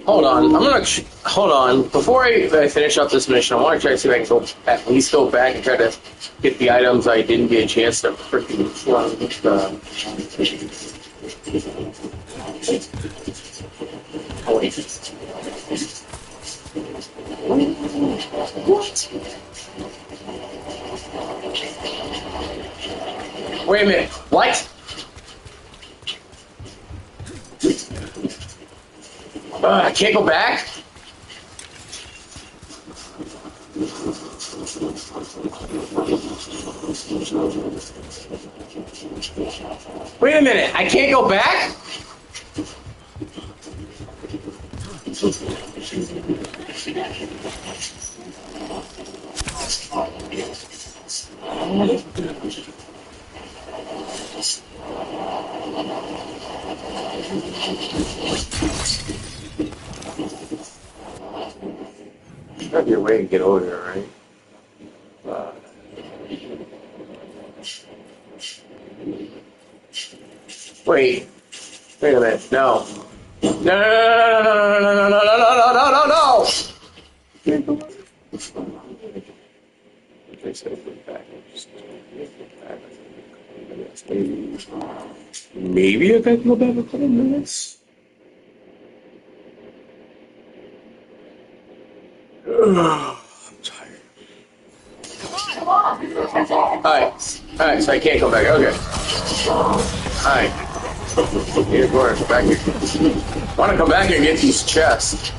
Hold on, I'm gonna hold on. Before I finish up this mission, I want to try to see if I can at least go back and try to get the items I didn't get a chance to freaking run. Oh wait. What? Wait a minute. What? I can't go back? Wait a minute, I can't go back? There's your way to get over here, right? Wait a minute. No. No, no, no, no, no, no, no, no, no, no, no, no, no. Maybe I can go back a couple minutes. I'm tired. Alright, so I can't go back. Okay. Alright. Here, Gordon, back here. I want to come back here and get these chests.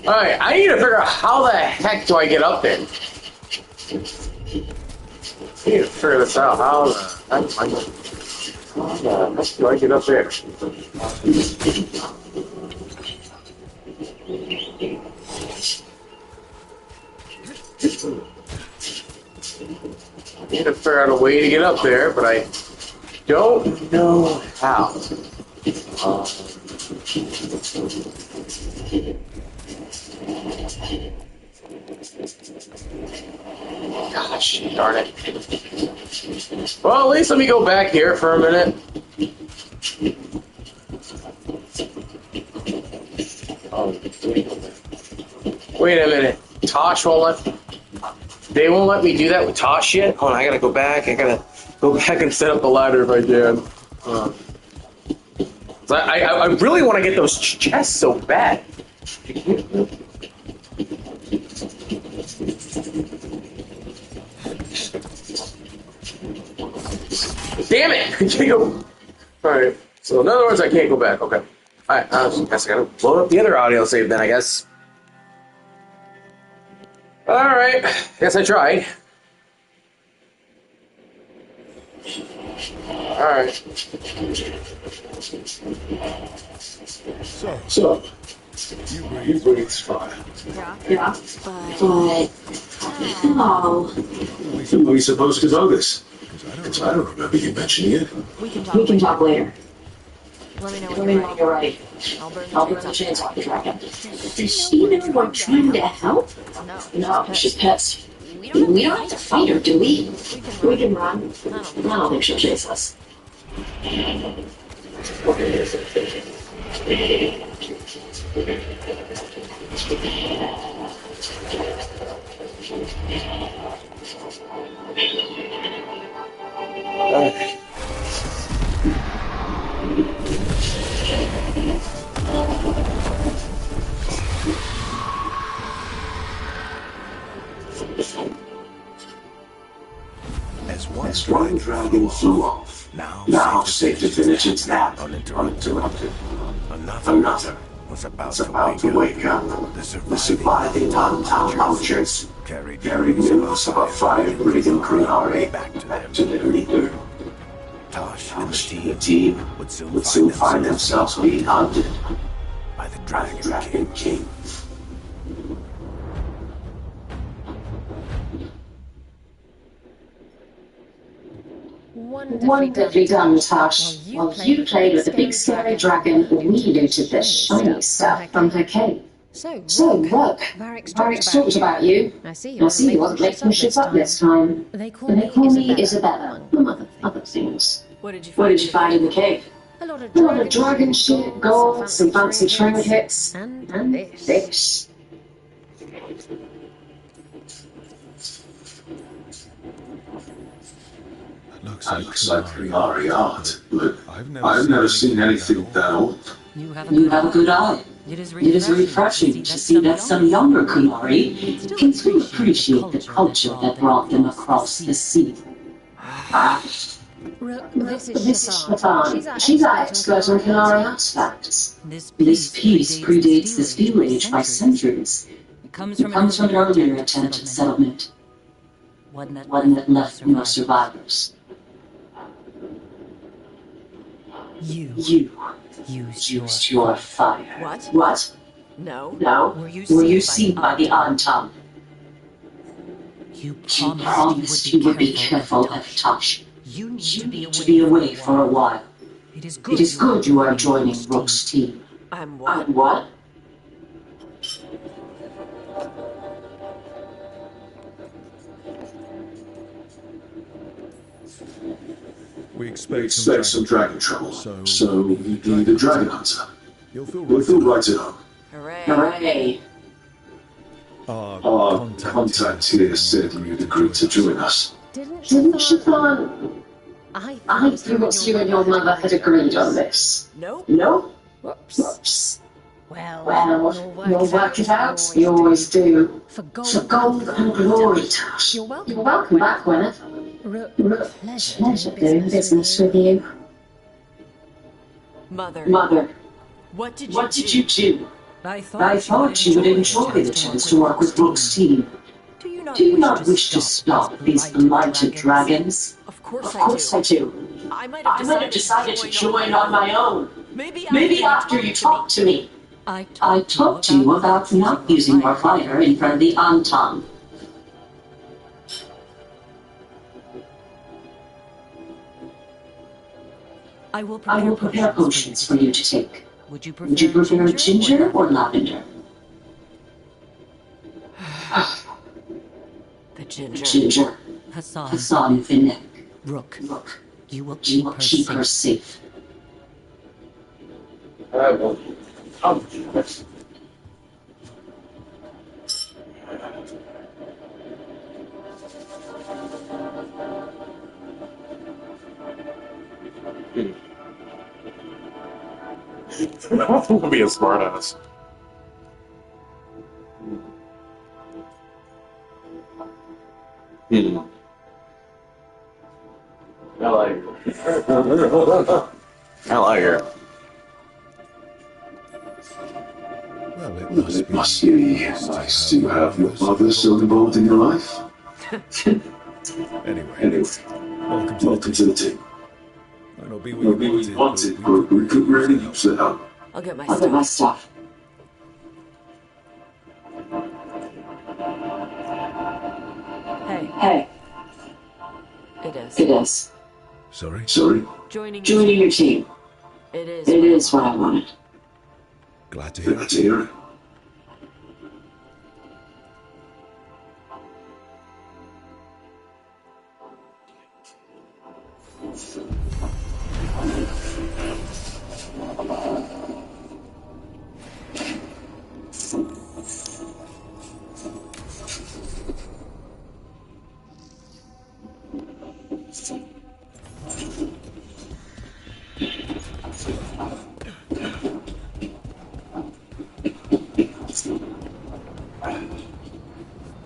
Alright, I need to figure out how the heck do I get up there? I need to figure this out. How the heck do I get up there? I need to figure out a way to get up there, but I don't know how. Gosh, darn it. Well, at least let me go back here for a minute. Oh, wait a minute. Tosh won't let... They won't let me do that with Tosh yet? Hold on, I gotta go back. I gotta go back and set up the ladder if I can. I really want to get those chests so bad. Damn it! I can't go. Alright, so in other words, I can't go back. Okay. Alright, I guess I gotta load up the other audio save then, I guess. Alright, guess I tried. Alright. So, you breathe fire. Yeah. But how are we supposed to know this? Because I don't remember you mentioning it. We can talk later. Let me know when you're ready. I'll burn the chains off the dragon. Does she know we're trying to help? No, she's pissed. We don't have to fight her, do we? We can run. I don't think she'll chase us. As one dragon flew off, now safe to finish its nap uninterrupted. Another was about to wake up. The surviving non-town poachers carried members of a fire-breathing Kunari back to their leader. Tosh and the team would soon find themselves being hunted by the Dragon King. Wonderfully done, Tosh. While you played with the big scary dragon, we looted the shiny stuff from her cave. So, look, Varric talked about you. I see you wasn't making shit up this time. They call me Isabella, among other things. What did you find in the cave? A lot of dragon shit, gold, some fancy trinkets, and this. Looks like Kunari art, but I've never seen anything that old. You have a good eye. It is refreshing to see that some younger Kunari can still appreciate the culture that brought them across the sea. This is Stefan. She's our expert on Kunari artifacts. This piece predates the Steel Age by centuries. It comes from an earlier attempt at settlement. One that left no survivors. You used your fire. What? No. Were you seen by the Antam? You promised you would be careful of Tosh. You need to be away for a while. It is good you are joining Rook's team. I'm what? We We expect some dragon trouble, so you need a dragon hunter. You'll feel You'll feel right at home. Hooray. Hooray! Our contact here said you'd agreed to join us. Didn't Siobhan? I thought you and your mother had agreed on this. Nope. No? Whoops. Well, you'll work it out. You always do. For gold and glory, Tash. You're welcome back whenever. Pleasure doing business with you. Mother. What did you do? I thought you would enjoy the chance to work with Brooke's team. Do you not wish to stop these blighted dragons? Of course I do. I might have decided to join on my own. Maybe after you talked to me. I talked to you about not using your fire in front of the Anton. I will prepare potions for you to take. Would you prefer ginger or lavender? The ginger. Ginger. Hassan Finnick. Rook. You will keep her safe. Don't be a smartass. I like her. I like her. Well, It must be nice to have your mother so involved in your life. Anyway, welcome to the team. Might not be Not what be you what you wanted, but we could really use the help. I'll get my stuff. Hey. It is. Sorry? Joining your team. It is what I wanted. Glad to hear it.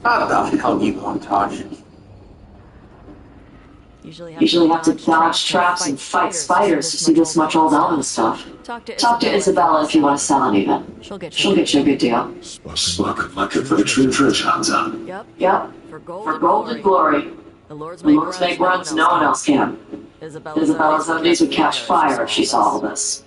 How the hell do you want, Tosh? Usually have to dodge traps and fight spiders to see this much old elven stuff. Talk to Isabella if you want to sell anything. She'll get you a good deal. Spoken like a veteran treasure hunter. Yep. For gold and glory. The Lords make runs no one else can. Isabella's enemies would catch fire if she saw all this.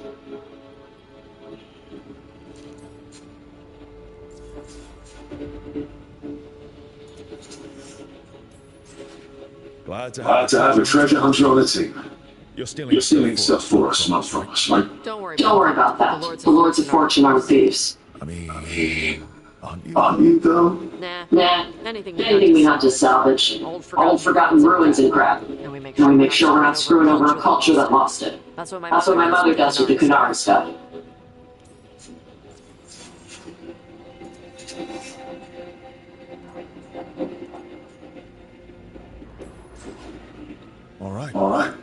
Glad to have a treasure hunter on the team. You're stealing stuff for us, not from us, right? Don't worry about that. The Lords of Fortune aren't thieves. I mean, Aren't you, though? Nah. Anything we have to salvage. Old forgotten ruins and crap. And we make sure we're not screwing over a culture that lost it. That's what my mother does with the Kunari stuff. All right.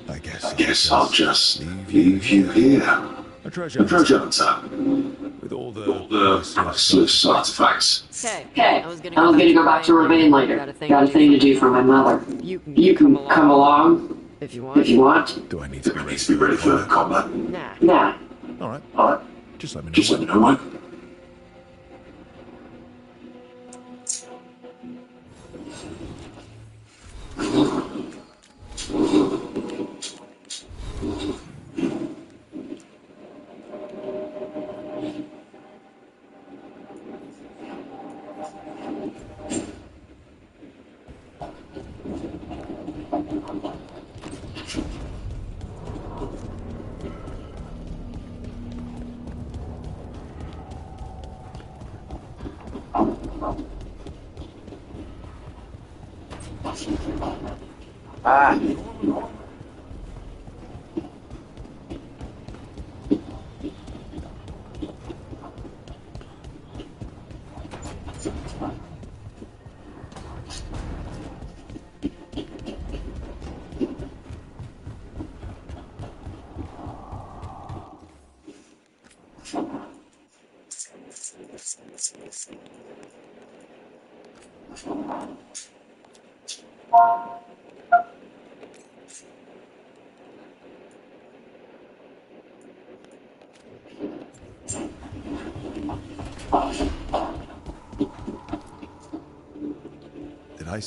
I guess I'll just leave you here. A treasure hunter. With all the priceless artifacts. Okay, I was gonna go back to Ravane later. Got a thing to do for my mother. You can come along if you want. Do I need to be ready for combat? Nah. All right. Just let me know. Mike.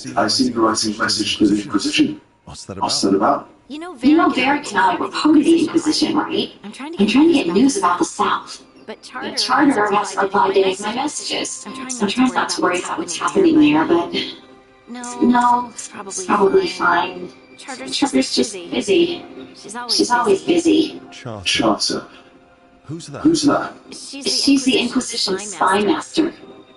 Did I see the writing message to the Inquisition? What's that about? You know, Varric and I were part of the Inquisition, right? I'm trying to get news about the South. But Charter has to reply to any of my messages. I'm trying not to worry about what's happening there, but... No, it's probably fine. Charter's just busy. She's always busy. Charter. Who's that? She's the Inquisition's spy master.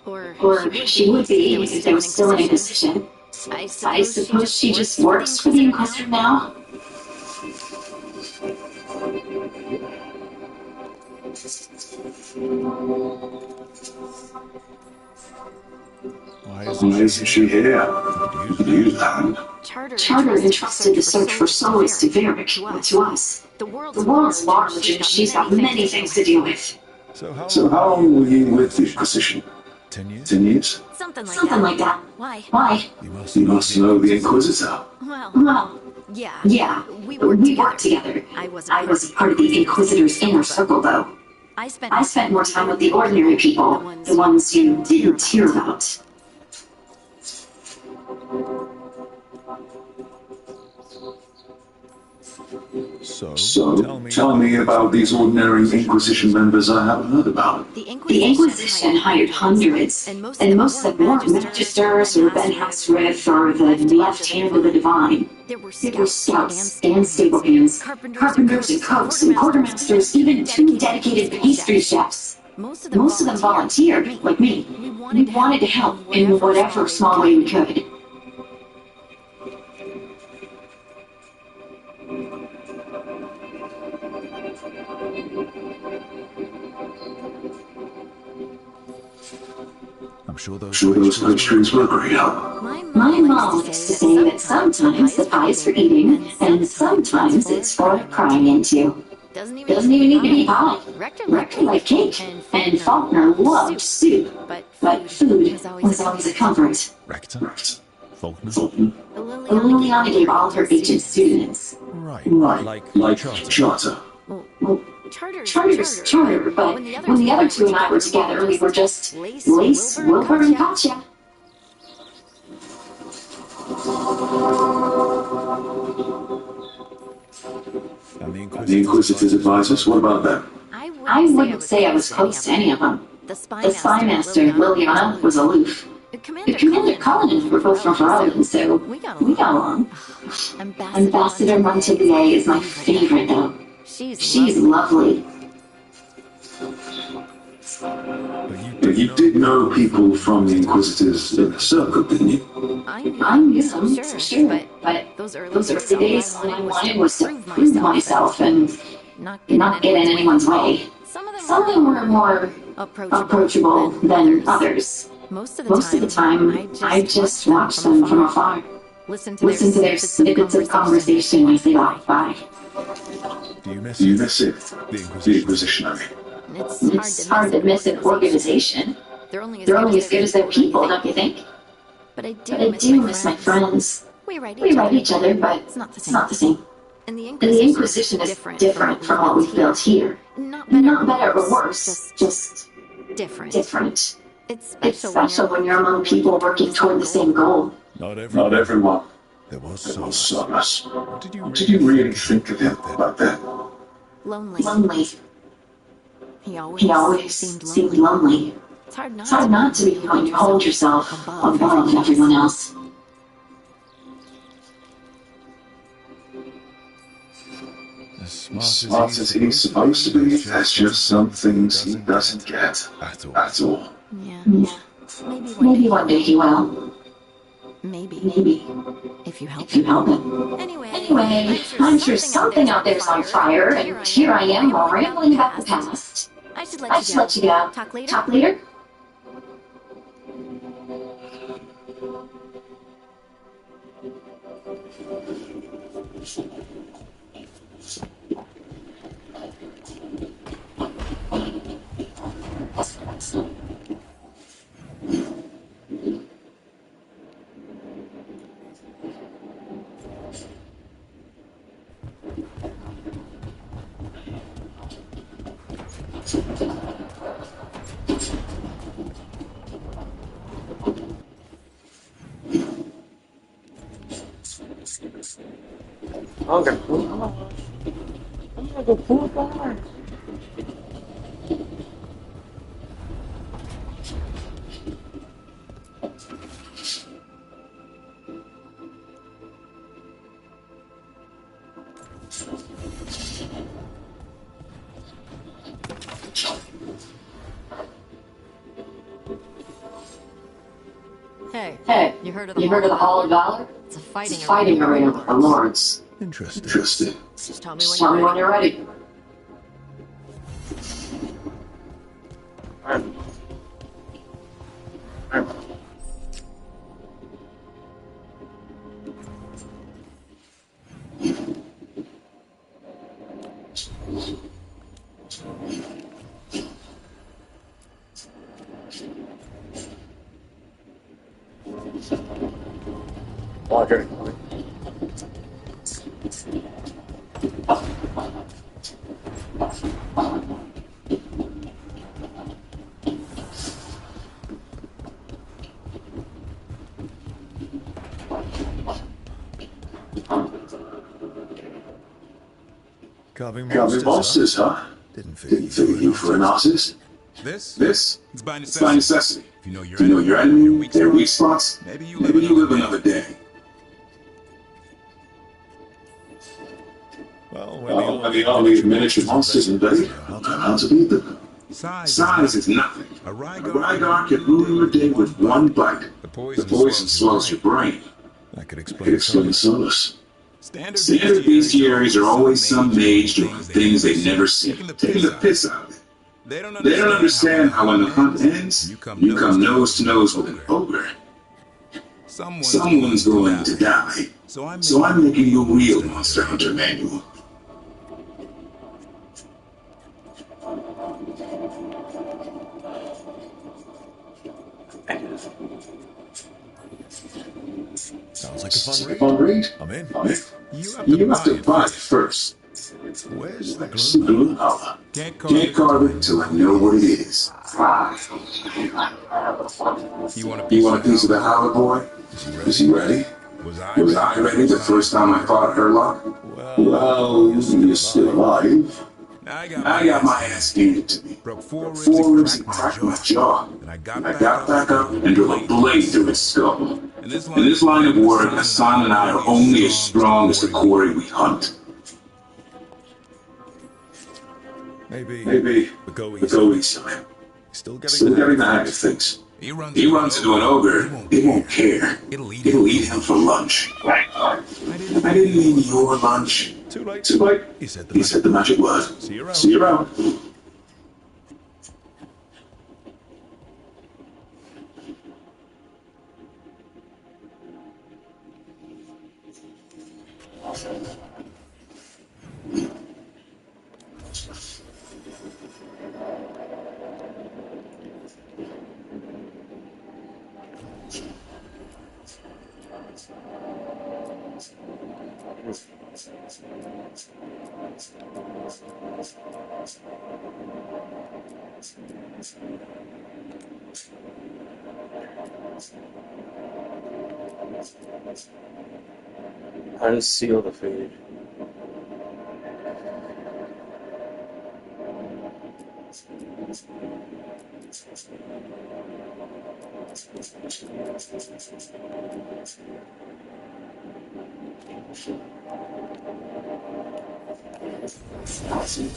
Or she would be if there was still an Inquisition. I suppose she just works for the Inquisitor now? Why isn't she here? You land. Charter entrusted the search for souls to Varric, but to us. The world's large and she's got many things to deal with. So how long were you with the Inquisition? 10 years? 10 years? Something like that. Why? You must know the Inquisitor. Well, yeah. We worked together. I was part of the Inquisitor's inner circle, though. I spent more time with the ordinary people, the ones you didn't hear about. So, tell me about these ordinary Inquisition members I haven't heard about. The Inquisition hired hundreds, and most of them weren't Magisters or Ben Hexrith or the left hand of the Divine. There were scouts and stable hands, carpenters and cooks and quartermasters, even 2 dedicated pastry chefs. Most of them volunteered, like me. We wanted to help in whatever small way we could. I'm sure those pastries were a great help. My mom used to say that sometimes the pie is for eating, and sometimes it's for crying into. Doesn't even need to be pie. Rector liked cake, and Faulkner loved soup, but food was always a comfort. Rector? Faulkner? Liliana gave all her agent students. Right. Like Charter. Well, Charter, but when the other 2 and I were together, we were just Lace, Wilbur, and Katya. And the Inquisitor's advisors, what about them? I wouldn't say I was close to any of them. The spy master, Liliana, was aloof. The Commander Cullen and I were both from Ferelden, so we got along. Ambassador Montiglier is my favorite, though. She's lovely. But you did know people from the Inquisitors in the circle, didn't you? I knew them, for sure, but those early days, all I wanted was to prove myself and not get in anyone's way. Some of them were more approachable than others. Most of the time, I just watched them from afar. Listen to their snippets of conversation as they walked by. Do you miss it? The Inquisition, I mean. It's hard to miss an organization. They're only as good as their people, don't you think? But I do miss my friends. We write each other, but it's not the same. And the Inquisition is different from what we've built here. Not better or worse, just different. It's special when you're among people working toward the same goal. Not everyone. There was Solas. What did you really think of him about that? Lonely. He always seemed lonely. It's hard not to be when you hold yourself above everyone else. As smart as he's supposed to be, there's just some things he doesn't get at all. Yeah. Maybe one day he will. Maybe. If you help him. Anyway, I'm sure something out there's on fire, and here I am rambling about the past. I should let you go. Talk later? Okay. I'm gonna go pull up on her. Hey, you heard of the Hall of Valor? It's a fighting arena for lords. Interesting. Just tell me when you're ready. Walker. Carving monsters, huh? Didn't figure you for an artist. This? It's by necessity. If you know your enemy, their weak spots, maybe you live another day. Well, when the army of miniature monsters invade, how to beat them? Size is nothing. A Veilguard can ruin your day with one bite. The poison swells your brain. That could explain Solus. Standard bestiaries are always some mage doing things they've never seen, taking the piss out of it. They don't understand how when the hunt ends, you come nose to nose with an ogre. Someone's going to die. So I'm making you a real Monster Hunter manual. Sounds like a fun read. I'm in. You have to buy it first. Where's the gloom howler? Can't carve it till I know what it is. You want a piece of the howler, boy? Is he ready? Was I ready the first time I fought Herlock? Well, you're still alive. I got my ass handed to me. Broke four ribs and cracked my jaw. And I got back up and drove a blade through his skull. In this line of work, Hassan and I are only as strong as the quarry we hunt. Maybe go easy on him. Still getting the hang of things. He runs into an ogre, he won't care. It'll eat him for lunch. I didn't mean your lunch. Too late. He said the magic word. See you around. Unseal the food. Let's see.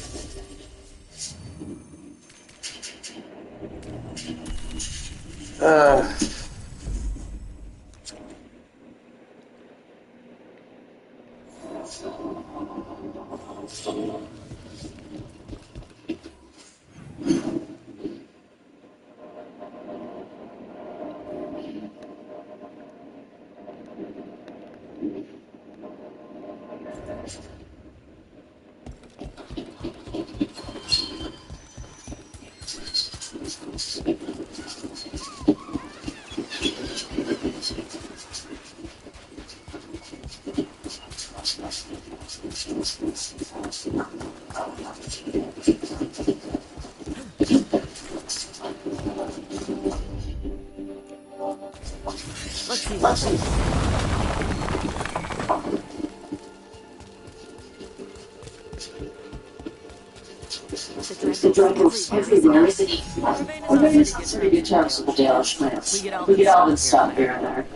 dragons everywhere, isn't he? Ravain's got pretty good terms with the Dalish clans. We get all this stuff here and there.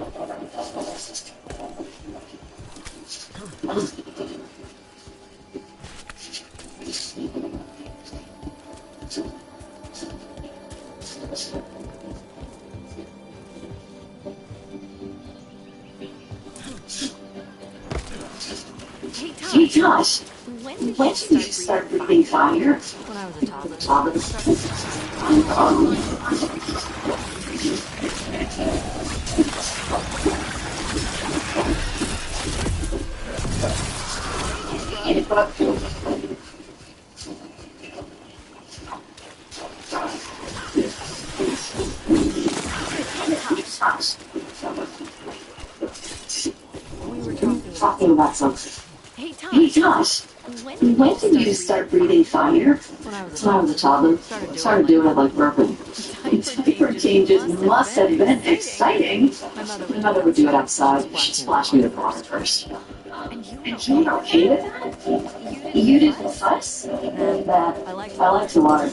Hey Josh, when did you start breathing fire? When I was a toddler. We were talking about something. Hey Josh, when did you start breathing fire? When I was a toddler. Started doing it like burping. Diaper changes must have been exciting. My mother would do it outside. She'd splash me with water first. And you were okay with that? You didn't fuss? That I like to water.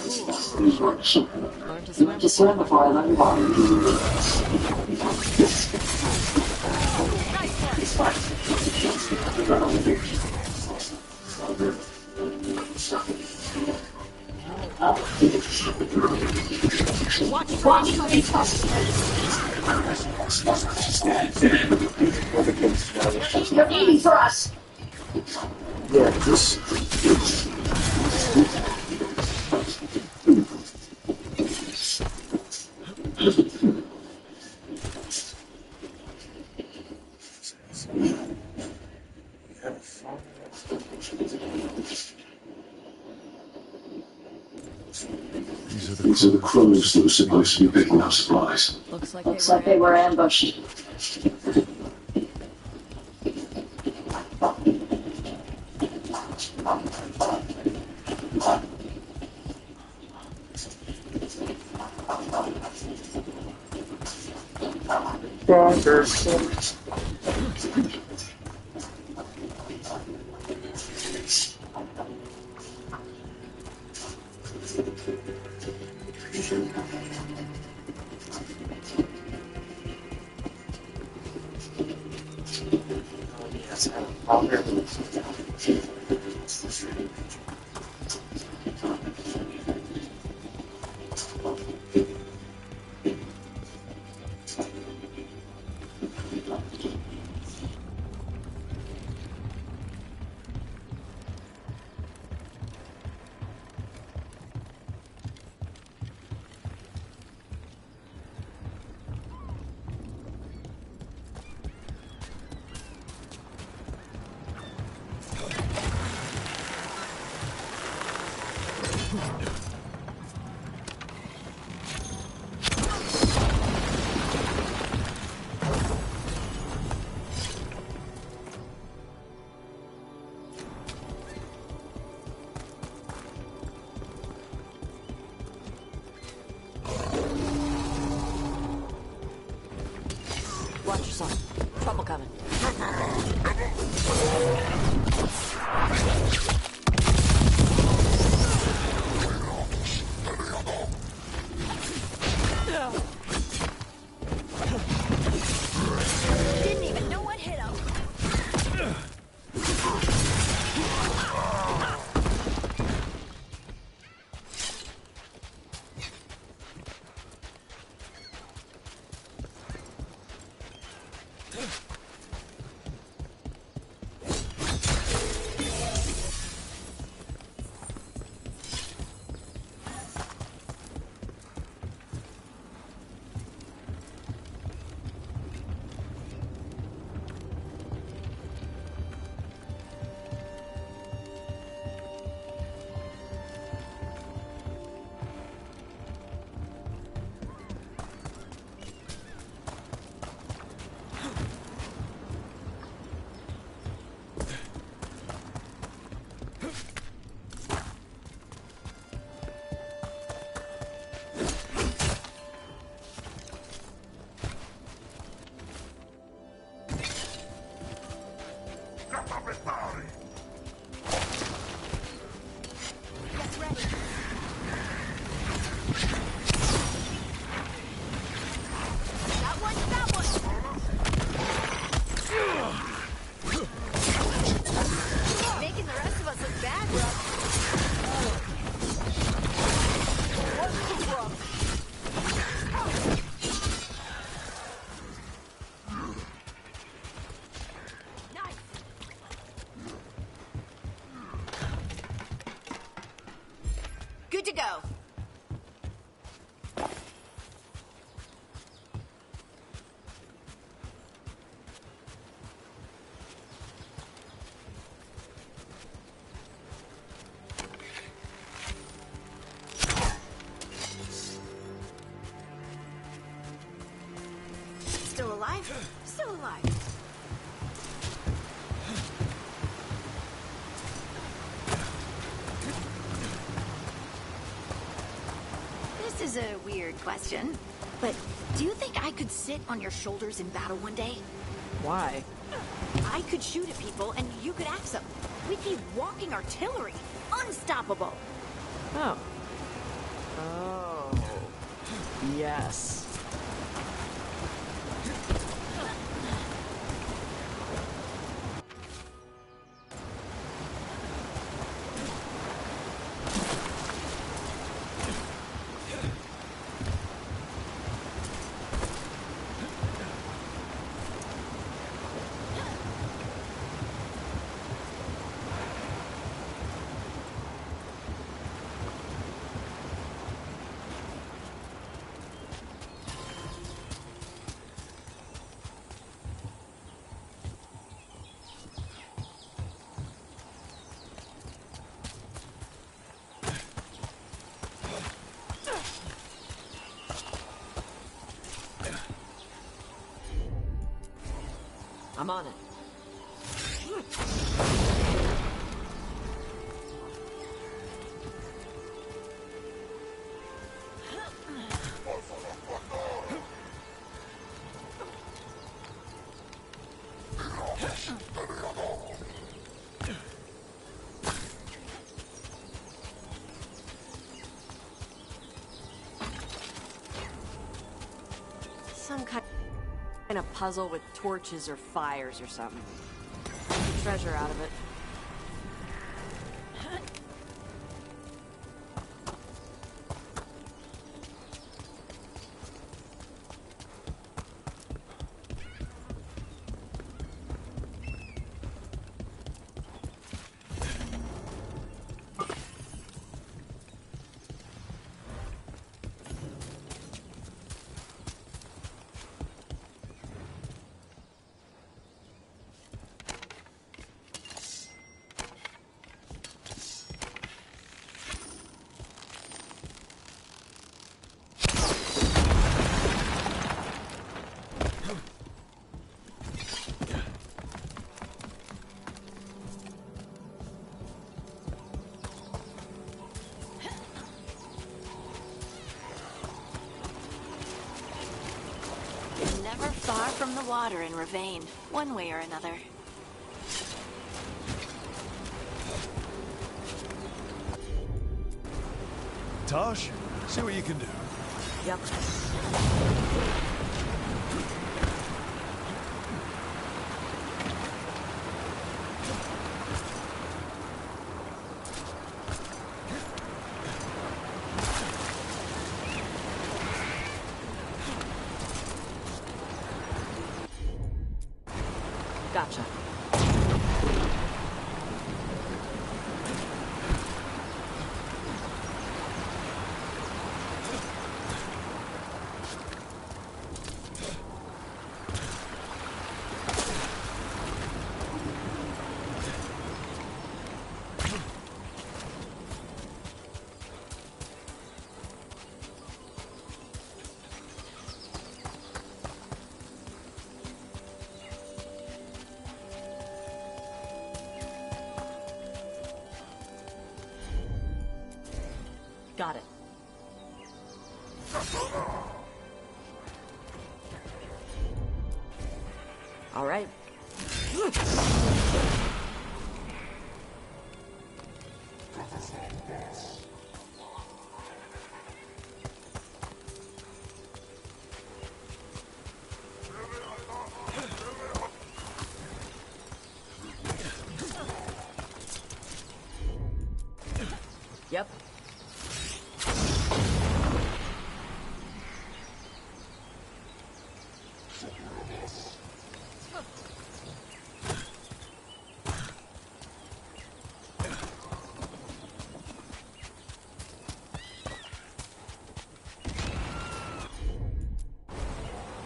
Learned to swim before I learned to water. Watch You're aiming for us. Yeah, this. These are the crows that were supposed to be picking up supplies. Looks like they were ambushed. Watch yourself. Trouble coming. Didn't even know what hit him. Still alive? Still alive. This is a weird question, but do you think I could sit on your shoulders in battle one day? Why? I could shoot at people and you could axe them. We'd be walking artillery. Unstoppable. Oh. Oh. Yes. I'm on it. Some kind of puzzle with torches or fires or something. Get treasure out of it. Never far from the water in Ravane, one way or another. Tosh, see what you can do. Yep. Gotcha. Got it. All right. Yep.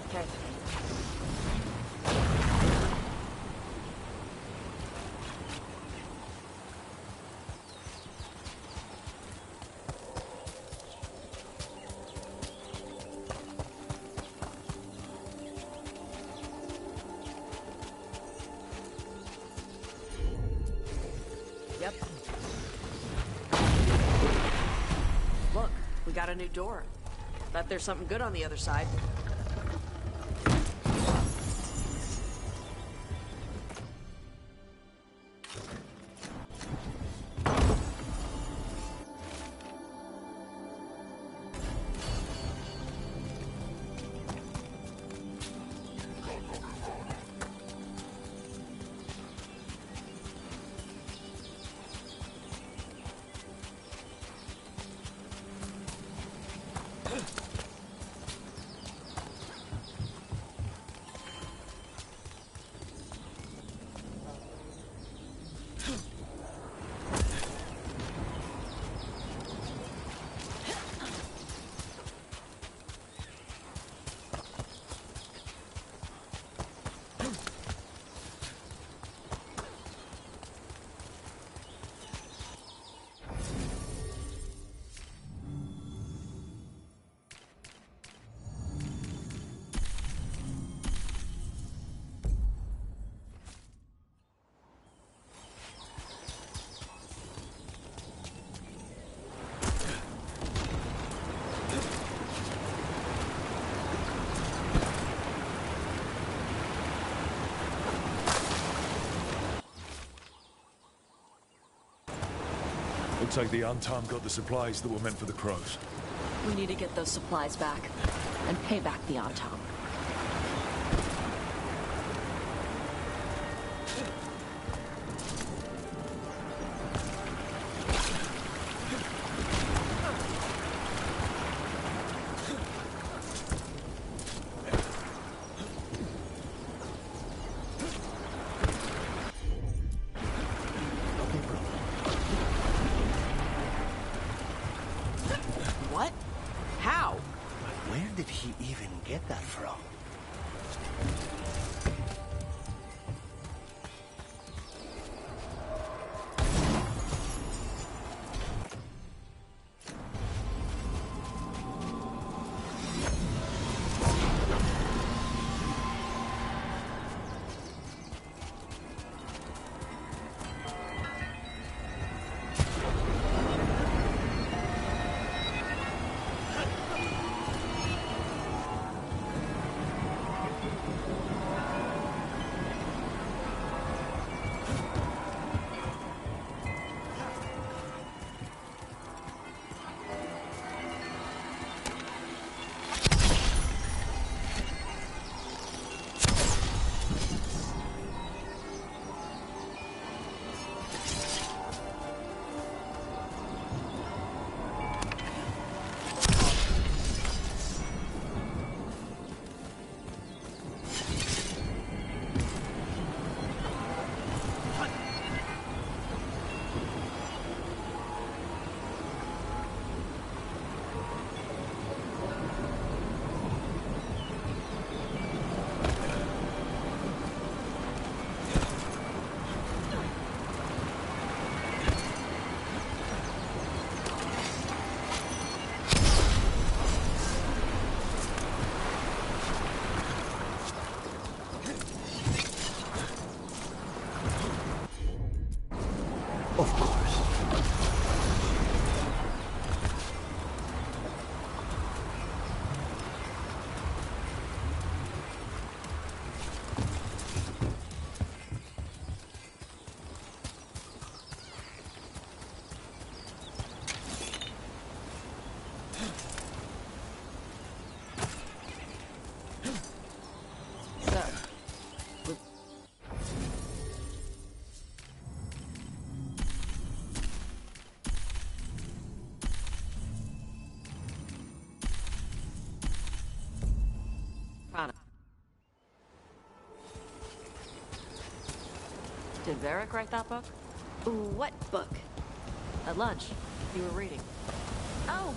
Okay. a new door. Bet there's something good on the other side. Looks like the Antam got the supplies that were meant for the crows. We need to get those supplies back and pay back the Antam. Did Varric write that book? What book? At lunch. You were reading. Oh,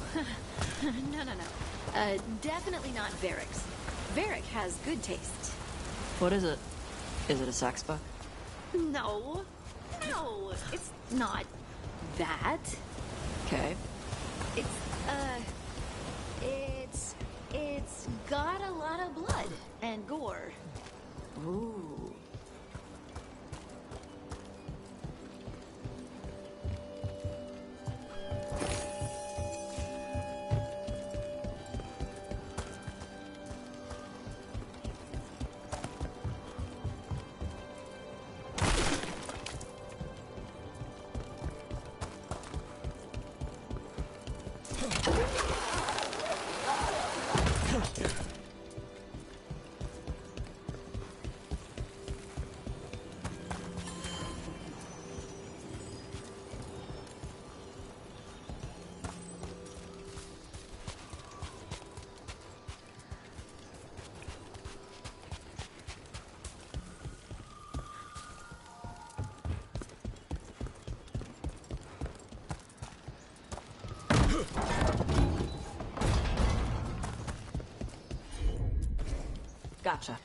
no. Definitely not Varric's. Varric has good taste. What is it? Is it a sex book? No, it's not that. Okay. It's got a lot of blood and gore. Ooh. Gotcha.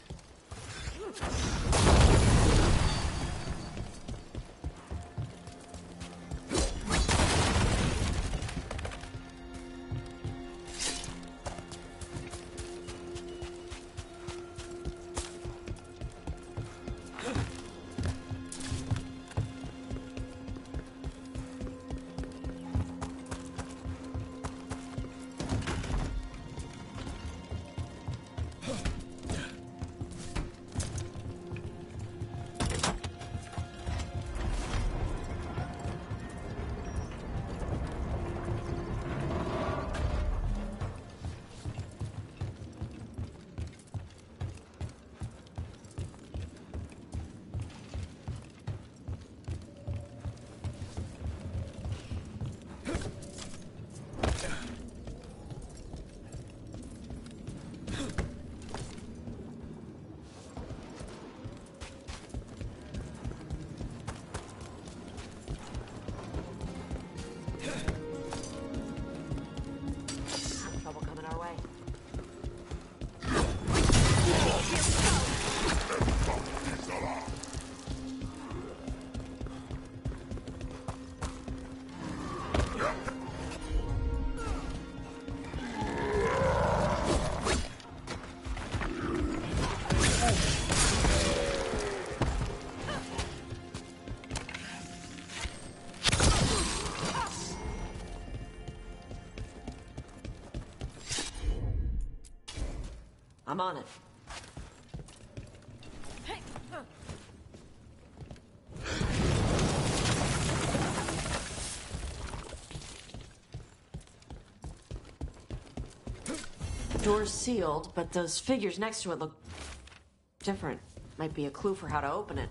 Trouble coming our way. I'm on it. Door's sealed, but those figures next to it look different. Might be a clue for how to open it.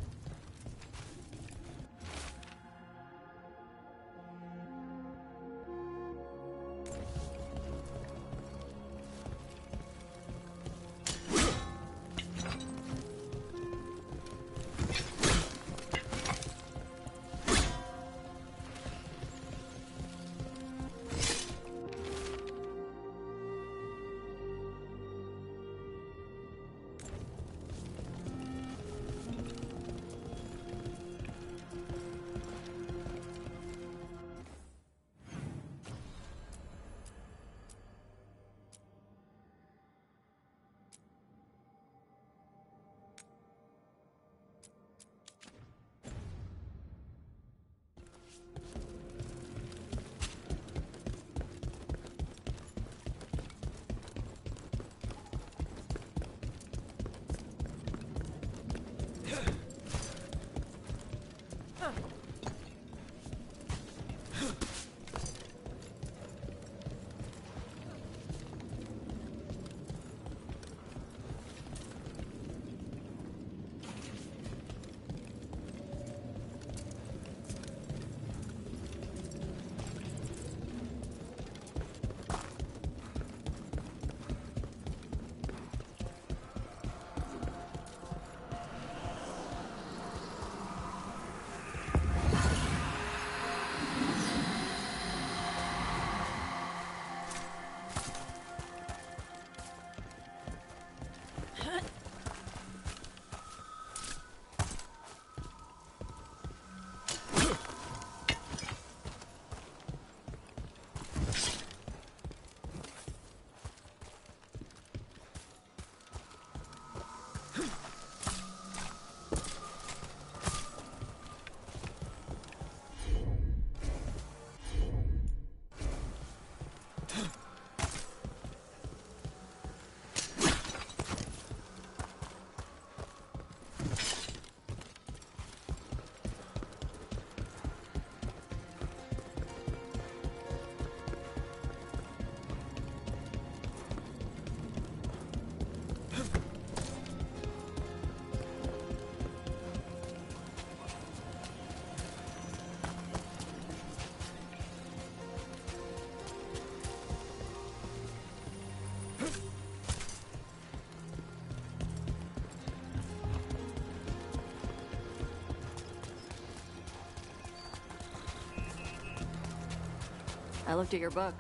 I looked at your book.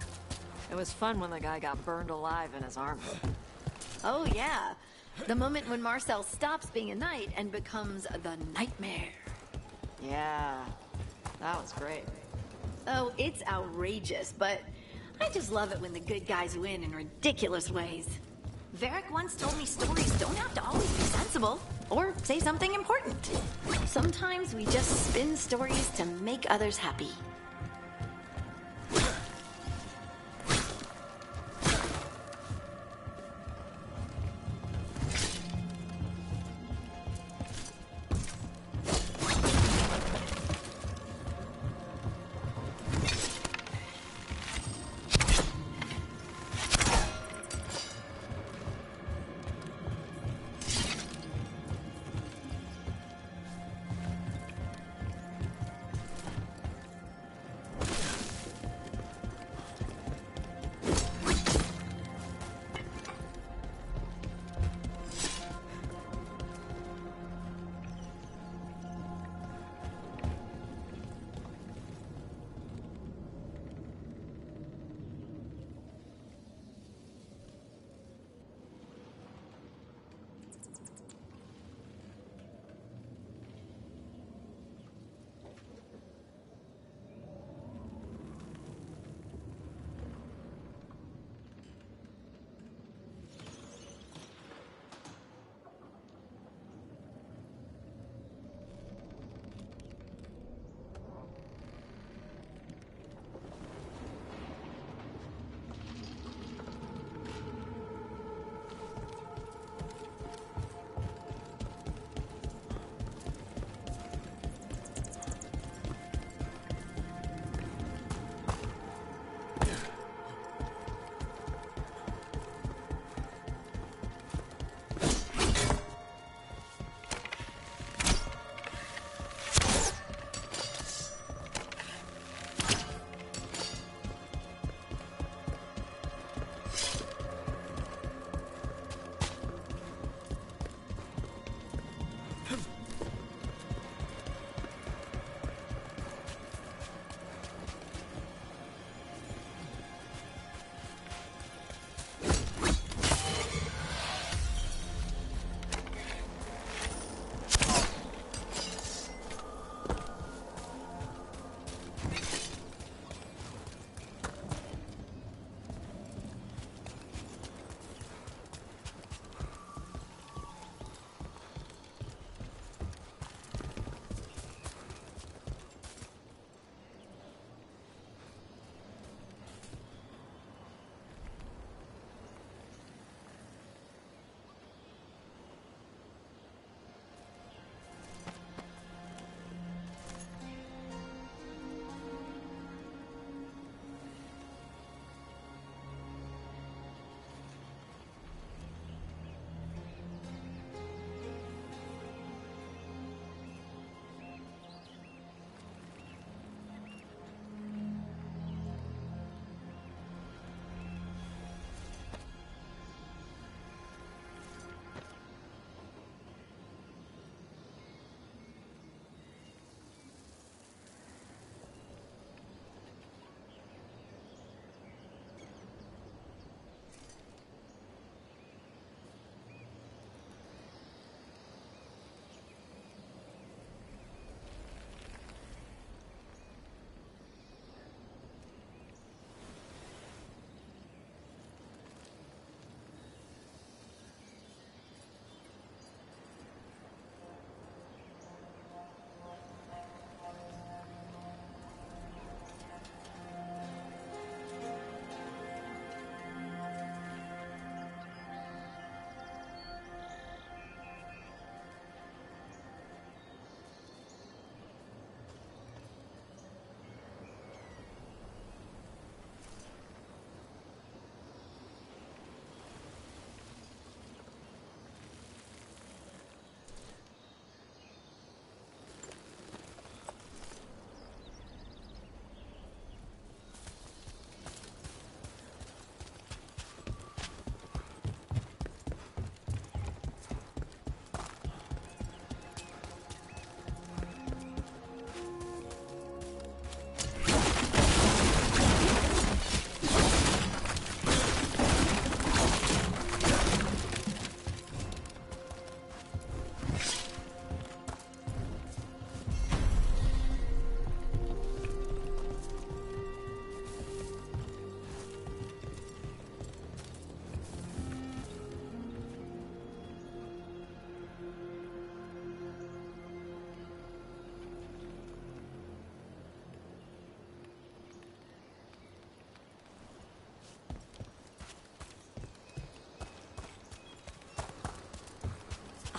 It was fun when the guy got burned alive in his armor. Oh, yeah. The moment when Marcel stops being a knight and becomes the nightmare. Yeah, that was great. Oh, it's outrageous, but I just love it when the good guys win in ridiculous ways. Varric once told me stories don't have to always be sensible or say something important. Sometimes we just spin stories to make others happy.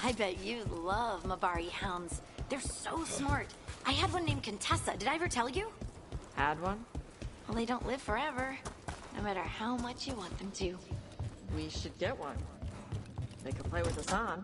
I bet you love Mabari hounds. They're so smart. I had one named Contessa. Did I ever tell you? Had one? Well, they don't live forever, no matter how much you want them to. We should get one. They could play with us on.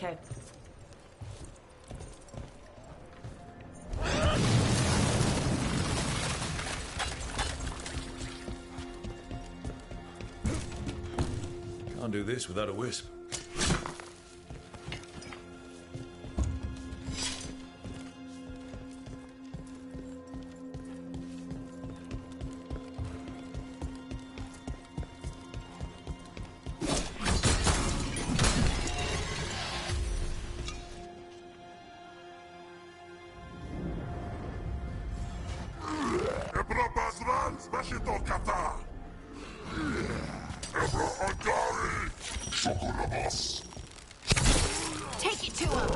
Okay. Can't do this without a wisp. Take it to him!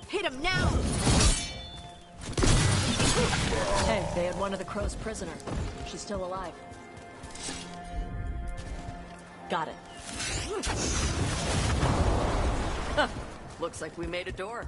Hit him now! Hey, they had one of the crows prisoner. She's still alive. Got it. Huh. Looks like we made a door.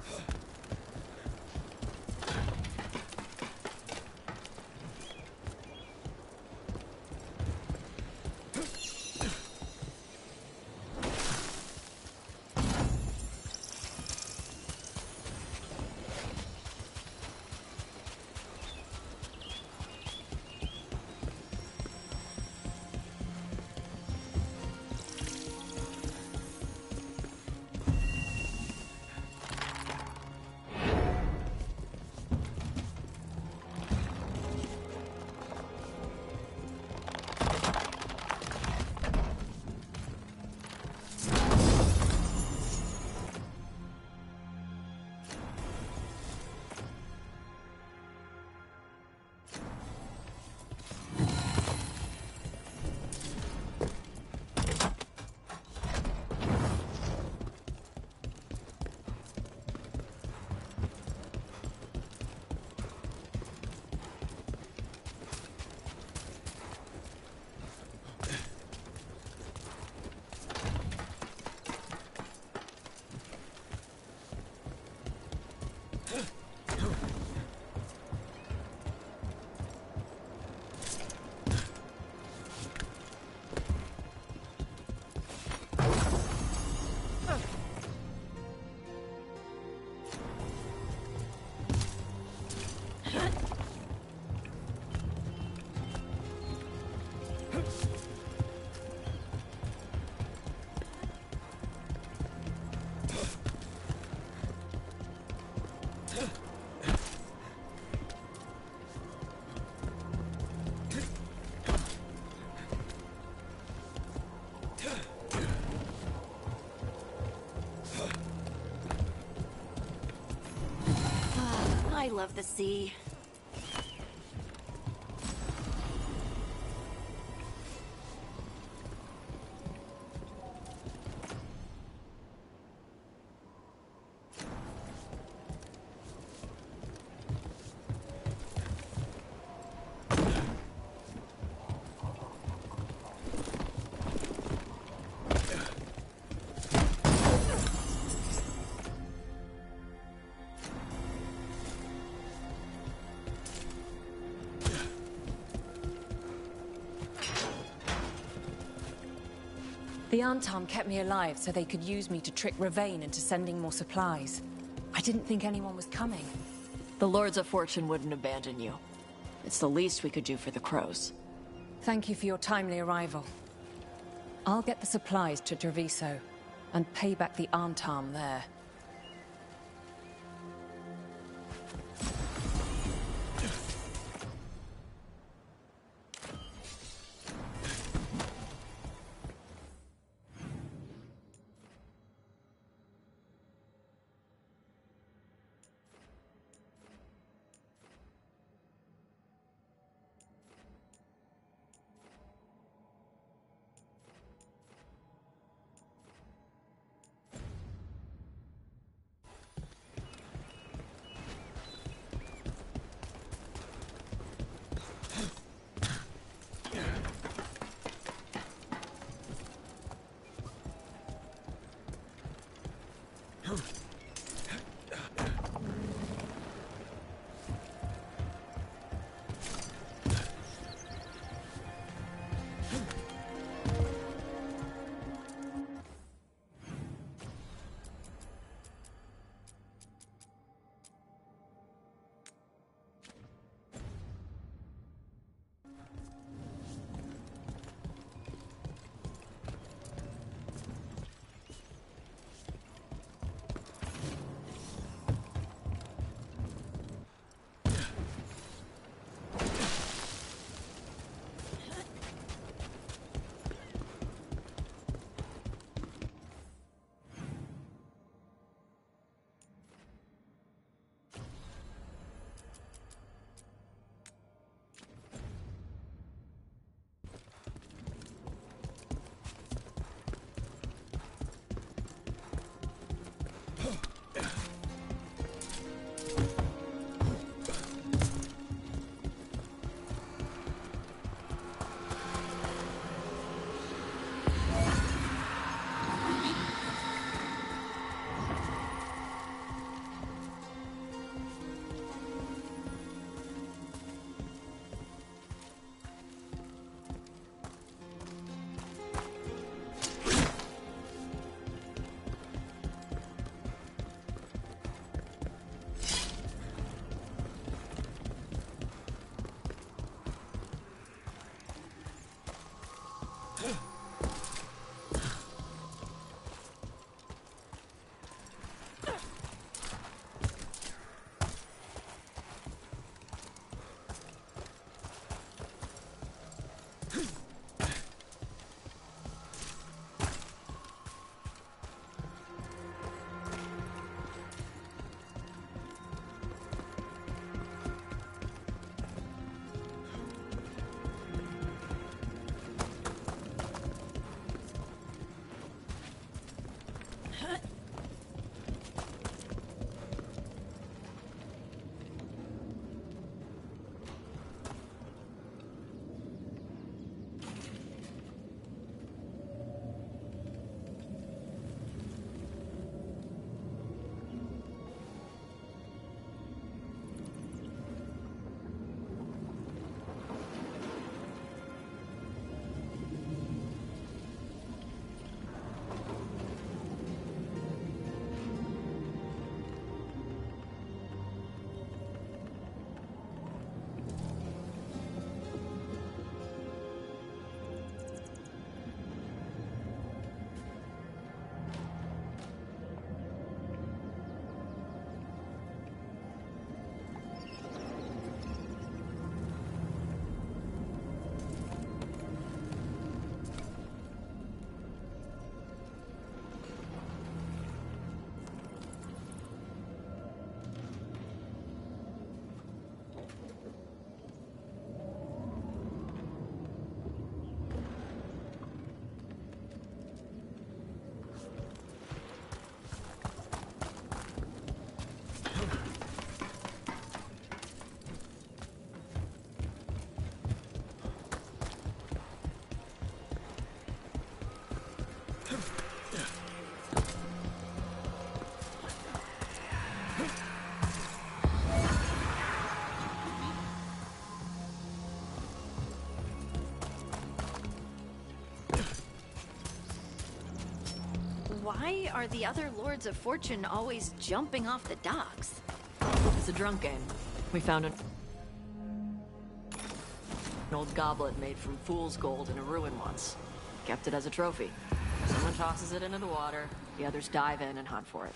I love the sea. The Antam kept me alive so they could use me to trick Ravain into sending more supplies. I didn't think anyone was coming. The Lords of Fortune wouldn't abandon you. It's the least we could do for the Crows. Thank you for your timely arrival. I'll get the supplies to Treviso and pay back the Antam there. Why are the other Lords of Fortune always jumping off the docks? It's a drunk game. We found an old goblet made from fool's gold in a ruin once. Kept it as a trophy. Someone tosses it into the water, the others dive in and hunt for it.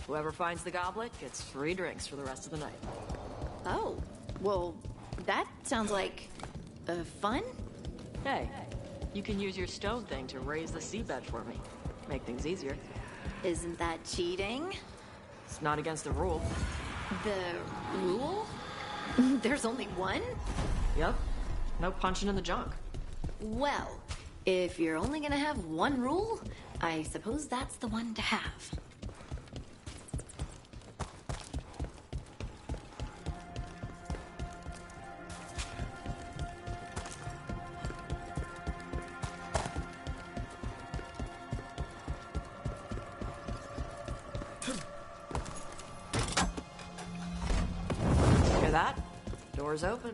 Whoever finds the goblet gets free drinks for the rest of the night. Oh, well, that sounds like... fun? Hey, you can use your stone thing to raise the seabed for me. Make things easier. Isn't that cheating? It's not against the rule. The rule? There's only one? Yep. No punching in the junk. Well, if you're only gonna have one rule, I suppose that's the one to have. Hear that? Door's open.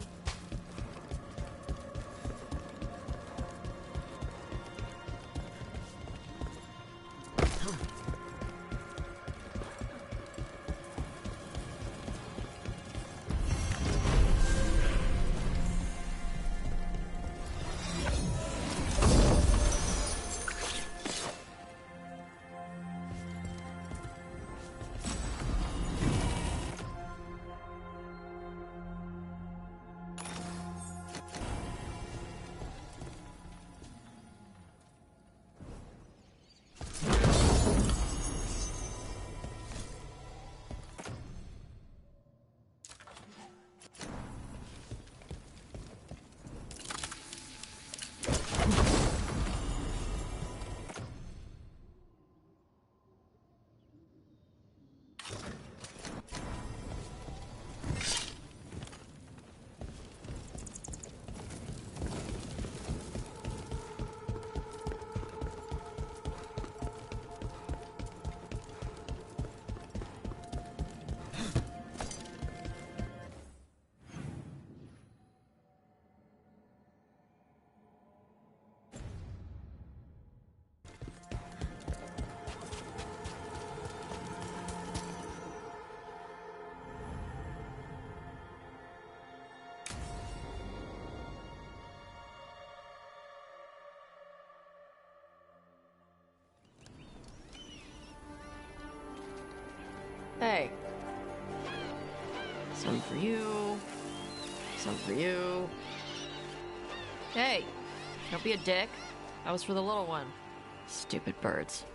Hey. Some for you. Some for you. Hey, don't be a dick. That was for the little one. Stupid birds.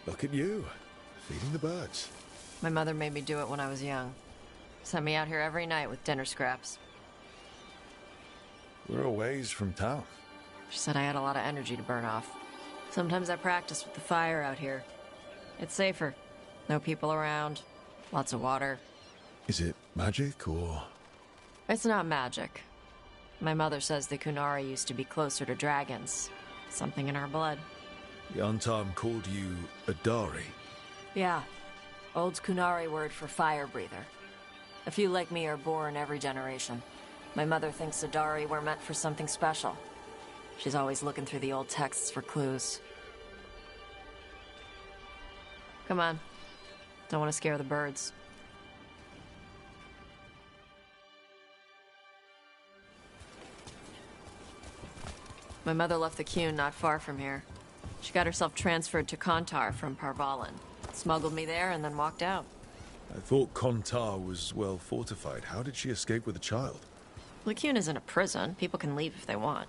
Look at you, feeding the birds. My mother made me do it when I was young. Sent me out here every night with dinner scraps. We're a ways from town. She said I had a lot of energy to burn off. Sometimes I practice with the fire out here. It's safer. No people around. Lots of water. Is it magic, or...? It's not magic. My mother says the Kunari used to be closer to dragons. Something in our blood. The Antam called you a Dari. Yeah. Old Kunari word for fire breather. A few like me are born every generation. My mother thinks Adari were meant for something special. She's always looking through the old texts for clues. Come on. Don't want to scare the birds. My mother left the Qun not far from here. She got herself transferred to Kontar from Parvalan. Smuggled me there and then walked out. I thought Kontar was well fortified. How did she escape with a child? The Qun isn't a prison. People can leave if they want.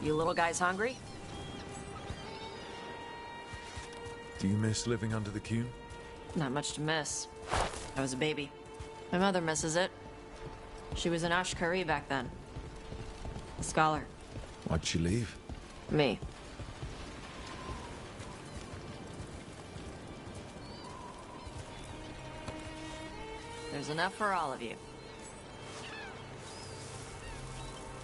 You little guys hungry? Do you miss living under the Qun? Not much to miss. I was a baby. My mother misses it. She was an Ashkari back then. A scholar. Why'd she leave? Me. There's enough for all of you.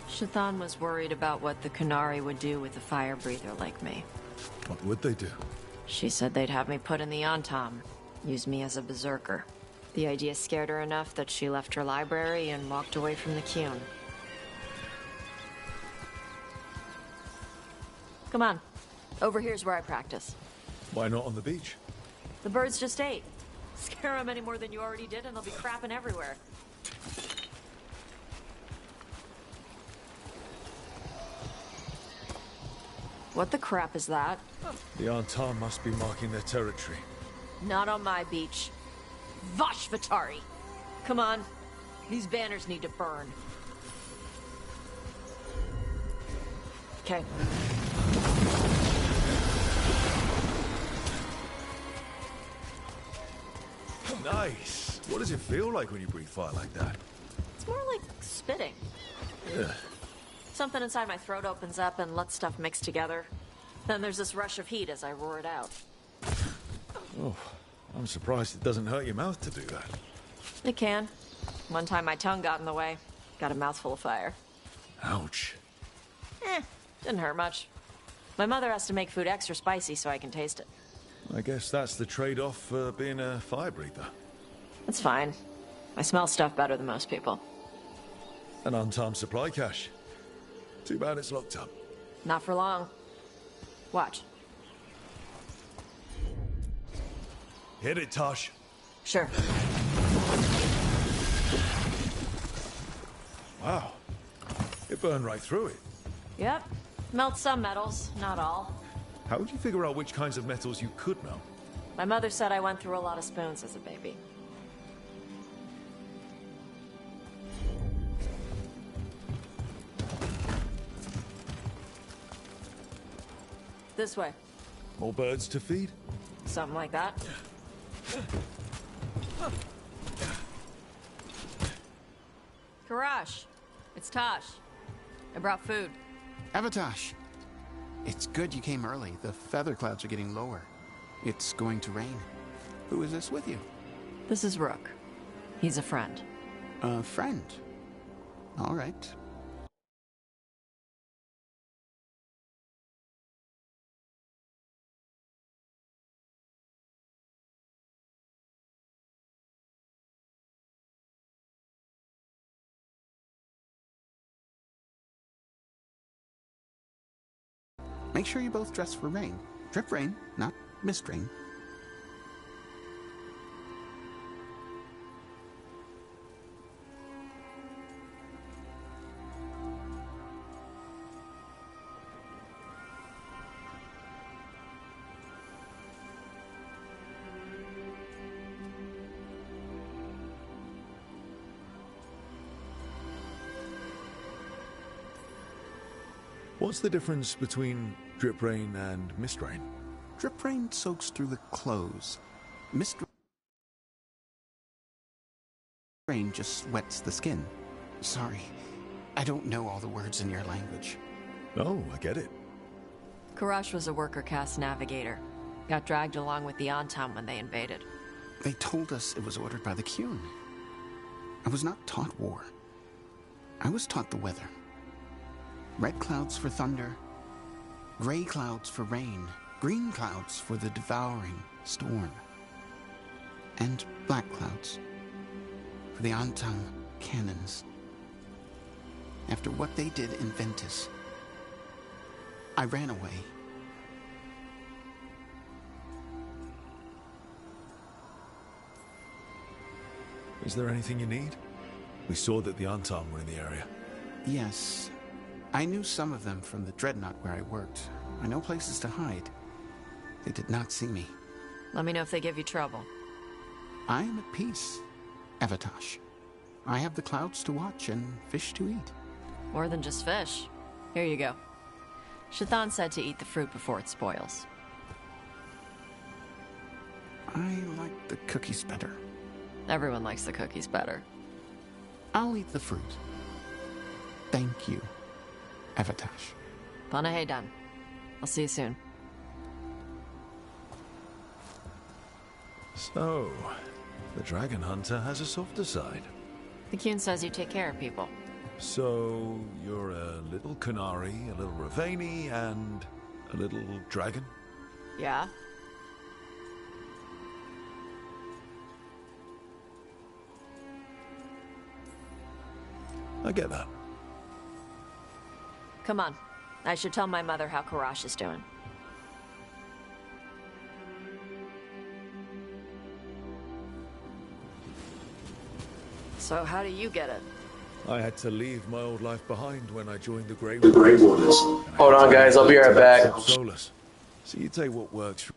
Shathan was worried about what the Kunari would do with a fire breather like me. What would they do? She said they'd have me put in the Antam, use me as a berserker. The idea scared her enough that she left her library and walked away from the Qun. Come on. Over here's where I practice. Why not on the beach? The birds just ate. Scare them any more than you already did and they'll be crapping everywhere. What the crap is that? The Antar must be marking their territory. Not on my beach. Vash Vatari! Come on. These banners need to burn. Okay. Nice. What does it feel like when you breathe fire like that? It's more like spitting. Yeah. Something inside my throat opens up and lets stuff mix together. Then there's this rush of heat as I roar it out. Oh, I'm surprised it doesn't hurt your mouth to do that. It can. One time my tongue got in the way. Got a mouthful of fire. Ouch. Didn't hurt much. My mother has to make food extra spicy so I can taste it. I guess that's the trade-off for being a fire breather. It's fine. I smell stuff better than most people. An untimed supply cache. Too bad it's locked up. Not for long. Watch. Hit it, Tosh. Sure. Wow. It burned right through it. Yep. Melt some metals, not all. How would you figure out which kinds of metals you could melt? My mother said I went through a lot of spoons as a baby. This way. More birds to feed? Something like that. Karash, it's Tosh. I brought food. Avatosh. It's good you came early. The feather clouds are getting lower. It's going to rain. Who is this with you? This is Rook. He's a friend. A friend? All right. Make sure you both dress for rain. Drip rain, not mist rain. What's the difference between drip rain and mist rain? Drip rain soaks through the clothes. Mist rain just wets the skin. Sorry, I don't know all the words in your language. No, I get it. Karash was a worker caste navigator. Got dragged along with the Antam when they invaded. They told us it was ordered by the Qun. I was not taught war. I was taught the weather. Red clouds for thunder, gray clouds for rain, green clouds for the devouring storm, and black clouds for the Antam cannons. After what they did in Ventus, I ran away. Is there anything you need? We saw that the Antam were in the area. Yes. I knew some of them from the Dreadnought where I worked. I know places to hide. They did not see me. Let me know if they give you trouble. I am at peace, Avatosh. I have the clouds to watch and fish to eat. More than just fish. Here you go. Shathan said to eat the fruit before it spoils. I like the cookies better. Everyone likes the cookies better. I'll eat the fruit. Thank you, Avatosh. Panahedan. I'll see you soon. So, the Dragon Hunter has a softer side. The Qun says you take care of people. So, you're a little Canary, a little Ravani, and a little dragon? Yeah. I get that. Come on. I should tell my mother how Karash is doing. So how do you get it? I had to leave my old life behind when I joined the Grey Waters. Hold on, guys. I'll be right back. Solus. So you take what works.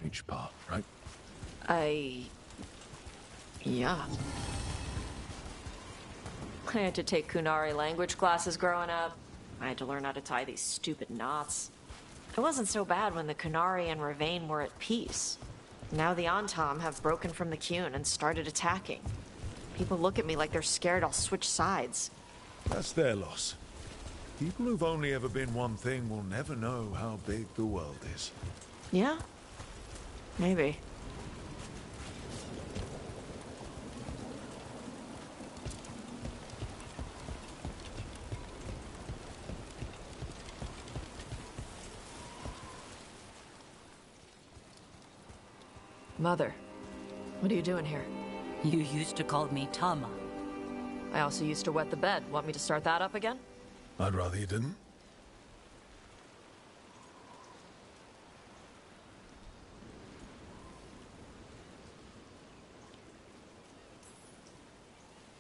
each part, right? Yeah. I had to take Kunari language classes growing up. I had to learn how to tie these stupid knots. It wasn't so bad when the Kunari and Ravain were at peace. Now the Antam have broken from the Qun and started attacking. People look at me like they're scared I'll switch sides. That's their loss. People who've only ever been one thing will never know how big the world is. Yeah? Maybe. Mother, what are you doing here? You used to call me Tama. I also used to wet the bed. Want me to start that up again? I'd rather you didn't.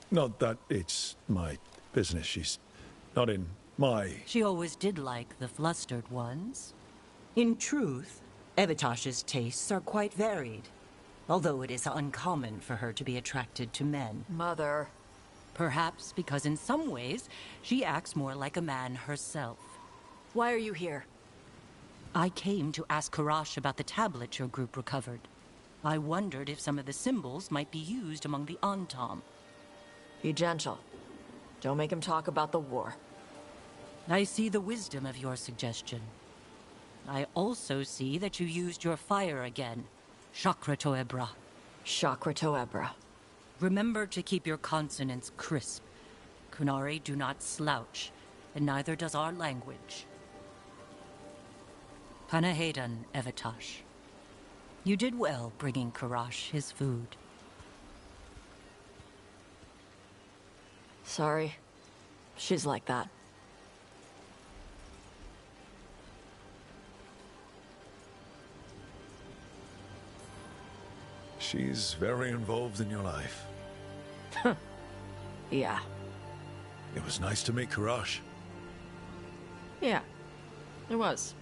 Not that it's my business. She's not in my... She always did like the flustered ones. In truth, Evitash's tastes are quite varied, although it is uncommon for her to be attracted to men. Mother. Perhaps because in some ways, she acts more like a man herself. Why are you here? I came to ask Karash about the tablet your group recovered. I wondered if some of the symbols might be used among the Antam. Be gentle. Don't make him talk about the war. I see the wisdom of your suggestion. I also see that you used your fire again. Chakra Toebra. Chakra Toebra. Remember to keep your consonants crisp. Kunari do not slouch, and neither does our language. Panahedan, Evitash. You did well bringing Karash his food. Sorry. She's like that. She's very involved in your life. Yeah. It was nice to meet Karash. Yeah. It was.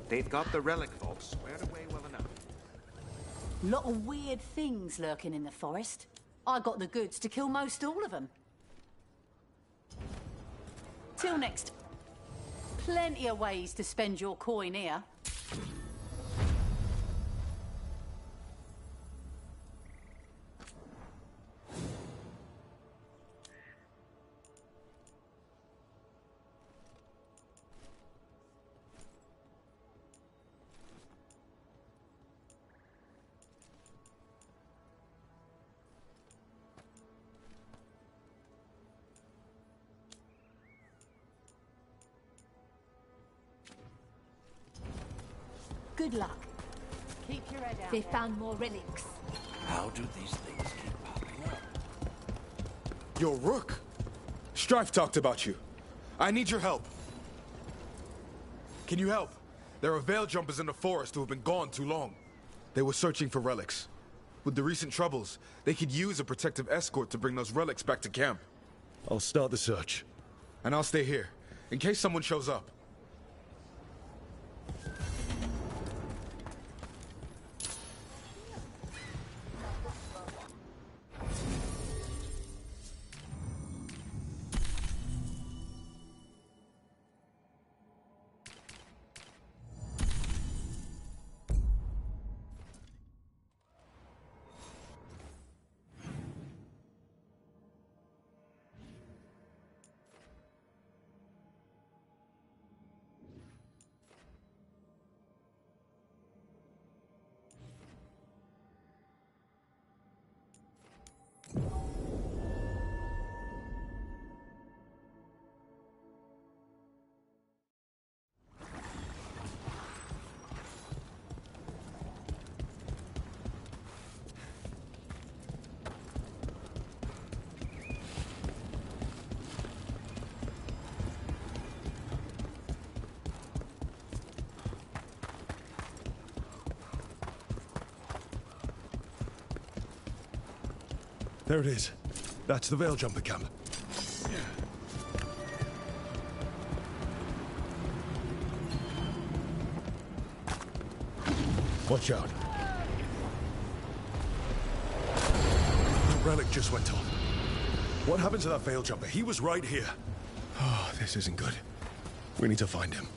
They've got the relic vault squared away well enough. Lot of weird things lurking in the forest. I got the goods to kill most all of them. Till next. Plenty of ways to spend your coin here. Good luck. Keep your head out. They found more relics. How do these things keep popping up? Yo, Rook! Strife talked about you. I need your help. Can you help? There are veil jumpers in the forest who have been gone too long. They were searching for relics. With the recent troubles, they could use a protective escort to bring those relics back to camp. I'll start the search. And I'll stay here, in case someone shows up. There it is. That's the Veil Jumper camp. Watch out. The relic just went off. What happened to that Veil Jumper? He was right here. Oh, this isn't good. We need to find him.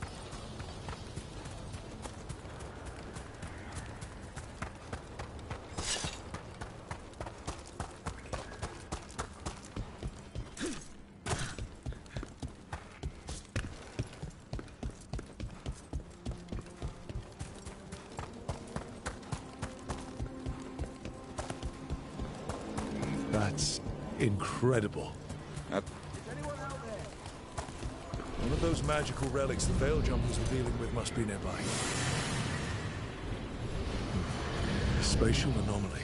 That's incredible. One of those magical relics the Veil Jumpers were dealing with must be nearby. A spatial anomaly.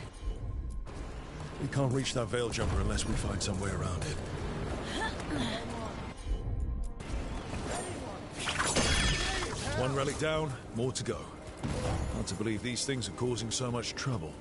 We can't reach that Veil Jumper unless we find some way around it. One relic down, more to go. Hard to believe these things are causing so much trouble.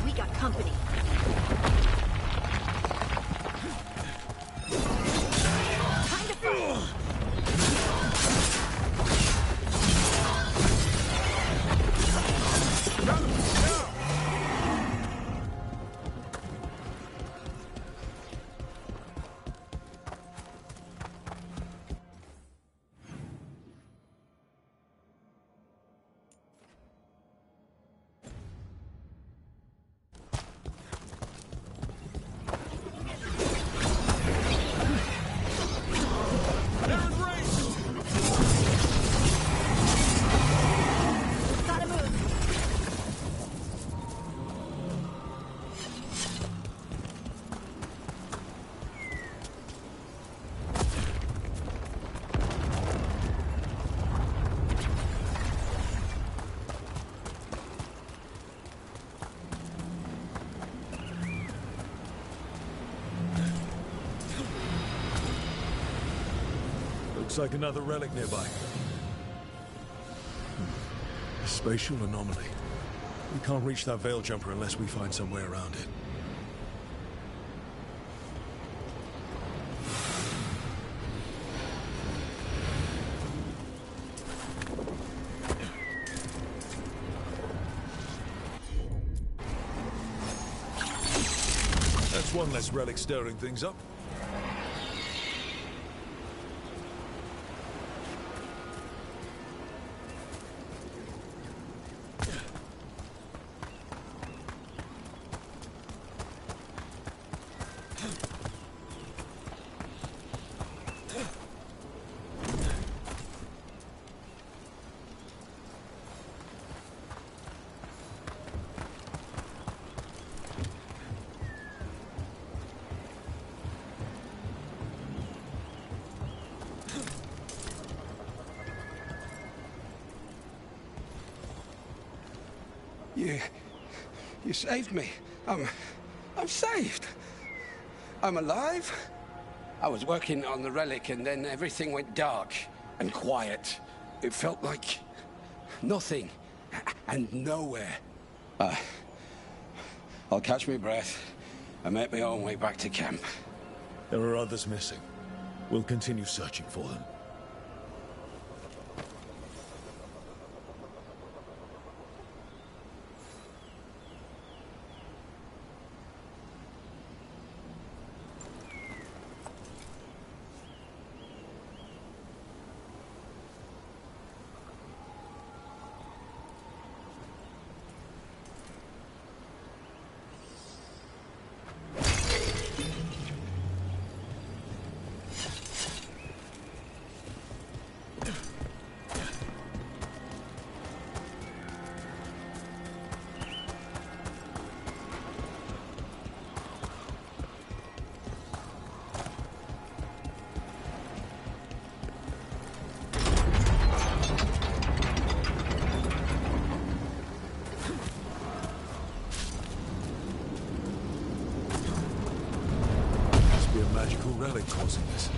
We got company. Time to fight. Looks like another relic nearby. A spatial anomaly. We can't reach that veil jumper unless we find some way around it. That's one less relic stirring things up. You saved me. I'm saved. I'm alive. I was working on the relic and then everything went dark and quiet. It felt like nothing and nowhere. I'll catch my breath and make my own way back to camp. There are others missing. We'll continue searching for them. Magical relic causing this.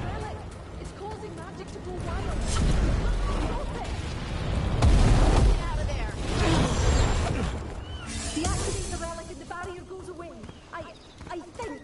Relic! It's causing magic to go wild! Get out of there! Deactivate the relic and the barrier goes away. I think.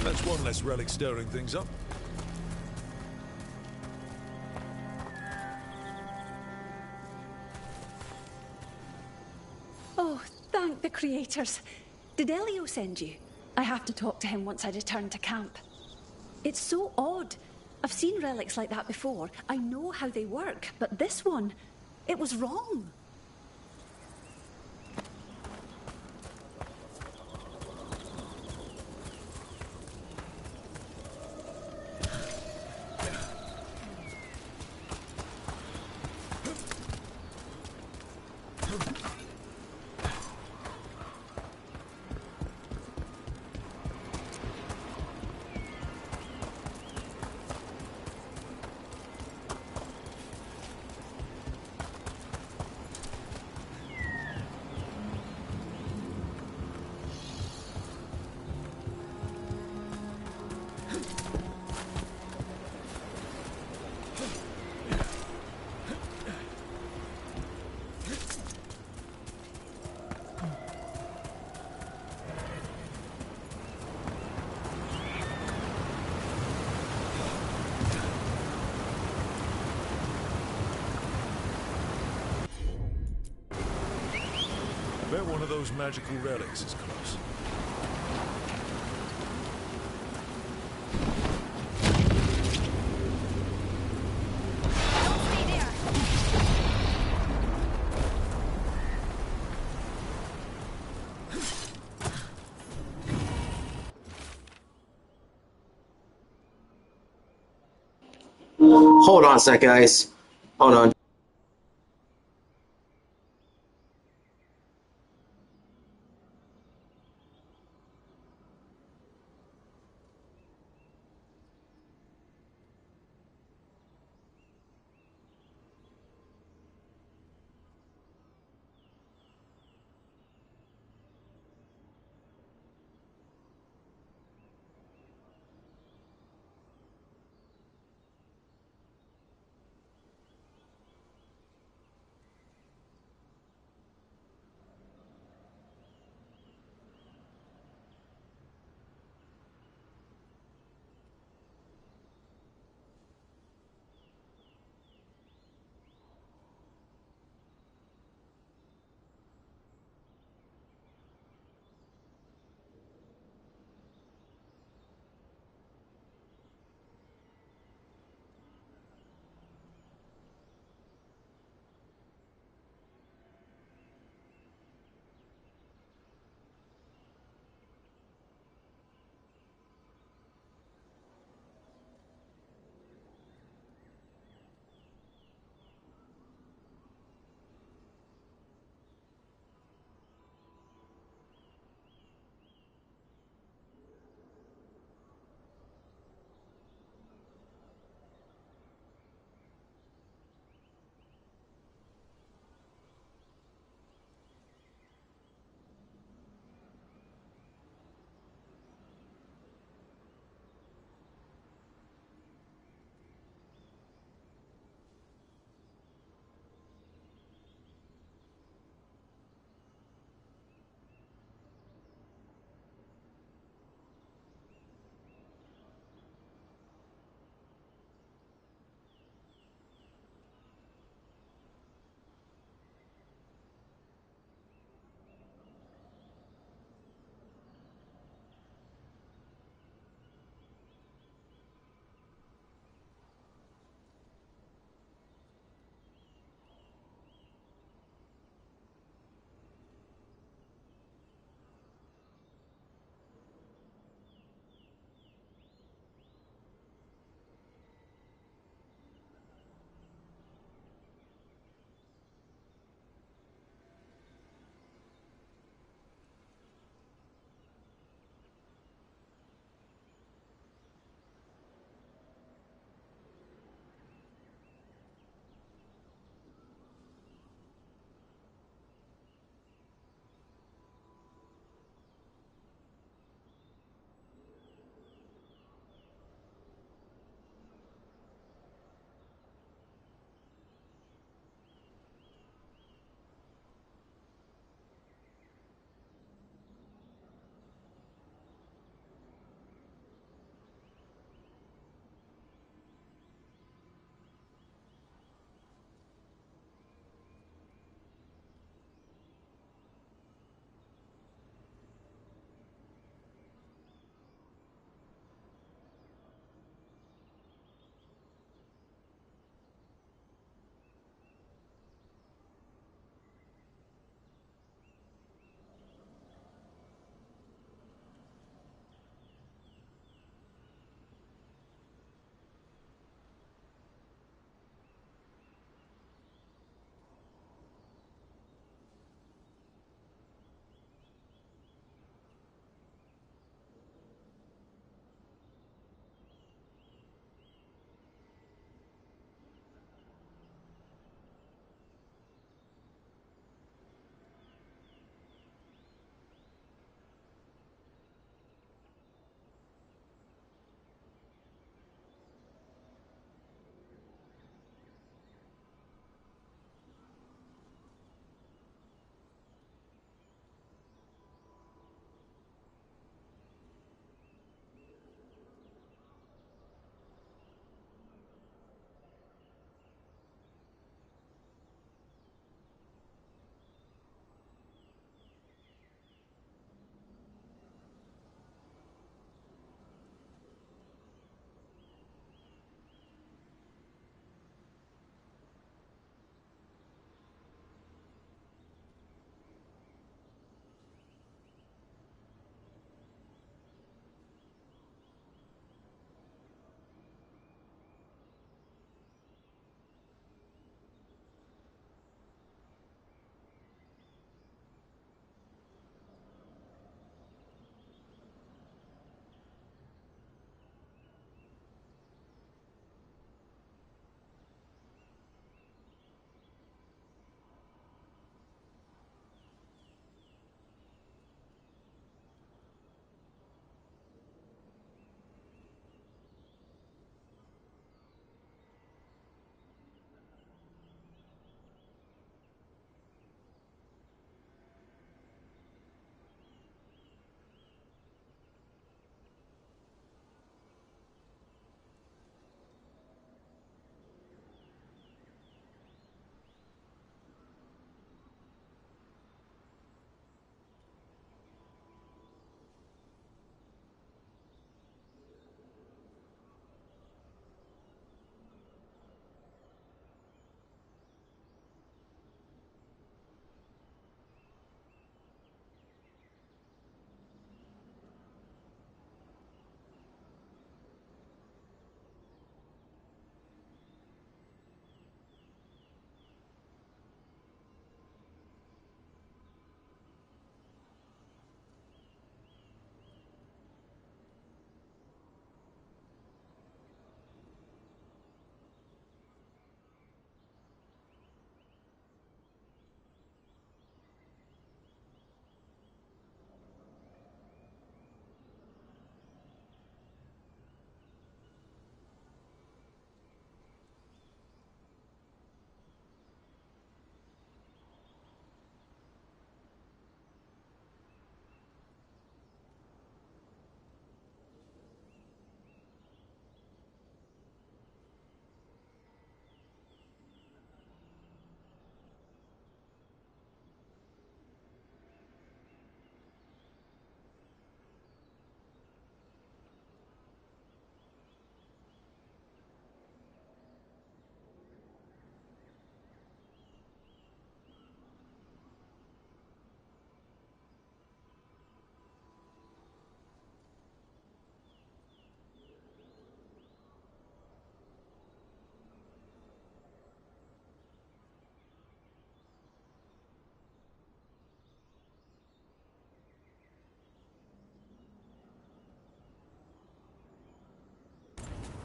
That's one less relic stirring things up. Oh, thank the creators. Did Elio send you? I have to talk to him once I return to camp. It's so odd. I've seen relics like that before. I know how they work, but this one, it was wrong. I bet one of those magical relics is close. Hold on a sec, guys. Hold on.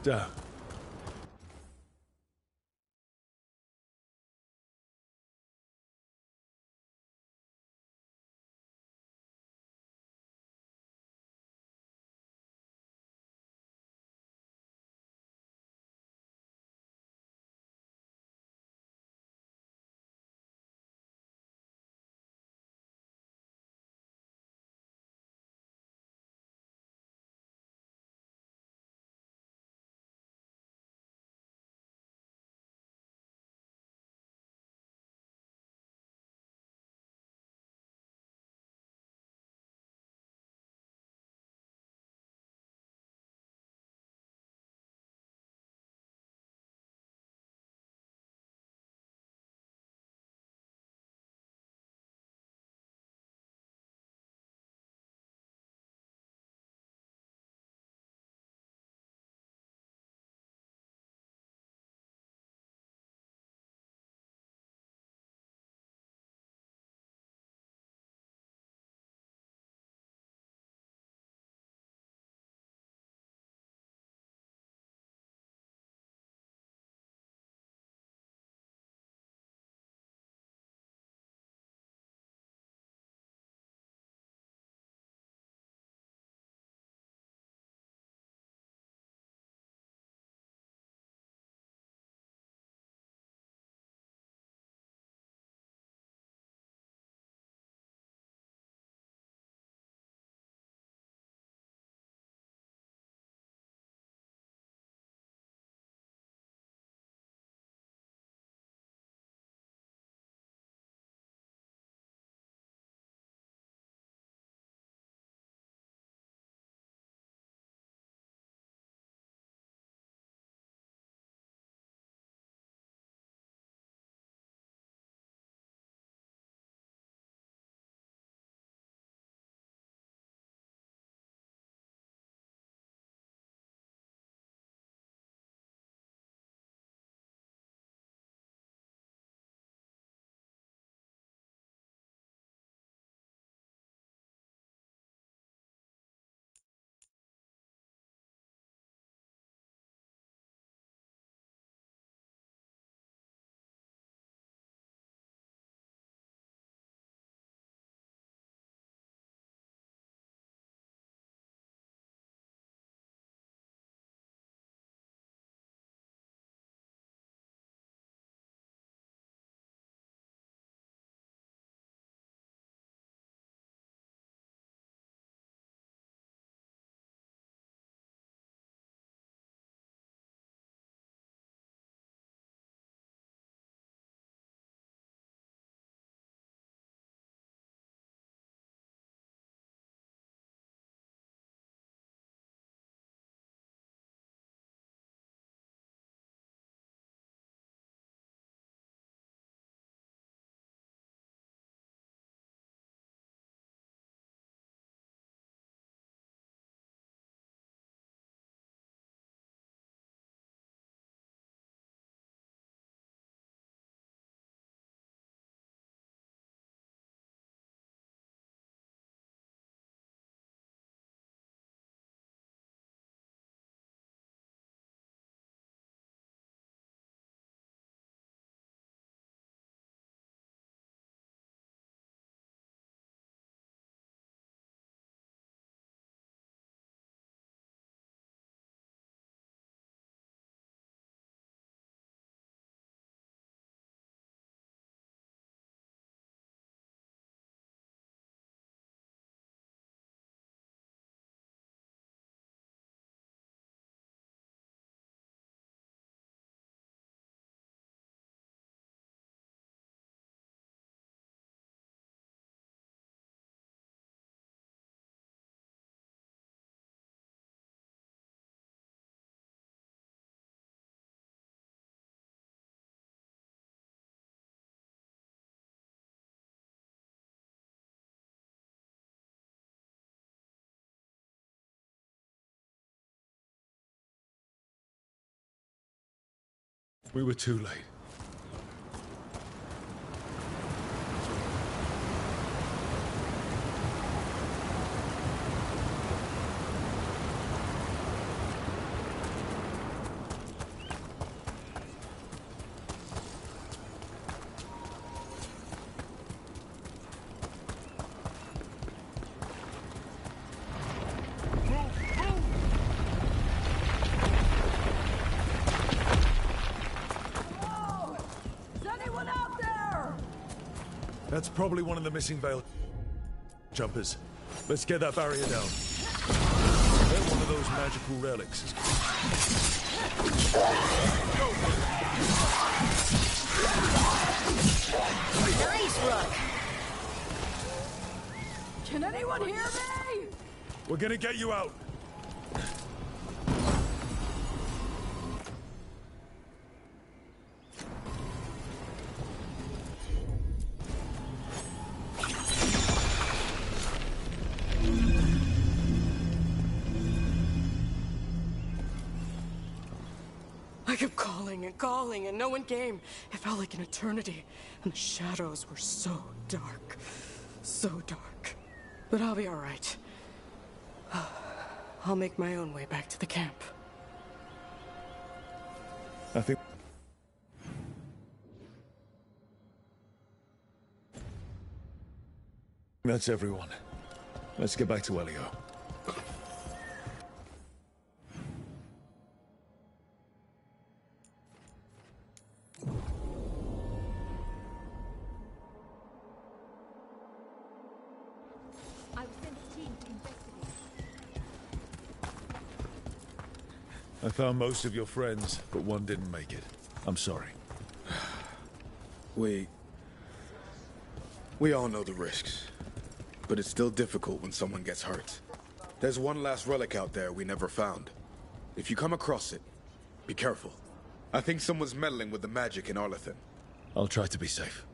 down. We were too late. That's probably one of the missing veil jumpers. Let's get that barrier down. They're one of those magical relics. Nice look. Can anyone hear me? We're gonna get you out. I kept calling and calling, and no one came. It felt like an eternity, and the shadows were so dark. So dark. But I'll be all right. I'll make my own way back to the camp. I think... that's everyone. Let's get back to Elio. I found most of your friends, but one didn't make it. I'm sorry. We all know the risks, but it's still difficult when someone gets hurt. There's one last relic out there we never found. If you come across it, be careful. I think someone's meddling with the magic in Arlethan. I'll try to be safe.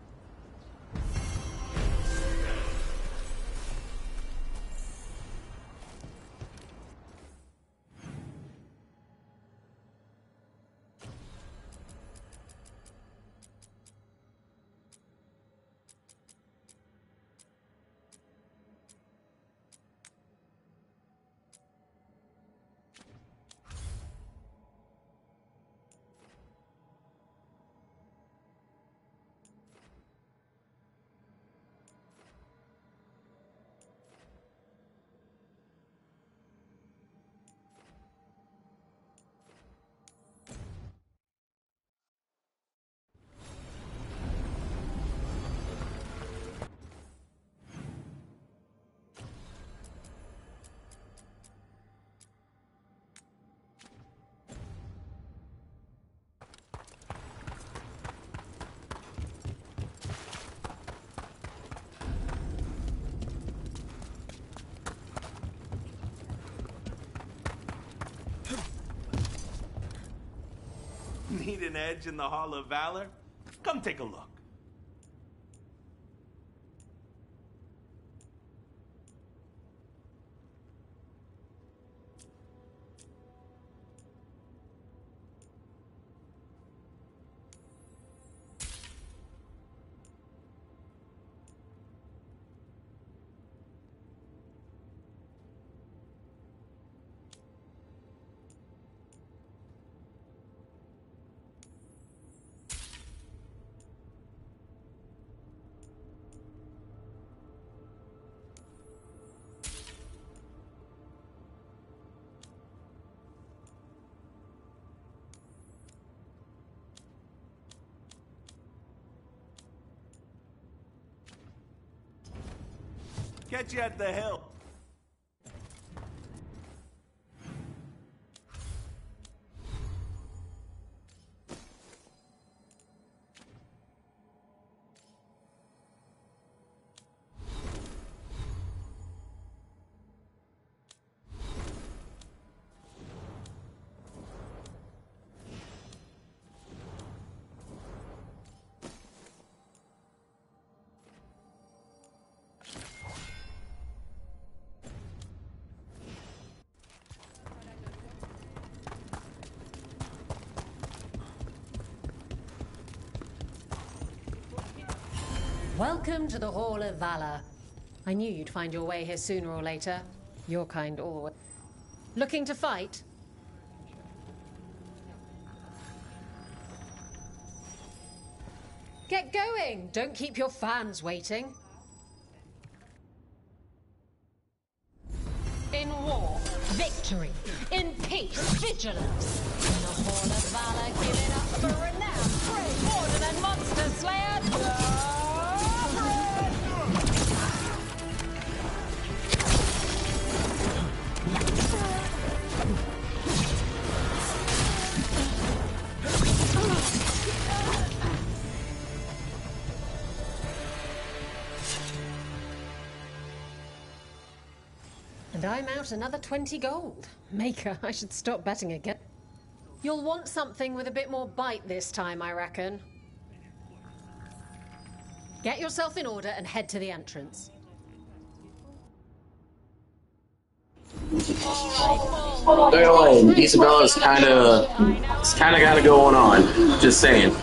Need an edge in the Hall of Valor? Come take a look. Catch you at the hill. Welcome to the Hall of Valor. I knew you'd find your way here sooner or later. Your kind always. Looking to fight? Get going! Don't keep your fans waiting. In war, victory. In peace, vigilance. In the Hall of Valor, give it up for renowned, brave warden and monster slayer, Dark! And I'm out another 20 gold. Maker, I should stop betting again. You'll want something with a bit more bite this time, I reckon. Get yourself in order and head to the entrance. Isabella's kind of got it going on. Just saying.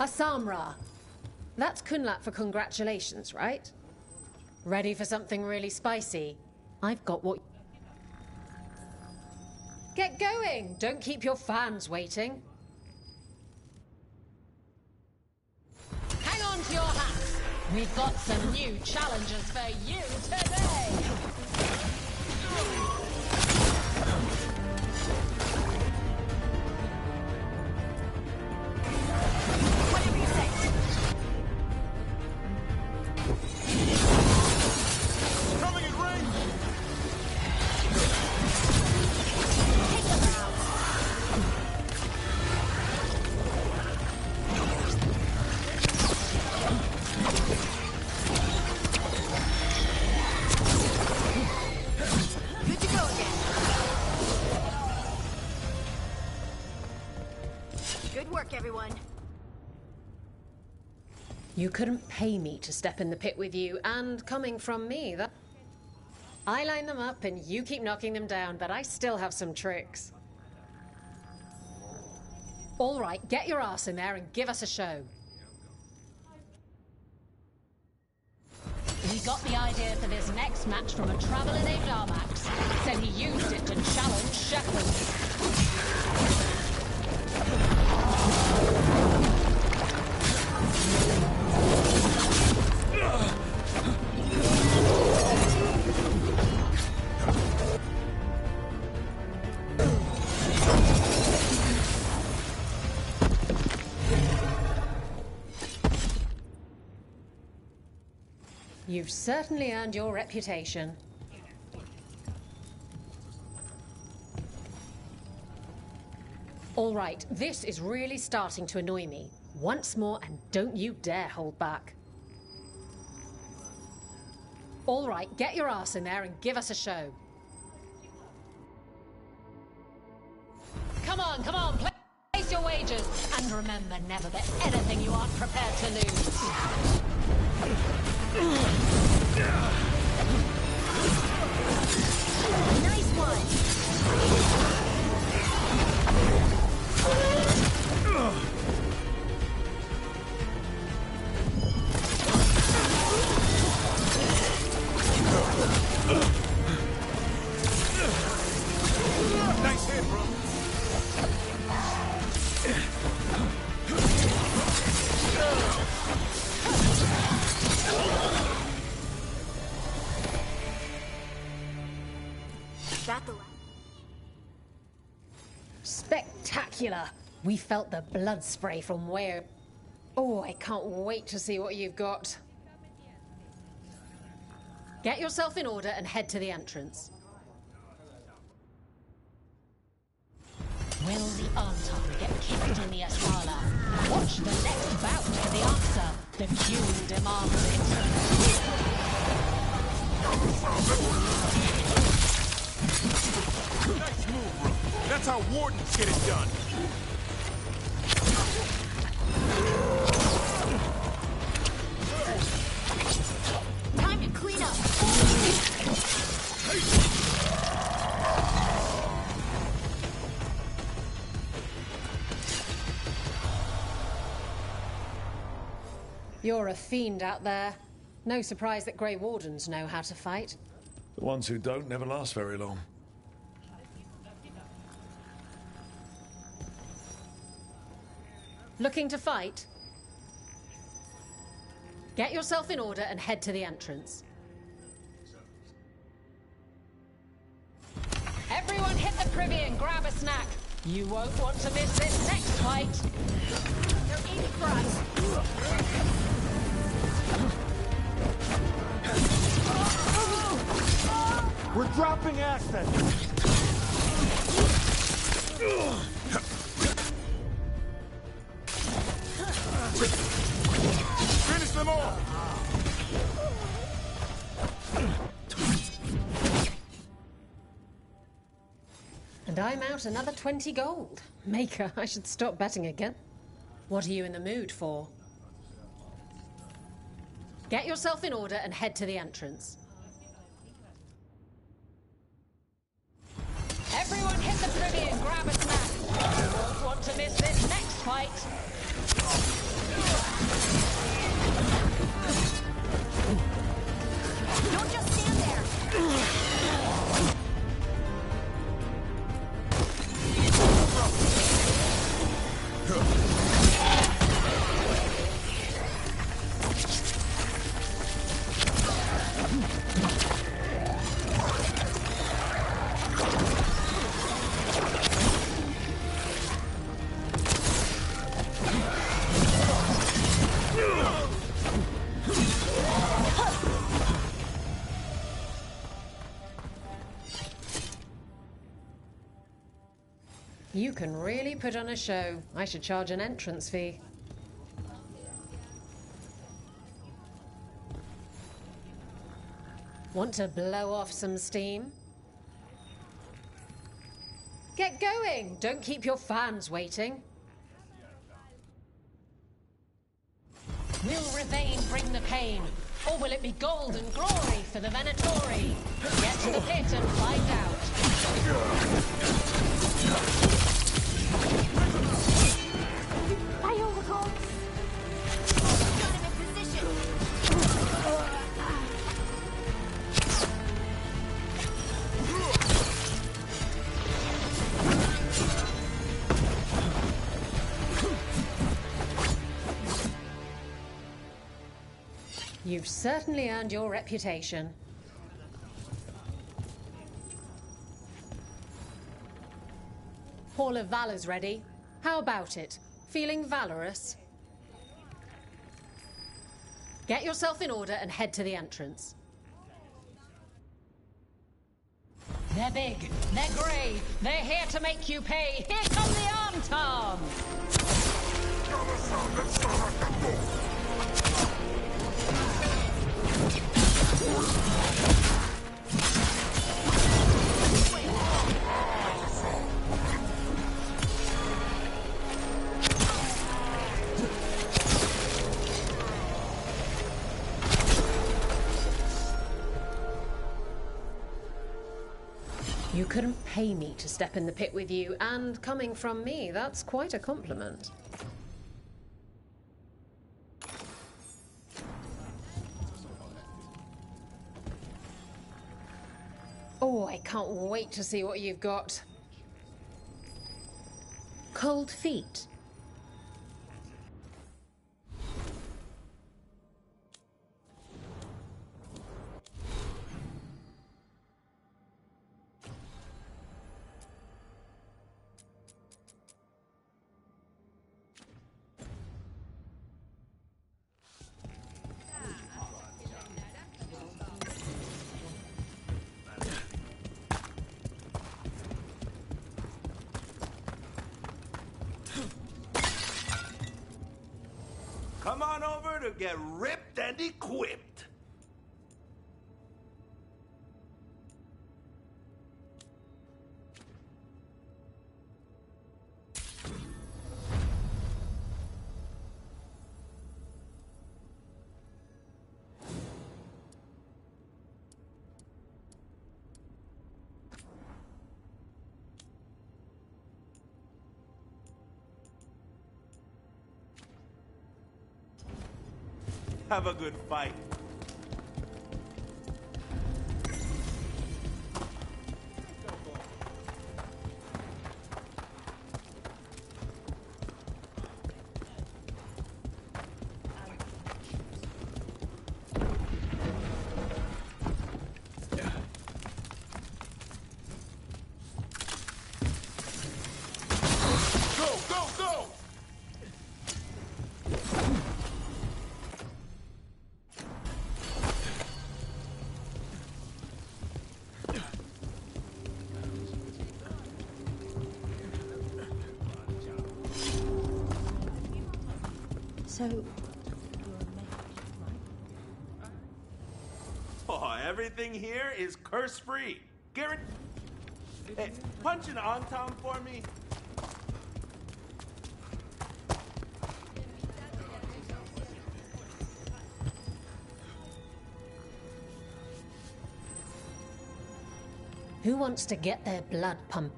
Samra. That's Kunlat for congratulations, right? Ready for something really spicy? I've got what... Get going! Don't keep your fans waiting. Hang on to your hats! We've got some new challenges for you today! You couldn't pay me to step in the pit with you, and coming from me, that... I line them up and you keep knocking them down, but I still have some tricks. All right, get your ass in there and give us a show. We got the idea for this next match from a traveler named Armax. Said he used it to challenge Shepard. You've certainly earned your reputation. All right, this is really starting to annoy me. Once more, and don't you dare hold back. All right, get your ass in there and give us a show. Come on, place your wagers. And remember, never bet anything you aren't prepared to lose. Nice one! Nice hit, bro. Spectacular! We felt the blood spray from where... Oh, I can't wait to see what you've got. Get yourself in order and head to the entrance. Will the Anton get kicked in the Asala? Watch the next bout for the answer. The Q demands it. Nice move, bro. That's how wardens get it done. Time to clean up. You're a fiend out there. No surprise that Grey Wardens know how to fight. The ones who don't never last very long. Looking to fight? Get yourself in order and head to the entrance. Everyone hit the privy and grab a snack. You won't want to miss this next fight. They're aiming for us. We're dropping acid! Finish them all! And I'm out another 20 gold. Maker, I should stop betting again. What are you in the mood for? Get yourself in order and head to the entrance. Everyone hit the privy and grab a snack. You won't want to miss this next fight. Don't just stand there! You can really put on a show. I should charge an entrance fee. Want to blow off some steam? Get going! Don't keep your fans waiting. Will Ravane bring the pain? Or will it be gold and glory for the Venatori? Get to the pit and find out. You've certainly earned your reputation. Hall of Valor's ready. How about it? Feeling valorous? Get yourself in order and head to the entrance. They're big, they're grey, they're here to make you pay. Here come the Arm-Tom! You couldn't pay me to step in the pit with you, and coming from me, that's quite a compliment. Oh, I can't wait to see what you've got. Cold feet. Come on over to get ripped and equipped. Have a good fight. So, oh, everything here is curse-free. Guaranteed. Hey, punch an on-tom for me. who wants to get their blood pumped?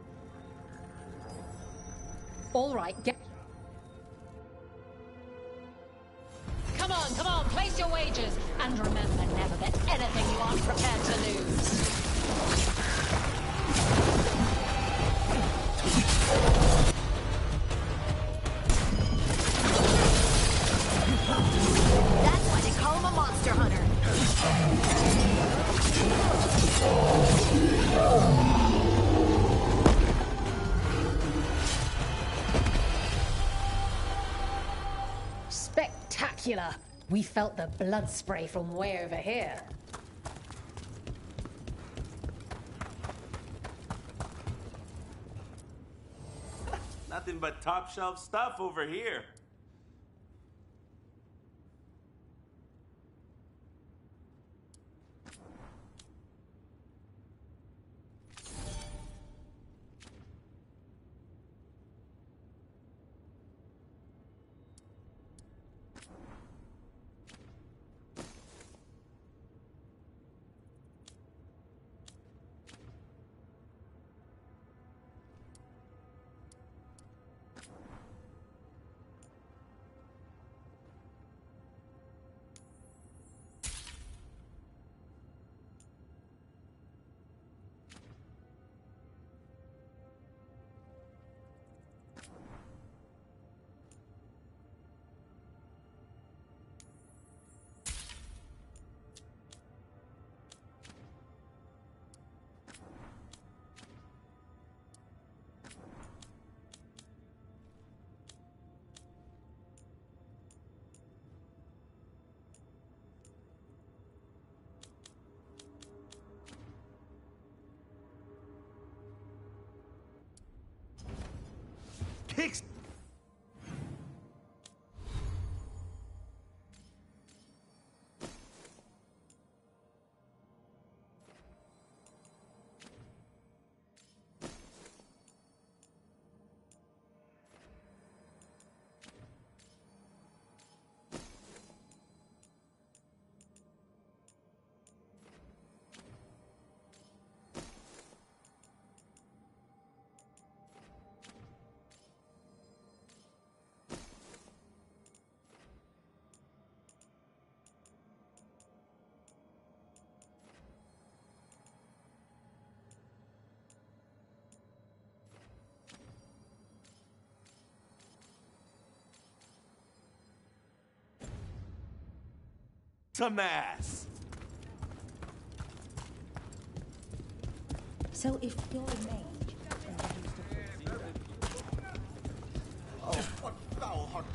All right, get... Come on, place your wagers. And remember, never bet anything you aren't prepared to lose. That's why they call him a monster hunter. Spectacular! We felt the blood spray from way over here. Nothing but top shelf stuff over here. Kicks. To mass. So if you're a mage, Oh, what foul heart.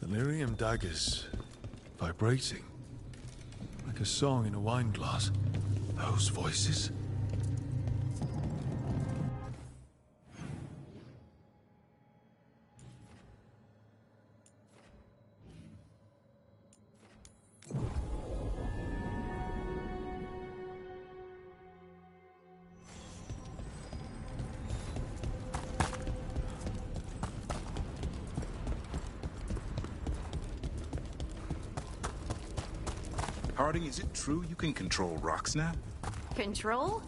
Delirium daggers vibrating like a song in a wine glass. Those voices. Harding, is it true you can control rocks now? Control?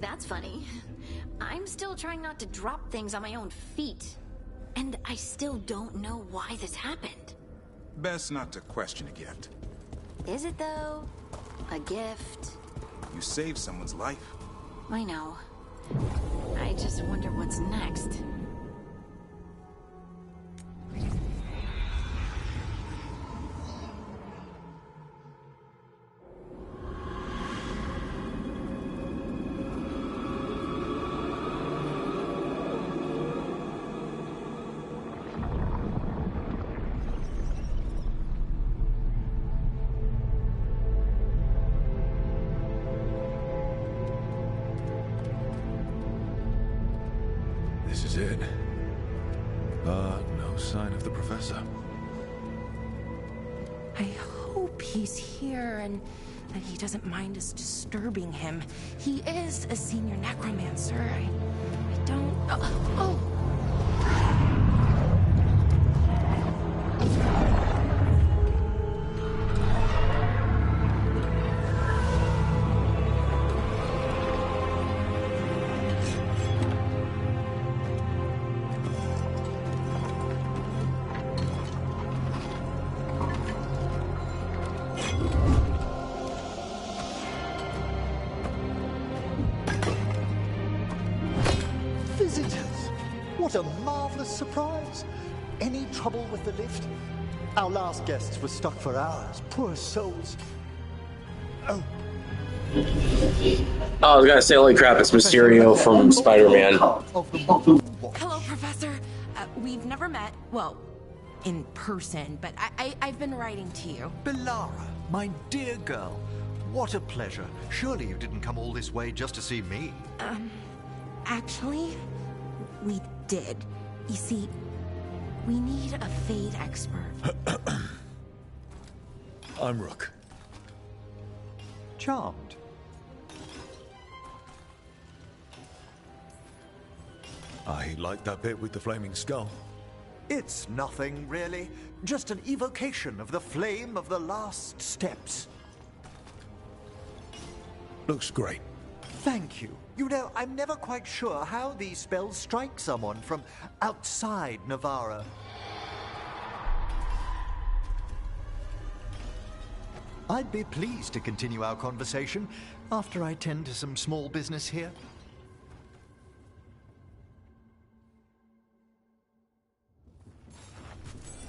That's funny. I'm still trying not to drop things on my own feet. And I still don't know why this happened. Best not to question a gift. Is it though? A gift? You saved someone's life. I know. I just wonder what's next. This is it. But no sign of the professor. I hope he's here and that he doesn't mind us disturbing him. He is a senior necromancer. I don't... Oh! Visitors! What a marvelous surprise! Any trouble with the lift? Our last guests were stuck for hours. Poor souls. Oh. Oh, I was gonna say, holy crap, it's Mysterio from Spider-Man. Hello, Professor. We've never met, well, in person, but I've been writing to you. Belara, my dear girl. What a pleasure. Surely you didn't come all this way just to see me. Actually, we did. You see, we need a Fade expert. I'm Rook. Charmed. I like that bit with the flaming skull. It's nothing, really. Just an evocation of the flame of the last steps. Looks great. Thank you. You know, I'm never quite sure how these spells strike someone from outside Navarra. I'd be pleased to continue our conversation after I tend to some small business here.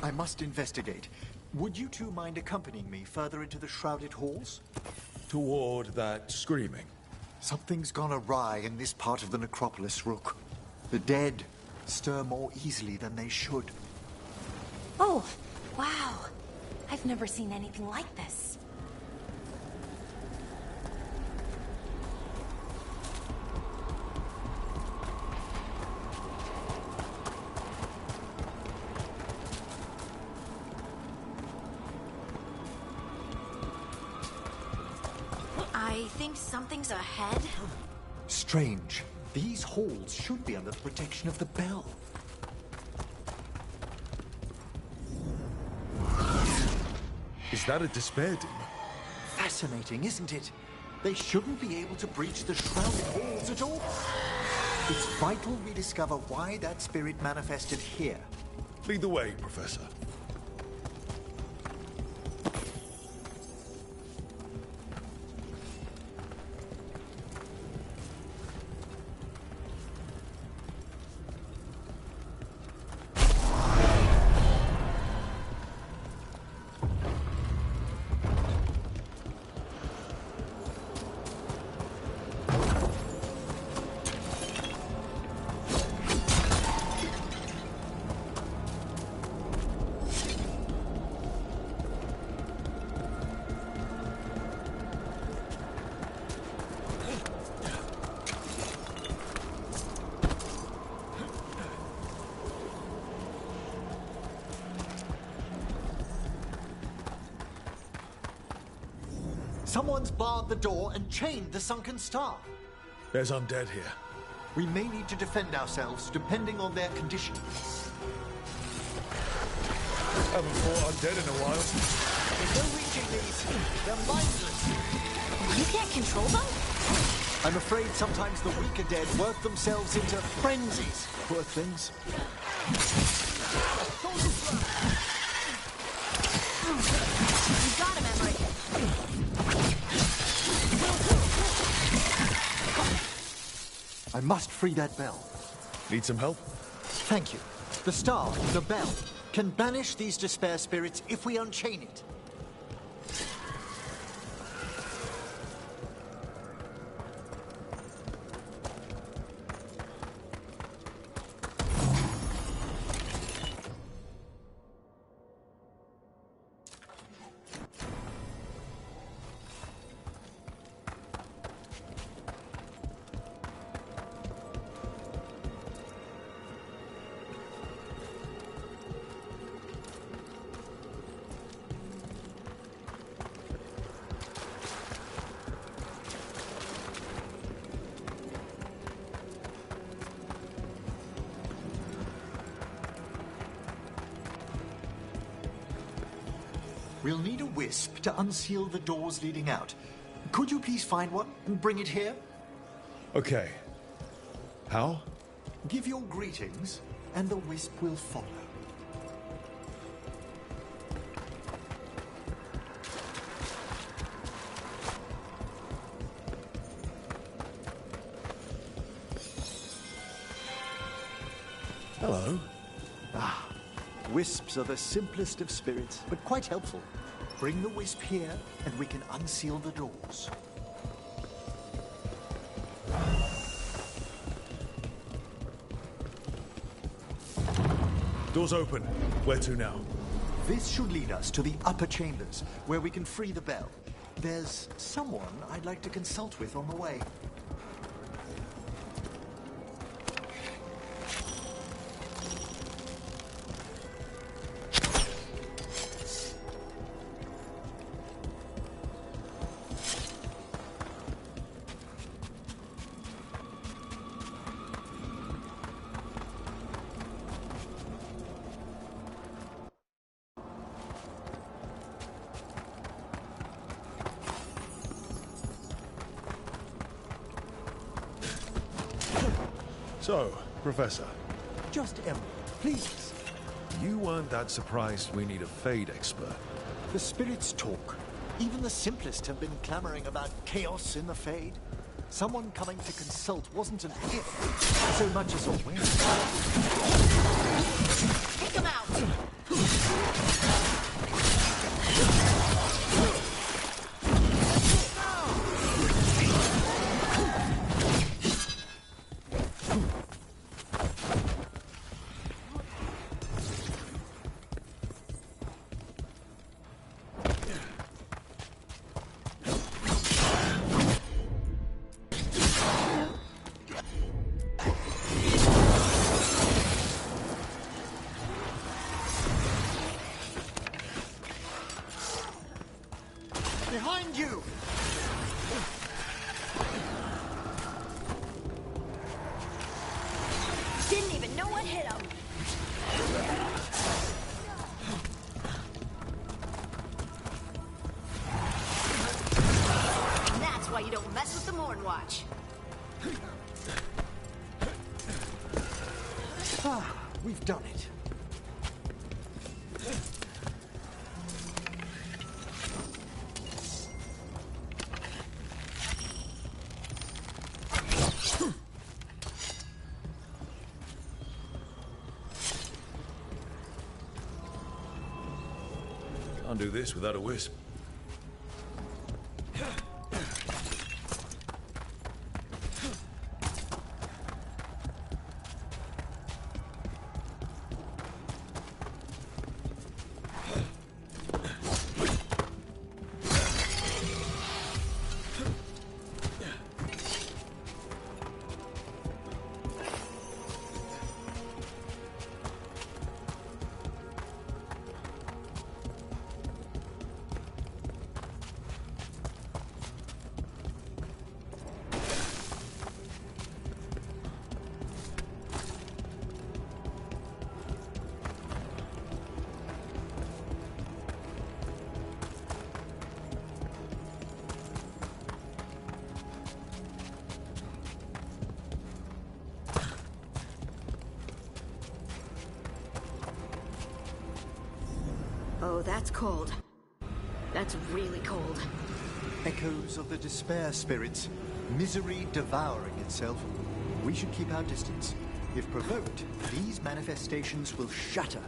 I must investigate. Would you two mind accompanying me further into the shrouded halls? Toward that screaming. Something's gone awry in this part of the necropolis, Rook. The dead stir more easily than they should. Oh, wow. I've never seen anything like this. I think something's ahead. Strange. These halls should be under the protection of the bell. Is that a despair demon? Fascinating, isn't it? They shouldn't be able to breach the shrouded halls at all. It's vital we discover why that spirit manifested here. Lead the way, Professor. Someone's barred the door and chained the sunken star. There's undead here. We may need to defend ourselves, depending on their condition. Haven't fought undead in a while. There's no reaching these. They're mindless. You can't control them? I'm afraid sometimes the weaker dead work themselves into frenzies. Poor things. You got him, Emery. I must free that bell. Need some help? Thank you. The star, the bell, can banish these despair spirits if we unchain it. We'll need a wisp to unseal the doors leading out. Could you please find one and bring it here? Okay. How? Give your greetings, and the wisp will follow. Hello. Wisps are the simplest of spirits, but quite helpful. Bring the wisp here, and we can unseal the doors. Doors open. Where to now? This should lead us to the upper chambers, where we can free the bell. There's someone I'd like to consult with on the way. So, Professor. Just Emerald, please. You weren't that surprised we need a Fade expert. The spirits talk. Even the simplest have been clamoring about chaos in the Fade. Someone coming to consult wasn't an if, so much as a when. Take him out! Behind you! Didn't even know what hit him. And that's why you don't mess with the Mornwatch. We've done it. Can't do this without a wisp. Oh, that's cold. That's really cold. Echoes of the despair spirits, misery devouring itself. We should keep our distance. If provoked, these manifestations will shatter.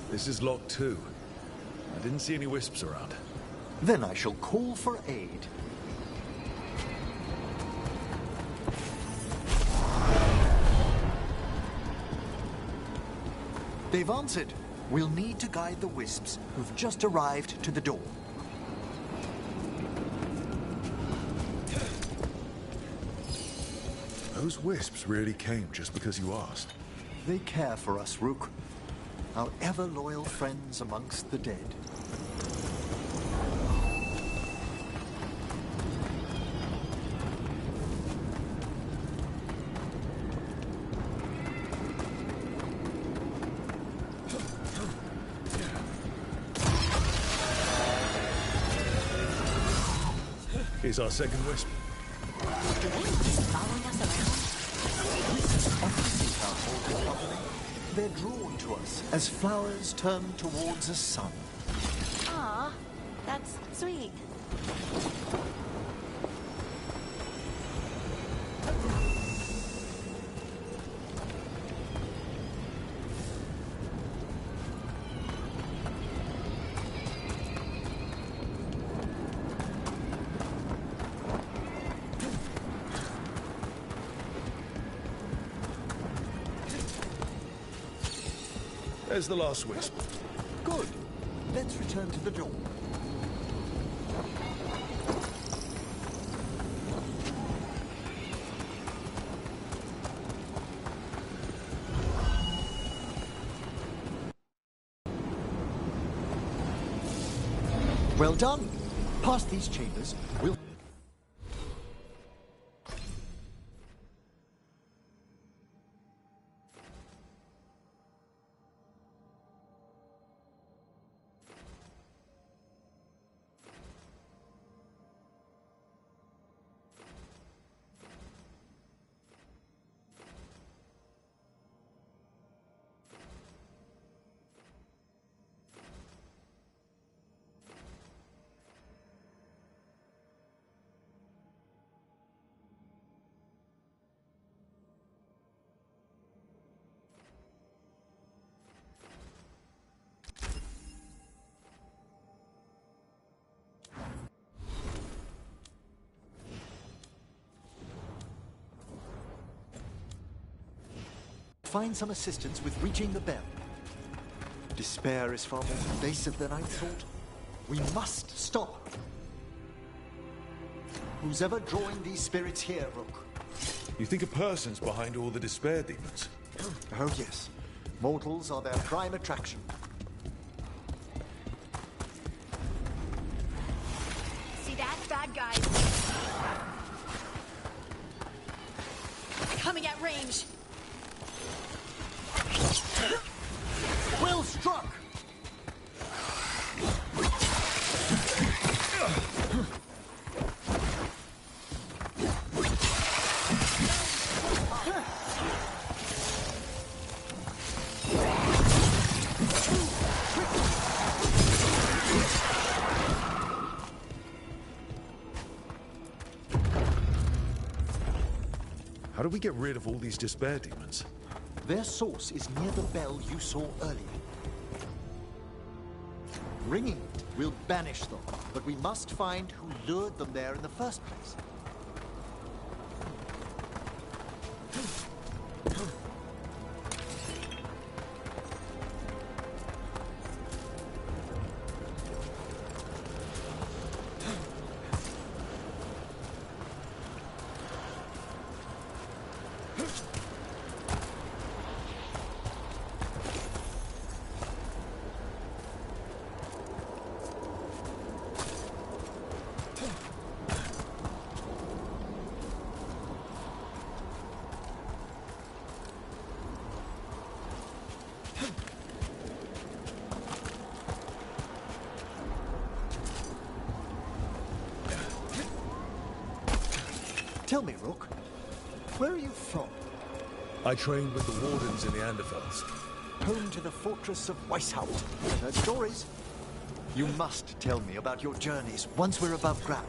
This is locked too. I didn't see any wisps around. Then I shall call for aid. They've answered. We'll need to guide the wisps who've just arrived to the door. Those wisps really came just because you asked. They care for us, Rook. Our ever-loyal friends amongst the dead. Here's our second wisp. They're drawn to us as flowers turn towards a sun. Aw, that's sweet. There's the last wisp. Good. Let's return to the door. Well done. Past these chambers, we'll... find some assistance with reaching the bell. Despair is far more pervasive than I thought. We must stop. Who's ever drawing these spirits here, Rook? You think a person's behind all the despair demons? Oh, yes. Mortals are their prime attraction. See that? Bad guys. Coming at range. Well struck! How do we get rid of all these despair demons? Their source is near the bell you saw earlier. Ringing it will banish them, but we must find who lured them there in the first place. Tell me, Rook, where are you from? I trained with the Wardens in the Anderfels. Home to the fortress of Weishaupt. I've heard stories. You must tell me about your journeys once we're above ground.